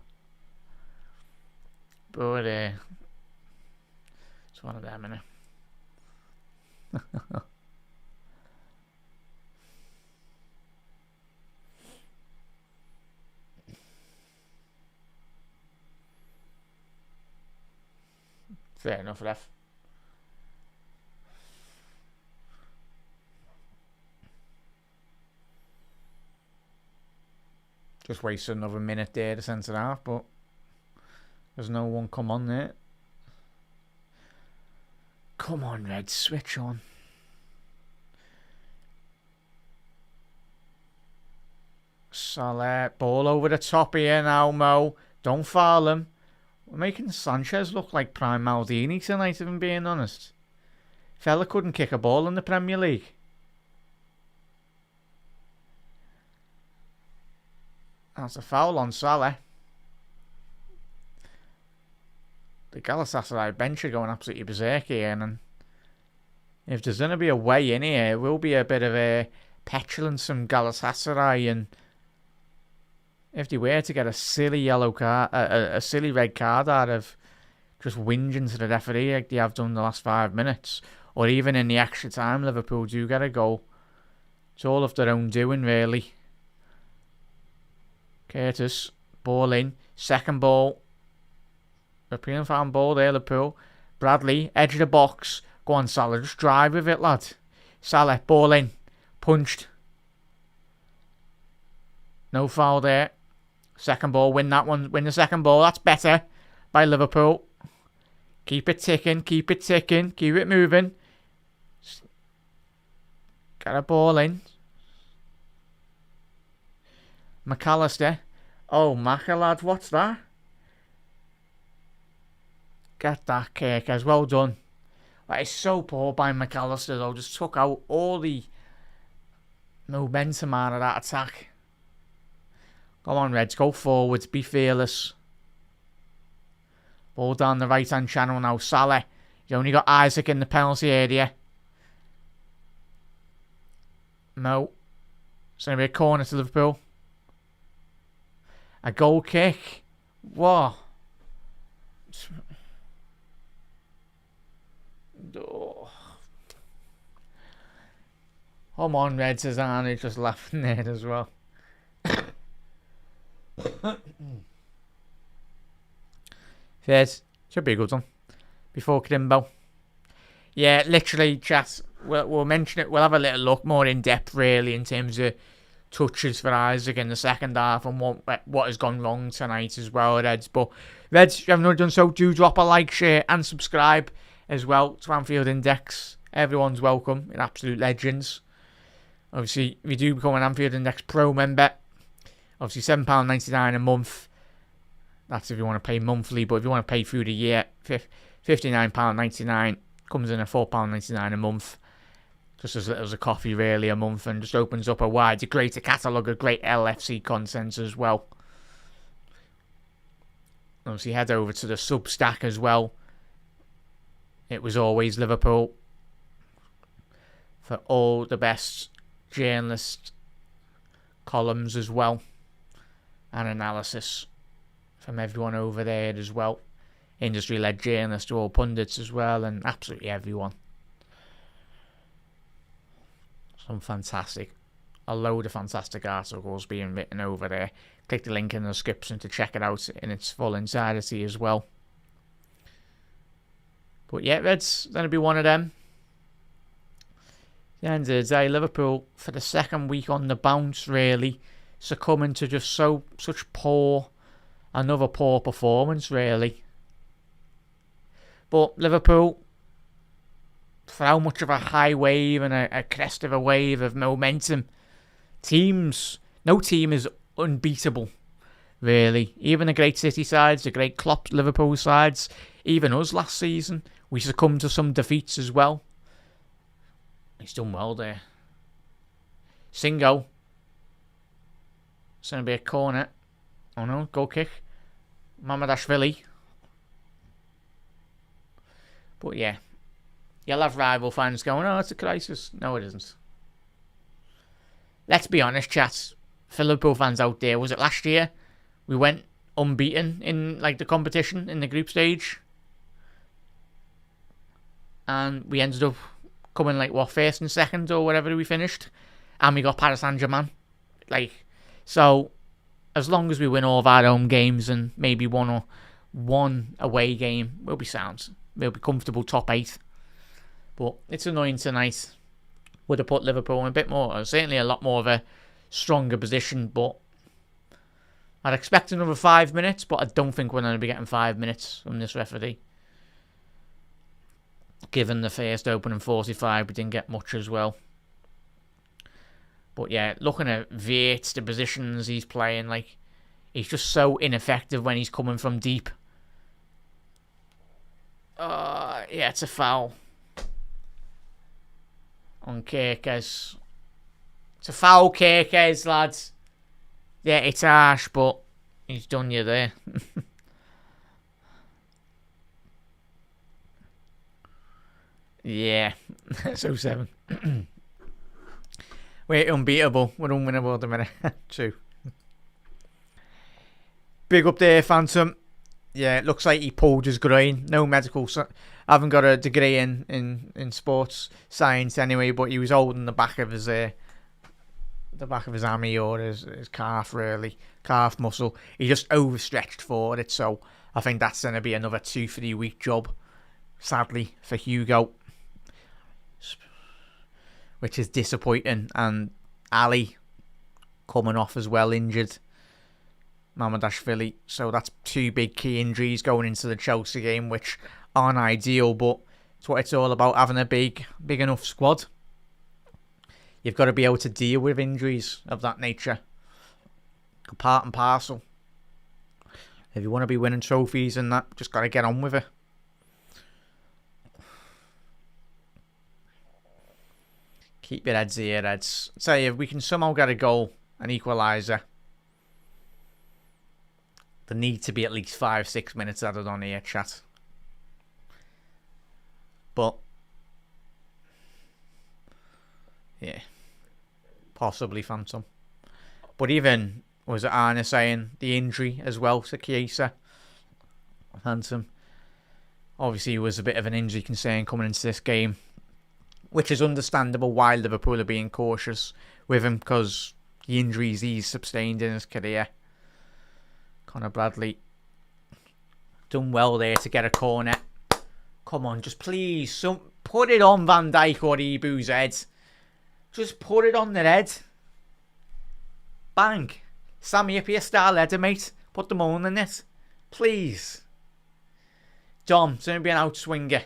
Speaker 1: But it's one of them, innit? Fair enough, ref. Just wasted another minute there to centre half, but there's no one come on there. Come on, Red, switch on. Salah, ball over the top here now, Mo. Don't foul him. We're making Sanchez look like prime Maldini tonight, if I'm being honest. Fella couldn't kick a ball in the Premier League. That's a foul on Salah. The Galatasaray bench are going absolutely berserk here, and if there's going to be a way in here, it will be a bit of a petulance from Galatasaray, and if they were to get a silly yellow card, a silly red card out of just whinging to the referee like they have done the last 5 minutes, or even in the extra time, Liverpool do get a goal. It's all of their own doing, really. Curtis, ball in, second ball. European fan ball there, Liverpool. Bradley, edge of the box. Go on, Salah, just drive with it, lad. Salah, ball in, punched. No foul there. Second ball, win that one. Win the second ball. That's better by Liverpool. Keep it ticking. Keep it ticking. Keep it moving. Get a ball in. McAllister. Oh, Maka, lad. What's that? Get that kick as well done. That is so poor by McAllister, though. Just took out all the momentum out of that attack. Come on, Reds, go forwards, be fearless. Ball down the right-hand channel now. Salah, you only got Isaac in the penalty area. No. It's going to be a corner to Liverpool. A goal kick. What? Oh. Come on, Reds, says Arnie, just laughing there as well. Fairs. Should be a good one. Before Krimbo. Yeah, literally, chat. We'll mention it. We'll have a little look more in depth, really, in terms of touches for Isaac in the second half and what has gone wrong tonight as well, Reds. But, Reds, if you haven't already done so, do drop a like, share, and subscribe as well to Anfield Index. Everyone's welcome. You're absolute legends. Obviously, if you do become an Anfield Index Pro member, obviously £7.99 a month. That's if you want to pay monthly, but if you want to pay through the year, £59.99 comes in at £4.99 a month. Just as little as a coffee, really, a month, and just opens up a wider, greater catalogue of great LFC content as well. Obviously, head over to the Substack as well. It was always Liverpool. For all the best journalist columns as well. And analysis from everyone over there as well. Industry-led journalists, all pundits as well, and absolutely everyone. A load of fantastic articles being written over there. Click the link in the description to check it out in its full entirety as well. But yeah, Reds, that'll be one of them. At the end of the day, Liverpool, for the second week on the bounce, really, succumbing to just such another poor performance, really. But Liverpool, for how much of a high wave and a crest of a wave of momentum, no team is unbeatable, really. Even the great City sides, the great Klopp Liverpool sides, even us last season, we succumbed to some defeats as well. He's done well there. Singo. It's going to be a corner. Oh no, goal kick. Mamardashvili. But yeah, you'll have rival fans going, oh, it's a crisis. No, it isn't. Let's be honest, chat. For Liverpool fans out there, was it last year we went unbeaten in the competition in the group stage? And we ended up coming first and second or whatever we finished. And we got Paris Saint-Germain. So as long as we win all of our home games and maybe one away game, we'll be sound. We'll be comfortable top 8. But it's annoying tonight. Would have put Liverpool in a bit more, certainly a lot more of a stronger position. But I'd expect another 5 minutes, but I don't think we're going to be getting 5 minutes from this referee. Given the first opening 45, we didn't get much as well. But yeah, looking at Wirtz, the positions he's playing, he's just so ineffective when he's coming from deep. Yeah, it's a foul on Kerkez. It's a foul, Kerkez, lads. Yeah, it's harsh, but he's done you there. Yeah, so 7. We're unbeatable. We're unwinnable at the minute. 2. Big up there, Phantom. Yeah, it looks like he pulled his groin. No medical. I haven't got a degree in sports science anyway, but he was holding the back of his hammy or his calf, really. Calf muscle. He just overstretched for it, so I think that's going to be another 2-3 week job, sadly, for Hugo. Which is disappointing. And Ali coming off as well, injured. Mamardashvili. So that's 2 big key injuries going into the Chelsea game, which aren't ideal, but it's what it's all about, having a big enough squad. You've got to be able to deal with injuries of that nature. Part and parcel. If you want to be winning trophies and that, just got to get on with it. Keep your heads here, heads. Say if we can somehow get a goal, an equaliser, there need to be at least 5-6 minutes added on here, chat. But yeah, possibly Phantom. But even was it Arne saying the injury as well to Chiesa? Phantom. Obviously, it was a bit of an injury concern coming into this game, which is understandable why Liverpool are being cautious with him, because the injuries he's sustained in his career. Conor Bradley done well there to get a corner. Come on, just please, put it on Van Dijk or Ibu's head. Just put it on their head. Bang. Sammy Appiah style header, mate. Put them all in it. Please. Dom, it's going to be an outswinger.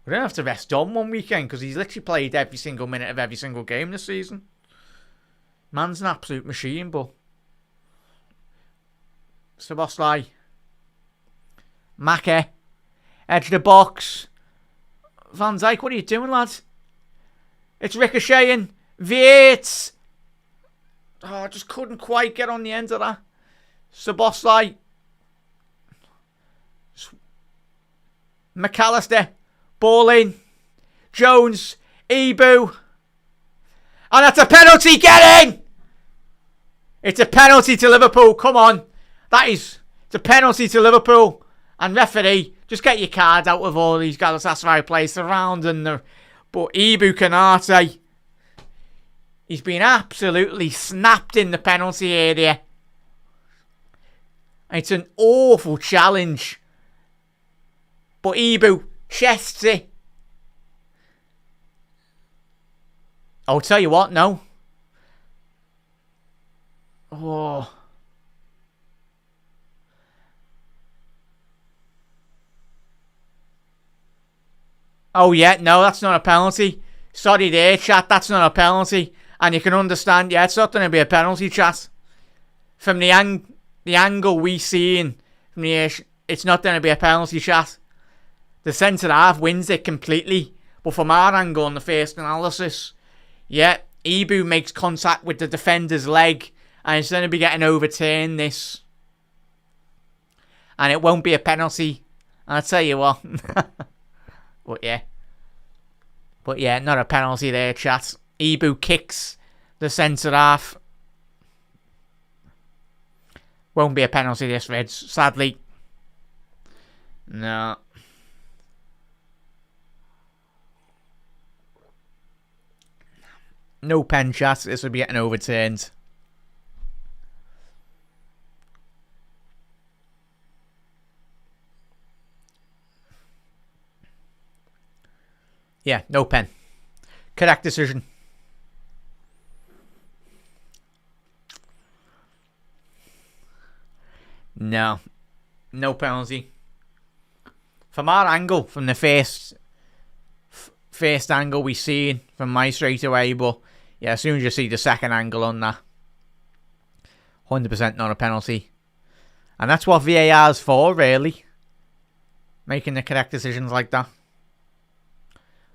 Speaker 1: We don't have to rest Dom one weekend because he's literally played every single minute of every single game this season. Man's an absolute machine, but Szoboszlai. Maka. Edge of the box. Van Dijk, what are you doing, lads? It's ricocheting. Wirtz. Oh, I just couldn't quite get on the end of that. Szoboszlai. McAllister. Ball in. Jones. Ibu. And that's a penalty. Get in! It's a penalty to Liverpool. Come on. It's a penalty to Liverpool. And referee, just get your card out of all these Galatasaray players surrounding them. But Ibu Kanate, he's been absolutely snapped in the penalty area. It's an awful challenge. But Ibu chests it. I'll tell you what, no. Oh. Oh, yeah, no, that's not a penalty. Sorry there, chat, that's not a penalty. And you can understand, yeah, it's not going to be a penalty, chat. From the angle we seen from the it's not going to be a penalty, chat. The centre half wins it completely. But from our angle on the first analysis, yeah, Ibu makes contact with the defender's leg and it's going to be getting overturned, this. And it won't be a penalty. And I'll tell you what. But yeah, not a penalty there, chat. Ibu kicks the centre half. Won't be a penalty, this, Reds, sadly. No. No pen, chat. This will be getting overturned. Yeah, no pen. Correct decision. No. No penalty. From our angle, from the first angle we seen from my straight away, but yeah, as soon as you see the second angle on that, 100% not a penalty. And that's what VAR's for, really. Making the correct decisions like that.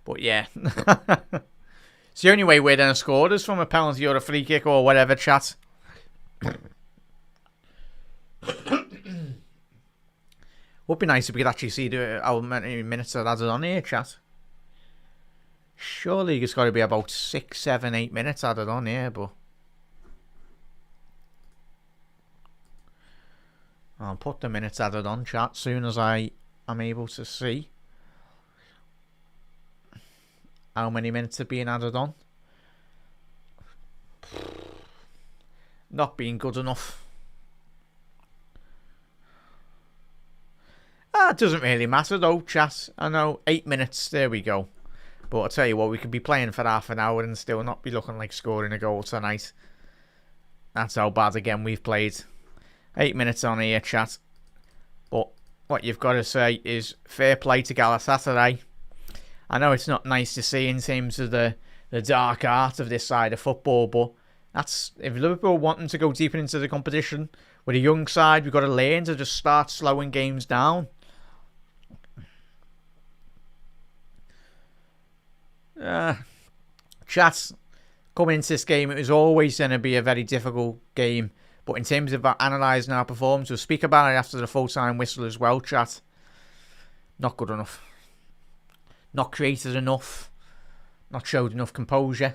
Speaker 1: But yeah. It's the only way we're going to score is from a penalty or a free kick or whatever, chat. Would be nice if we could actually see how many minutes are added on here, chat. Surely it's got to be about 6, 7, 8 minutes added on here, but I'll put the minutes added on, chat, soon as I am able to see how many minutes are being added on. Not being good enough. It doesn't really matter though, chat. I know, 8 minutes, there we go. But I'll tell you what, we could be playing for half an hour and still not be looking like scoring a goal tonight. That's how bad again we've played. 8 minutes on here, chat. But what you've got to say is fair play to Galatasaray. I know it's not nice to see in terms of the dark art of this side of football, but that's, if Liverpool wanting to go deeper into the competition with a young side, we've got to learn to just start slowing games down. Chat, coming into this game, it was always going to be a very difficult game. But in terms of analysing our performance, we'll speak about it after the full-time whistle as well, chat. Not good enough. Not created enough. Not showed enough composure.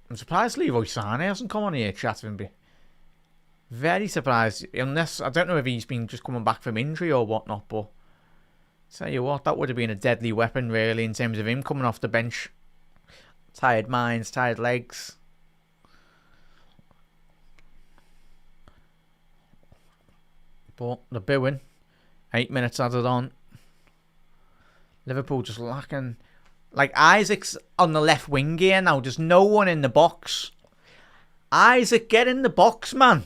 Speaker 1: I'm surprised Leroy Sané hasn't come on here, chat. Very surprised. Unless, I don't know if he's been just coming back from injury or whatnot, but tell you what, that would have been a deadly weapon, really, in terms of him coming off the bench. Tired minds, tired legs. But the booing. 8 minutes added on. Liverpool just lacking. Like, Isaac's on the left wing here now. There's no one in the box. Isaac, get in the box, man.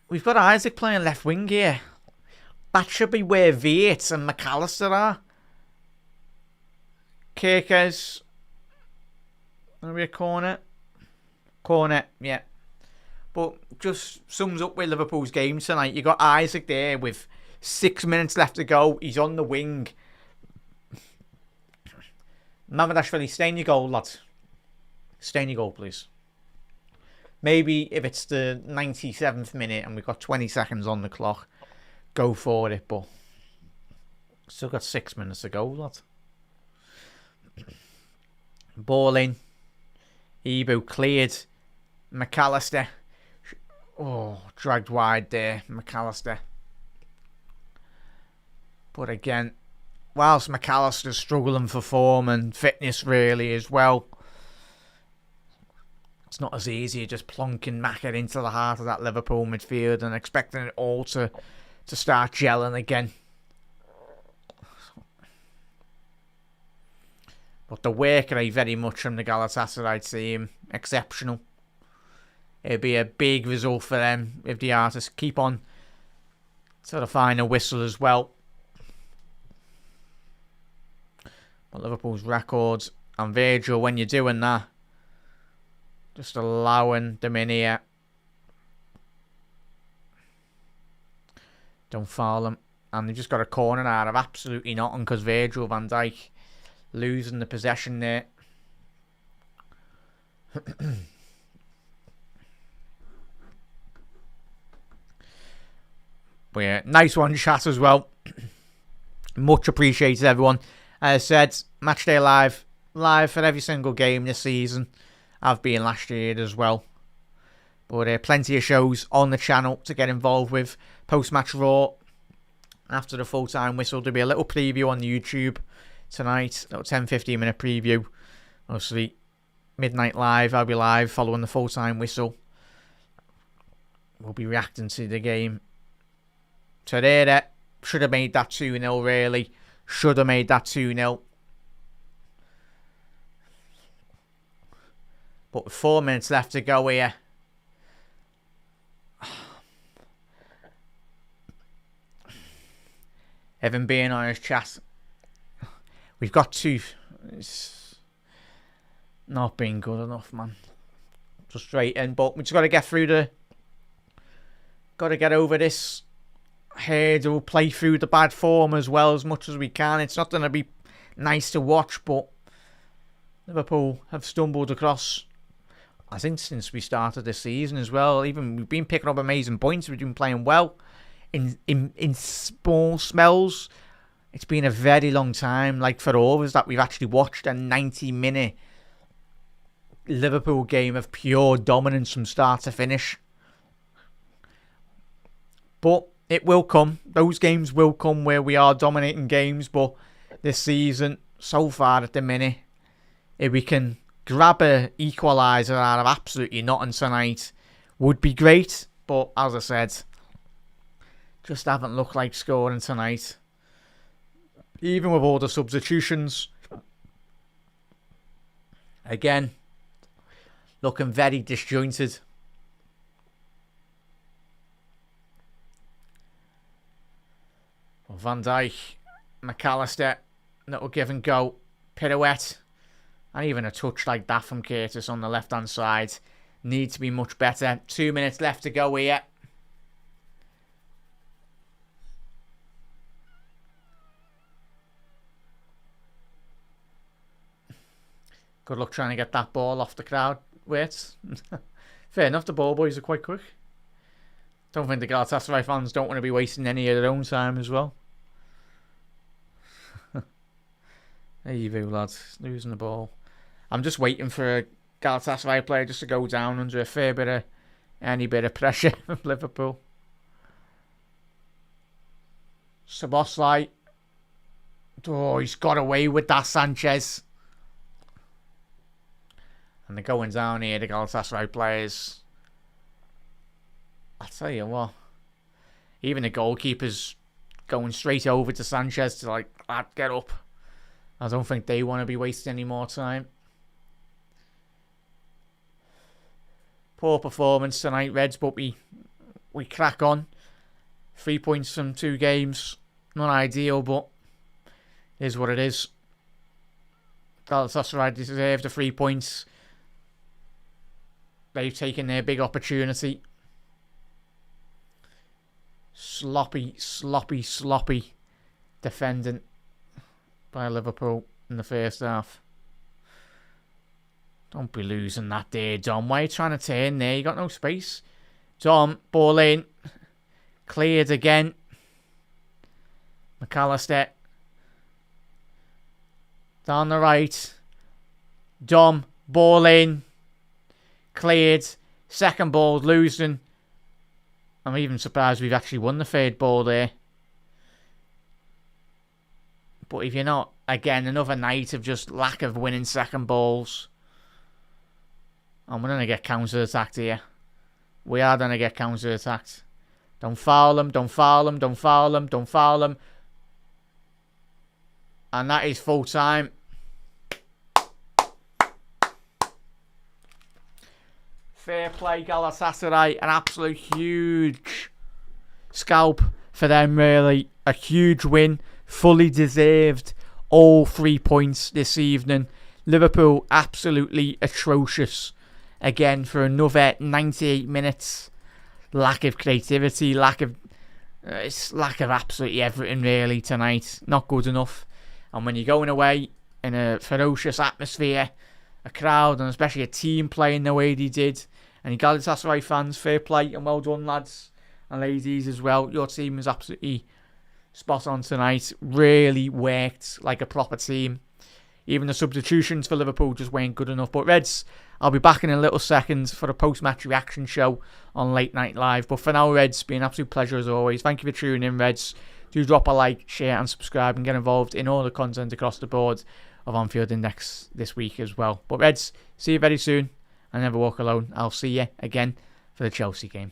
Speaker 1: We've got Isaac playing left wing here. That should be where Viet and McAllister are. Kirkers. Maybe a corner. Corner, yeah. But just sums up with Liverpool's game tonight. You got Isaac there with 6 minutes left to go. He's on the wing. Mamadashvili, stay in your goal, lads. Stay in your goal, please. Maybe if it's the 97th minute and we've got 20 seconds on the clock, go for it, but still got 6 minutes to go, lad. Ball in. Ibu cleared. McAllister. Oh, dragged wide there, McAllister. But again, whilst McAllister's struggling for form and fitness really as well, it's not as easy as just plonking Macca into the heart of that Liverpool midfield and expecting it all to start gelling again. But the work rate very much from the Galatasaray team, exceptional. It'd be a big result for them if the artists keep on sort of find a whistle as well. But Liverpool's records and Virgil, when you're doing that, just allowing them in here. Don't foul them. And they just got a corner out of absolutely nothing because Virgil van Dijk losing the possession there. But yeah, nice one, chat as well. Much appreciated, everyone. As I said, Matchday live for every single game this season. I've been last year as well. But plenty of shows on the channel to get involved with. Post-match Raw. After the full-time whistle, there'll be a little preview on YouTube tonight. A little 10-15 minute preview. Obviously, midnight live. I'll be live following the full-time whistle. We'll be reacting to the game. So there, should have made that 2-0 really. Should have made that 2-0. But with 4 minutes left to go here. Evan being on his chat. We've got two. It's not been good enough, man. Frustrating, but we just got to get through the. Got to get over this hurdle, play through the bad form as well as much as we can. It's not going to be nice to watch, but Liverpool have stumbled across, I think, since we started this season as well. Even we've been picking up amazing points. We've been playing well in small smells. It's been a very long time, like for all of us, that we've actually watched a 90-minute Liverpool game of pure dominance from start to finish. But it will come. Those games will come where we are dominating games. But this season, so far at the minute, if we can grab a equaliser out of absolutely nothing tonight, would be great. But as I said, just haven't looked like scoring tonight. Even with all the substitutions. Again, looking very disjointed. Well, Van Dijk, McAllister, little give and go, pirouette, and even a touch like that from Curtis on the left hand side. Need to be much better. 2 minutes left to go here. Good luck trying to get that ball off the crowd. Wait. Fair enough, the ball boys are quite quick. Don't think the Galatasaray fans don't want to be wasting any of their own time as well. There you go, lads. Losing the ball. I'm just waiting for a Galatasaray player just to go down under a fair bit of any bit of pressure from Liverpool. Szoboszlai. Oh, he's got away with that, Sanchez. And they're going down here, the Galatasaray players. I'll tell you what. Even the goalkeeper's going straight over to Sanchez to like, lad, get up. I don't think they want to be wasting any more time. Poor performance tonight, Reds, but we crack on. 3 points from 2 games. Not ideal, but it is what it is. Galatasaray deserve the 3 points. They've taken their big opportunity. Sloppy defending by Liverpool in the first half. Don't be losing that there, Dom. Why are you trying to turn there? You got no space. Dom, ball in. Cleared again. McAllister. Down the right. Dom, ball in. Cleared. Second ball, losing. I'm even surprised we've actually won the third ball there. But if you're not, again, another night of just lack of winning second balls. And we're going to get counter-attacked here. We are going to get counter-attacked. Don't foul them, don't foul them, don't foul them, don't foul them. And that is full time. fair play, Galatasaray. An absolute huge scalp for them, really. A huge win. Fully deserved. All 3 points this evening. Liverpool absolutely atrocious. Again, for another 98 minutes. Lack of creativity. Lack of absolutely everything, really, tonight. Not good enough. And when you're going away in a ferocious atmosphere, a crowd, and especially a team playing the way they did, and you Galatasaray fans, fair play and well done, lads and ladies, as well. Your team was absolutely spot on tonight. Really worked like a proper team. Even the substitutions for Liverpool just weren't good enough. But Reds, I'll be back in a little second for a post-match reaction show on Late Night Live. But for now, Reds, been an absolute pleasure as always. Thank you for tuning in, Reds. Do drop a like, share and subscribe and get involved in all the content across the board of Anfield Index this week as well. But Reds, see you very soon and never walk alone. I'll see you again for the Chelsea game.